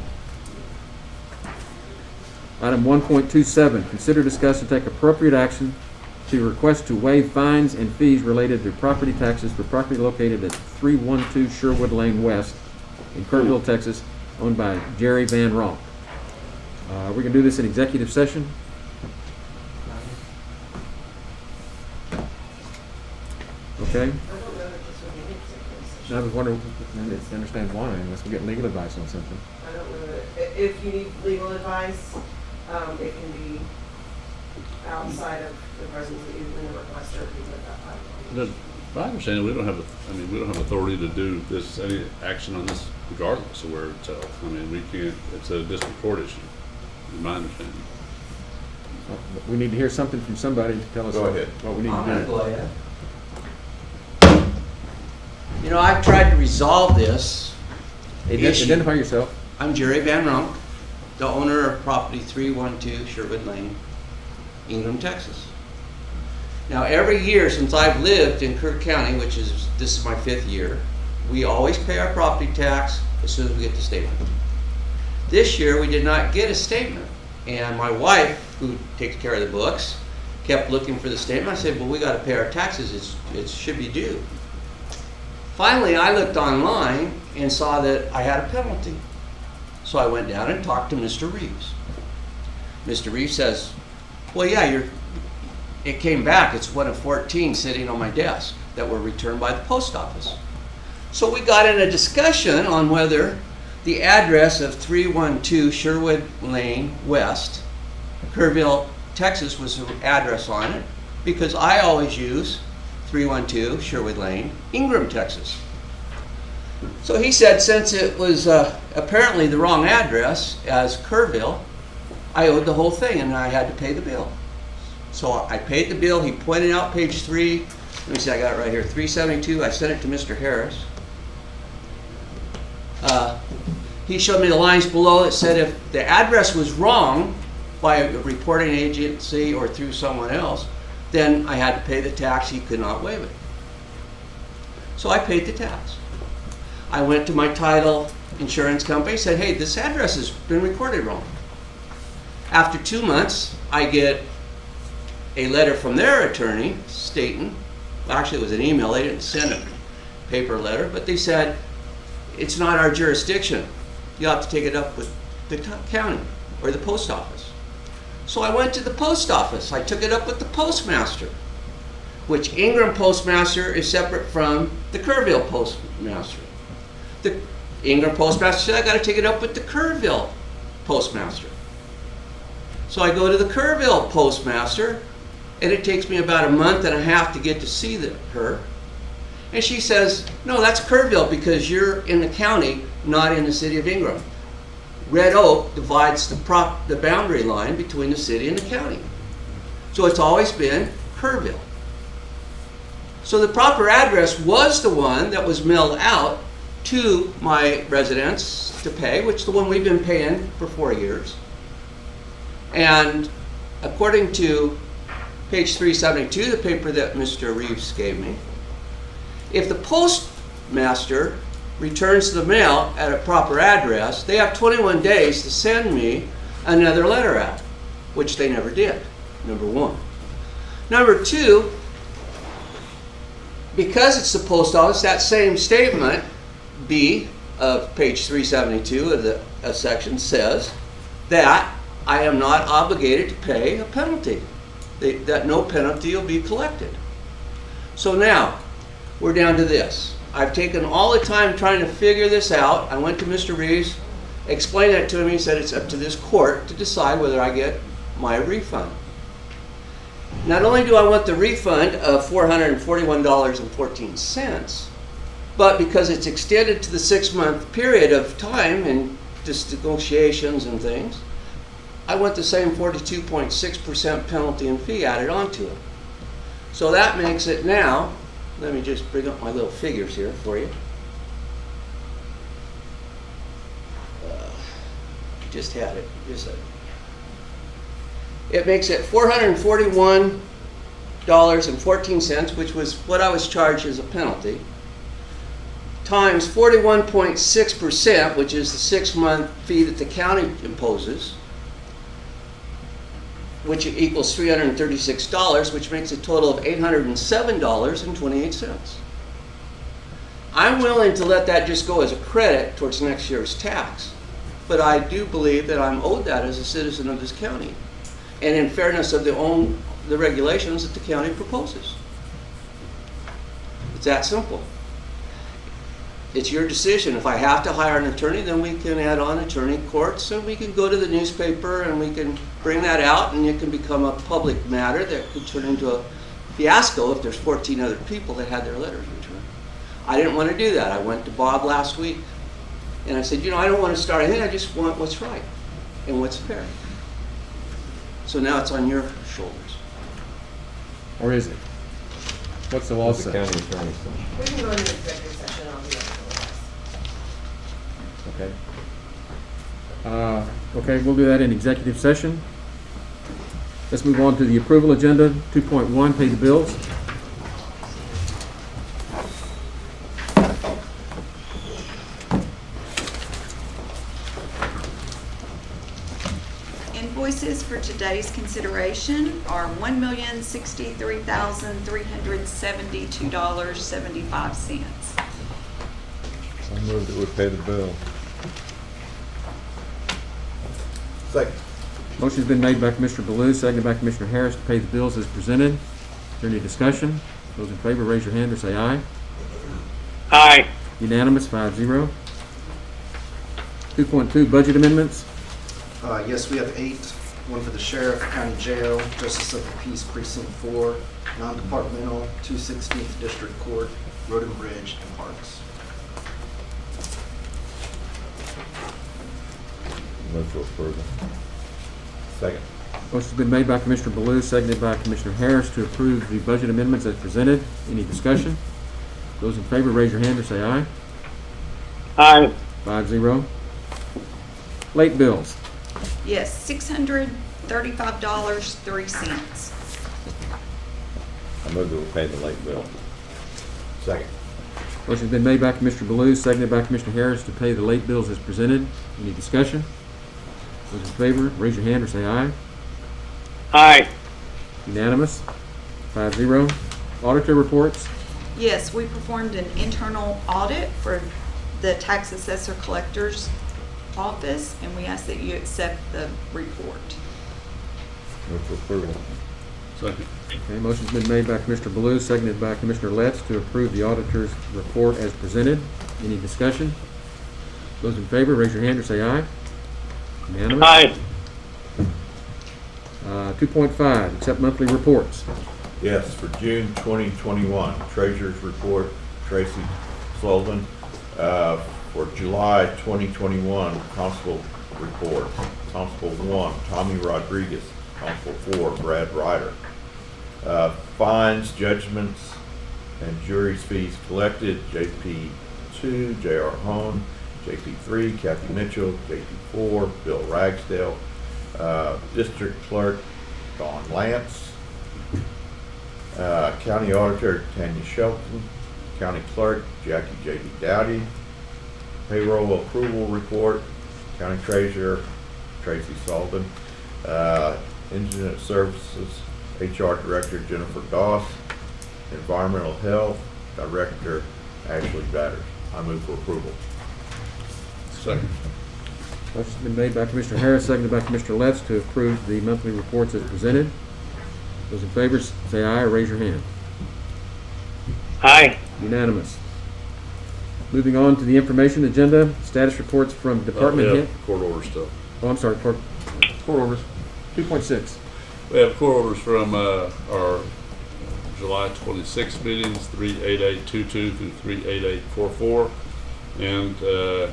Item 1.27, consider, discuss, and take appropriate action to request to waive fines and fees related to property taxes for property located at 312 Sherwood Lane West in Kerrville, Texas, owned by Jerry Van Ronk. We're going to do this in executive session. Okay? I was wondering, I didn't understand why, unless we get legal advice on something. I don't know that, if you need legal advice, it can be outside of the presence of even the requester, people at that time. If I understand it, we don't have, we don't have authority to do this, any action on this regardless of where it's held. I mean, we can't, it's a district court issue, in my understanding. We need to hear something from somebody to tell us Go ahead. what we need I'm to gonna do. go ahead. You know, I've tried to resolve this. issue. Identify yourself. I'm Jerry Van Ronk, the owner of property 312 Sherwood Lane, Ingram, Texas. Now, every year since I've lived in Kirk County, which is, this is my 5th year, we always pay our property tax as soon as we get the statement. This year, we did not get a statement. And my wife, who takes care of the books, kept looking for the statement. I said, well, we gotta pay our taxes, it should be due. Finally, I looked online and saw that I had a penalty. So I went down and talked to Mr. Reeves. Mr. Reeves says, well, yeah, it came back. It's one of 14 sitting on my desk that were returned by the post office. So we got in a discussion on whether the address of 312 Sherwood Lane West, Kerrville, Texas was the address on it, because I always use 312 Sherwood Lane, Ingram, Texas. So he said since it was apparently the wrong address as Kerrville, I owed the whole thing and I had to pay the bill. So I paid the bill. He pointed out page 3. Let me see, I got it right here, 372. I sent it to Mr. Harris. He showed me the lines below that said if the address was wrong by a reporting agency or through someone else, then I had to pay the tax. He could not waive it. So I paid the tax. I went to my title insurance company, said, hey, this address has been recorded wrong. After 2 months, I get a letter from their attorney stating, well, actually it was an email, they didn't send a paper letter, but they said, it's not our jurisdiction. You have to take it up with the county or the post office. So I went to the post office. I took it up with the postmaster, which Ingram postmaster is separate from the Kerrville postmaster. The Ingram postmaster said, I gotta take it up with the Kerrville postmaster. So I go to the Kerrville postmaster, and it takes me about a month and a half to get to see her. And she says, no, that's Kerrville because you're in the county, not in the city of Ingram. Red Oak divides the boundary line between the city and the county. So it's always been Kerrville. So the proper address was the one that was mailed out to my residents to pay, which is the one we've been paying for 4 years. And according to page 372, the paper that Mr. Reeves gave me, if the postmaster returns the mail at a proper address, they have 21 days to send me another letter out, which they never did, number one. Number two, because it's the post office, that same statement, B of page 372 of the section says that I am not obligated to pay a penalty, that no penalty will be collected. So now, we're down to this. I've taken all the time trying to figure this out. I went to Mr. Reeves, explained it to him. He said it's up to this court to decide whether I get my refund. Not only do I want the refund of $441.14, but because it's extended to the 6-month period of time and just negotiations and things, I want the same 42.6% penalty and fee added onto it. So that makes it now, let me just bring up my little figures here for you. Just had it. It makes it $441.14, which was what I was charged as a penalty, times 41.6%, which is the 6-month fee that the county imposes, which equals $336, which makes a total of $807.28. I'm willing to let that just go as a credit towards next year's tax, but I do believe that I'm owed that as a citizen of this county, and in fairness of the regulations that the county proposes. It's that simple. It's your decision. If I have to hire an attorney, then we can add on attorney courts, and we can go to the newspaper and we can bring that out, and it can become a public matter that could turn into a fiasco if there's 14 other people that had their letters returned. I didn't want to do that. I went to Bob last week and I said, I don't want to start anything. I just want what's right and what's fair. So now it's on your shoulders. Or is it? What's the law The say? county attorney said. We can go into executive session on the other. Okay. Okay, we'll do that in executive session. Let's move on to the approval agenda. 2.1, pay the bills. Invoices for today's consideration are $1,063,372.75. I move that we pay the bill. Second. Motion's been made by Commissioner Baloo, seconded by Commissioner Harris to pay the bills as presented. Is there any discussion? Those in favor, raise your hand or say aye. Aye. Unanimous, 5-0. 2.2, budget amendments. Yes, we have 8. One for the sheriff, county jail, justice of the peace precinct 4, non-departmental, 216th district court, road and bridge, and parks. Move for approval. Second. Motion's been made by Commissioner Baloo, seconded by Commissioner Harris to approve the budget amendments as presented. Any discussion? Those in favor, raise your hand or say aye. Aye. 5-0. Late bills. Yes, $635.03. I move that we pay the late bill. Second. Motion's been made by Commissioner Baloo, seconded by Commissioner Harris to pay the late bills as presented. Any discussion? Those in favor, raise your hand or say aye. Aye. Unanimous, 5-0. Auditor reports. Yes, we performed an internal audit for the tax assessor collector's office, and we ask that you accept the report. Move for approval. Second. Okay, motion's been made by Commissioner Blue, seconded by Commissioner Letts to approve the auditor's report as presented. Any discussion? Those in favor, raise your hand or say aye. Unanimous? Aye. 2.5, accept monthly reports. Yes, for June 2021, Treasurer's Report, Tracy Sullivan. For July 2021, Constable Report, Constable 1, Tommy Rodriguez, Constable 4, Brad Ryder. Fines, judgments, and jury's fees collected, JP 2, J.R. Hone, JP 3, Kathy Mitchell, JP 4, Bill Ragsdale, District Clerk, Don Lance, County Auditor, Tanya Shelton, County Clerk, Jackie J.D. Dowdy, Payroll Approval Report, County Treasurer, Tracy Sullivan, Engineering Services, HR Director, Jennifer Doss, Environmental Health, Director, Ashley Batters. I move for approval. Second. Motion's been made by Commissioner Harris, seconded by Commissioner Letts to approve the monthly reports as presented. Those in favor, say aye or raise your hand. Aye. Unanimous. Moving on to the information agenda, status reports from department We head. have court order stuff. Oh, I'm sorry, court orders. 2.6. We have court orders from our July 26 meetings, 38822 through 38844, and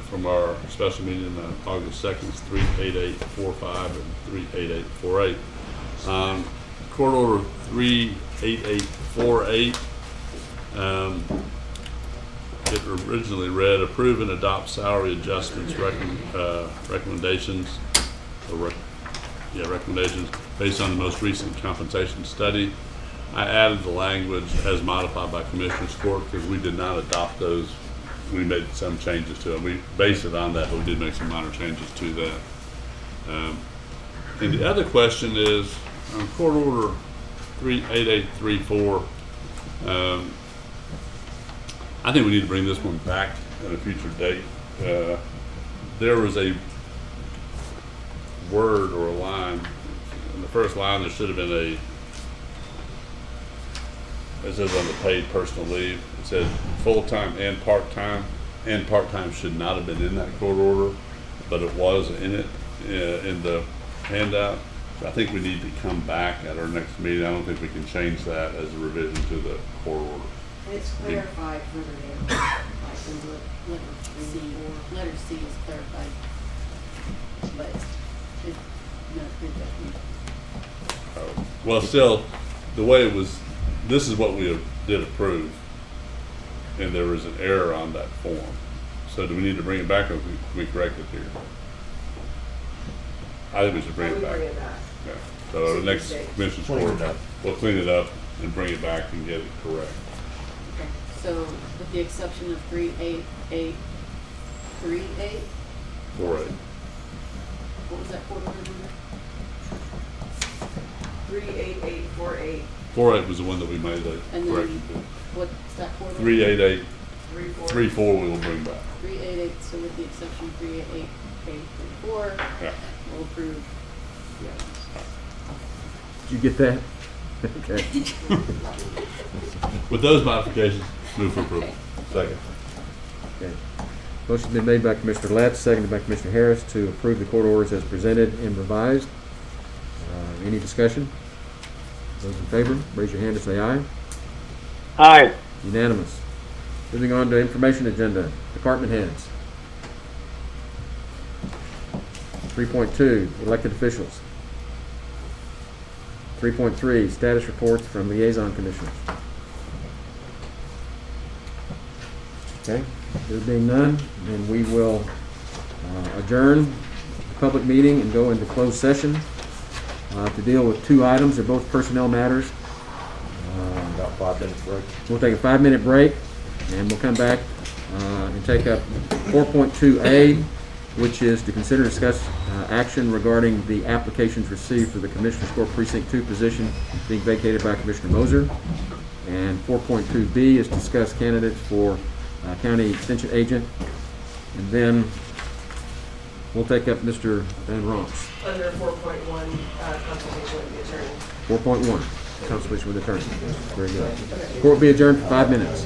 from our special meeting on August 2nd, 38845 and 38848. Court order 38848, it originally read, approve and adopt salary adjustments recommendations, recommendations based on the most recent compensation study. I added the language as modified by Commissioners Court because we did not adopt those. We made some changes to them. We based it on that, but we did make some minor changes to that. And the other question is, on Court Order 38834, I think we need to bring this one back at a future date. There was a word or a line, in the first line there should have been it says on the paid personal leave, it said full-time and part-time should not have been in that court order, but it was in it, in the handout. So I think we need to come back at our next meeting. I don't think we can change that as a revision to the court order. It's clarified further there, like in the letter C is clarified, but it's not good that. Well, still, the way it was, this is what we did approve, and there was an error on that form. So do we need to bring it back, or can we correct it here? I think we should bring it back. Yeah. So the next commission's court, we'll clean it up and bring it back and get it correct. Okay, so with the exception of 38838, 48. what was that court order number? 38848. 48 was the one that we made the And correction then what's that court order? 38834 we will bring back. 388, so with the exception of 38834, Yeah. we'll approve. Did you get that? Okay. With those modifications, move for approval. Second. Okay. Motion's been made by Commissioner Letts, seconded by Commissioner Harris to approve the court orders as presented and revised. Any discussion? Those in favor, raise your hand and say aye. Aye. Unanimous. Moving on to information agenda, department heads. 3.2, elected officials. 3.3, status reports from liaison commissioners. Okay, there being none, then we will adjourn the public meeting and go into closed session to deal with two items. They're both personnel matters. About 5 minutes break. We'll take a 5-minute break, and we'll come back and take up 4.2A, which is to consider and discuss action regarding the applications received for the Commissioner's Court Precinct 2 position being vacated by Commissioner Moser. And 4.2B is to discuss candidates for County Extension Agent And then we'll take up Mr. Van Romp's. Under 4.1, consultation with the attorney. 4.1, consultation with attorney. Very good. Court will be adjourned for 5 minutes.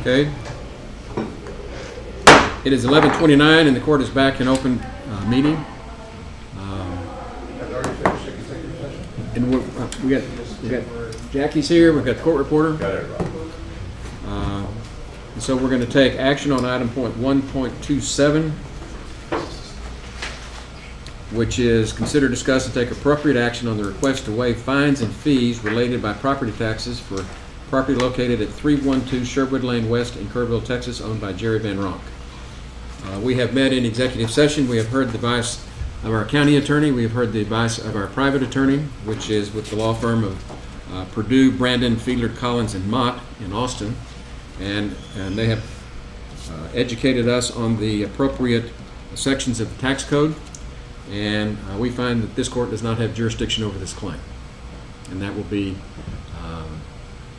Okay. It is 11:29 and the court is back in open meeting. And we got Jackie's here, we've got the court reporter. Got it, Rob. And so we're going to take action on item point 1.27, which is consider, discuss, and take appropriate action on the request to waive fines and fees related by property taxes for property located at 312 Sherwood Lane West in Kerrville, Texas, owned by Jerry Van Ronk. We have met in executive session. We have heard the advice of our county attorney. We have heard the advice of our private attorney, which is with the law firm of Purdue, Brandon, Fiedler, Collins, and Mott in Austin. And they have educated us on the appropriate sections of the tax code. And we find that this court does not have jurisdiction over this claim. And that will be,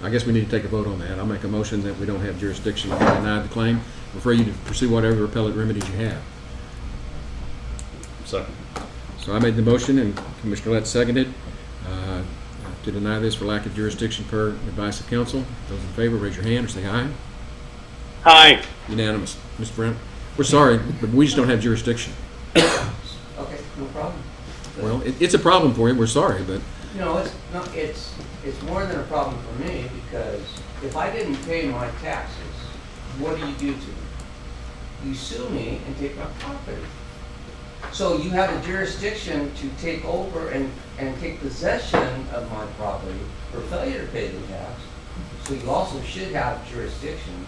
I guess we need to take a vote on that. I'll make a motion that we don't have jurisdiction to deny the claim. Refer you to pursue whatever appellate remedies you have. Second. So I made the motion and Commissioner Letts seconded to deny this for lack of jurisdiction per advice of counsel. Those in favor, raise your hand or say aye. Aye. Unanimous. Mr. Brent, we're sorry, but we just don't have jurisdiction. Okay, no problem. Well, it's a problem for you. We're sorry, but You know, it's more than a problem for me, because if I didn't pay my taxes, what do you do to me? You sue me and take my property. So you have a jurisdiction to take over and take possession of my property for failure to pay the tax. So you also should have jurisdiction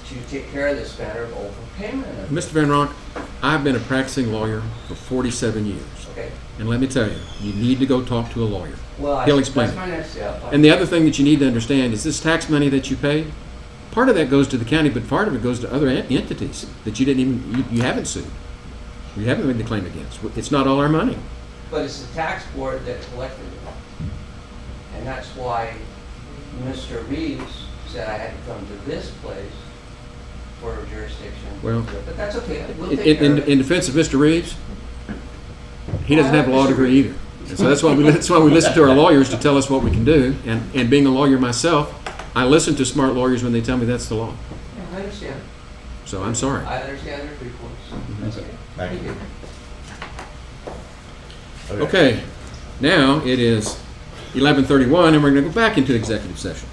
to take care of this matter of overpayment of Mr. Van Ronk, I've been a practicing lawyer for 47 years. Okay. And let me tell you, you need to go talk to a lawyer. Well, He'll explain that's it. my next step. And the other thing that you need to understand is this tax money that you pay, part of that goes to the county, but part of it goes to other entities that you didn't even, you haven't sued. You haven't made the claim against. It's not all our money. But it's the tax board that collected it. And that's why Mr. Reeves said I had to come to this place for jurisdiction. Well, But that's okay. We'll take care of it. in defense of Mr. Reeves, he doesn't have a law degree either. And so that's why we listen to our lawyers to tell us what we can do. And being a lawyer myself, I listen to smart lawyers when they tell me that's the law. Yeah, I understand. So I'm sorry. I understand their three points. That's okay. Thank you. Okay, now it is 11:31 and we're going to go back into executive session.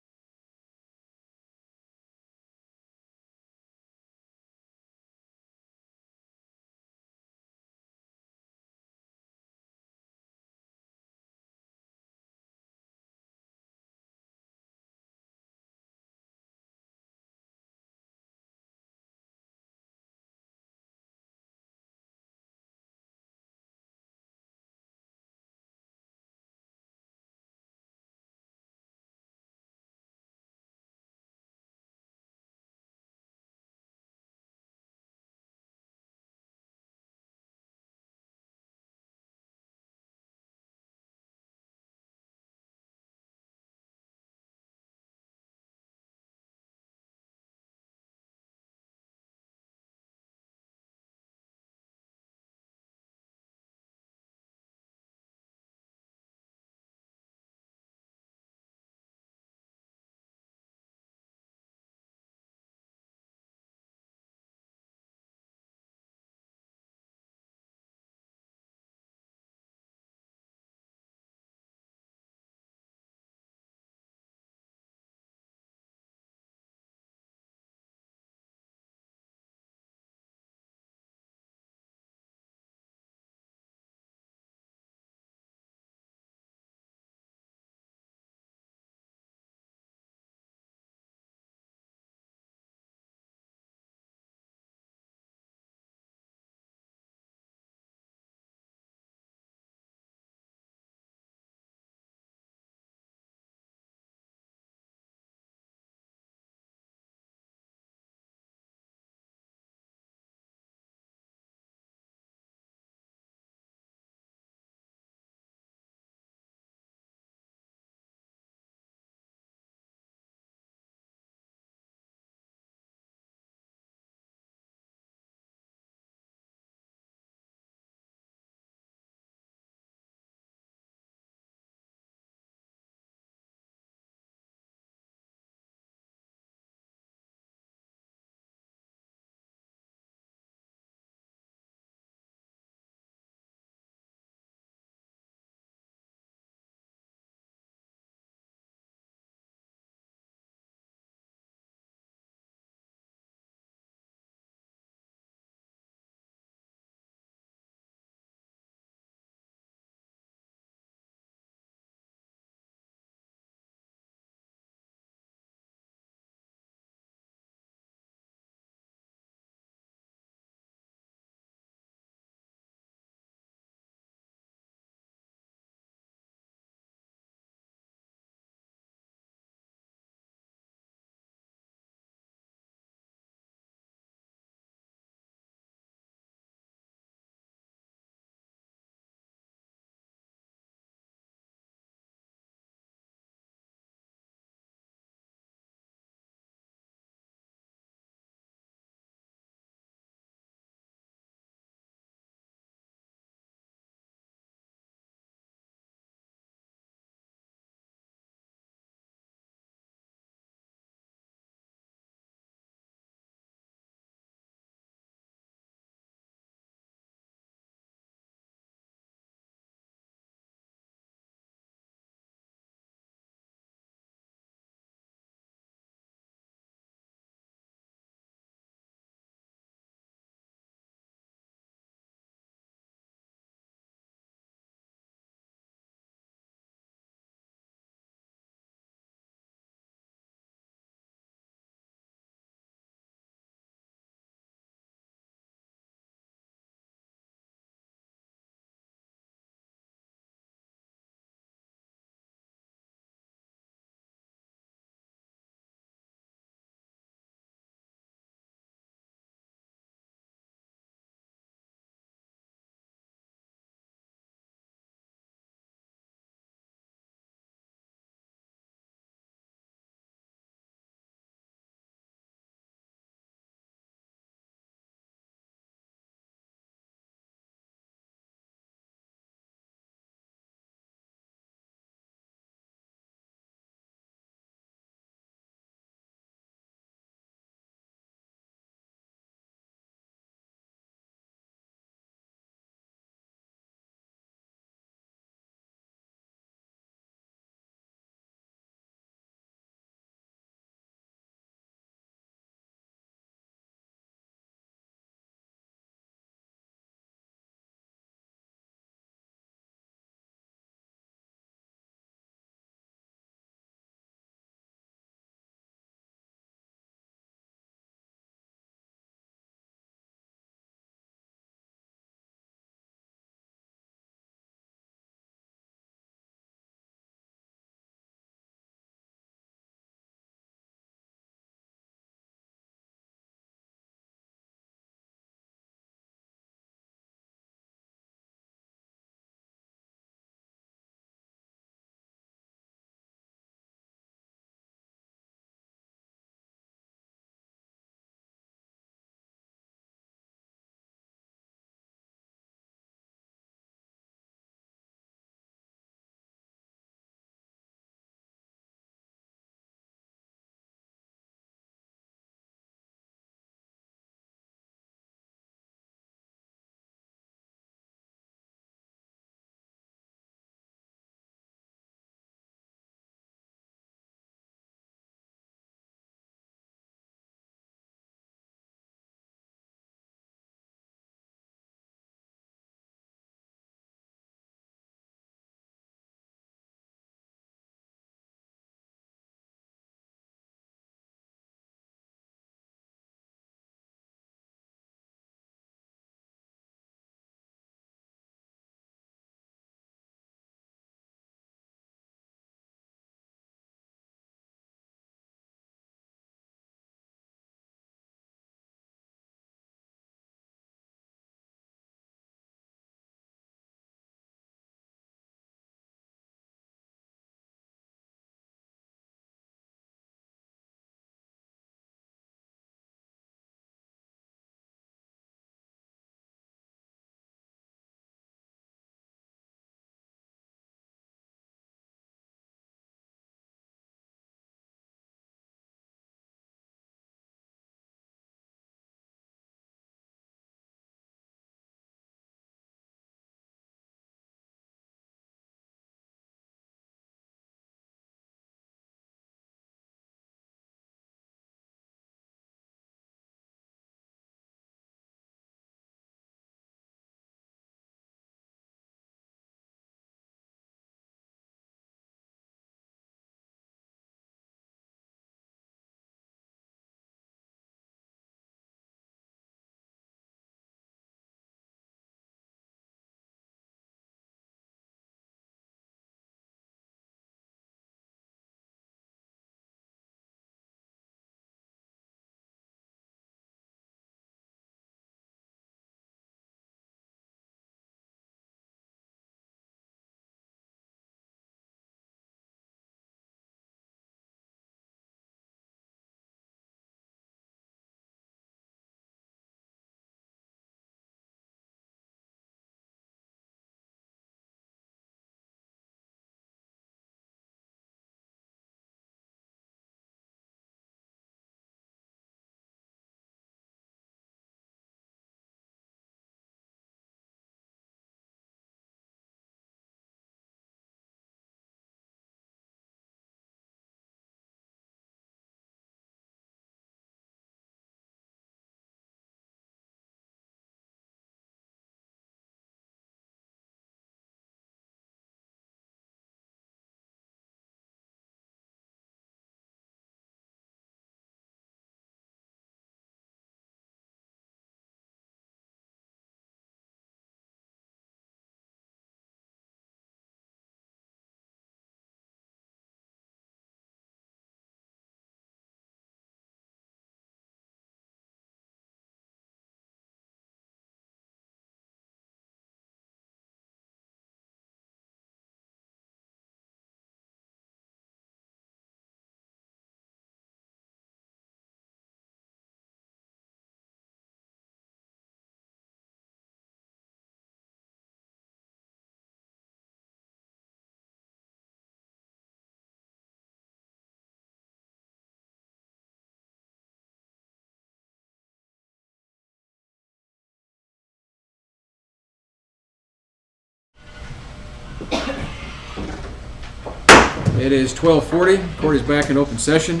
It is 12:40. Court is back in open session.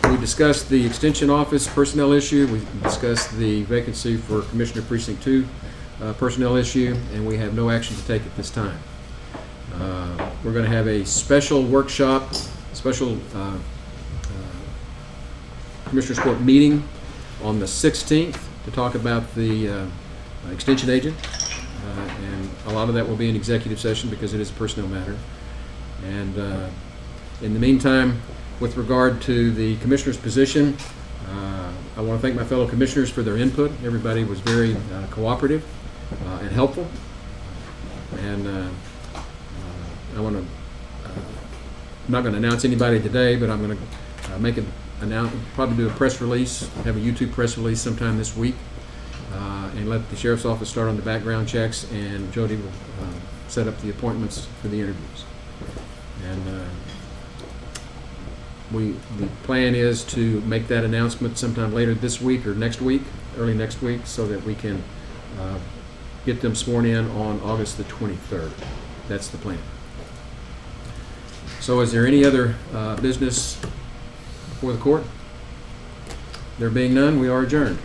We discussed the Extension Office personnel issue. We discussed the vacancy for Commissioner Precinct 2 personnel issue, and we have no action to take at this time. We're going to have a special workshop, special Commissioners Court meeting on the 16th to talk about the extension agent. And a lot of that will be an executive session because it is a personnel matter. And in the meantime, with regard to the commissioner's position, I want to thank my fellow commissioners for their input. Everybody was very cooperative and helpful. And I want to, I'm not going to announce anybody today, but I'm going to make an announcement, probably do a press release, have a YouTube press release sometime this week, and let the sheriff's office start on the background checks, and Jody will set up the appointments for the interviews. And the plan is to make that announcement sometime later this week or next week, early next week, so that we can get them sworn in on August the 23rd. That's the plan. So is there any other business before the court? There being none, we are adjourned.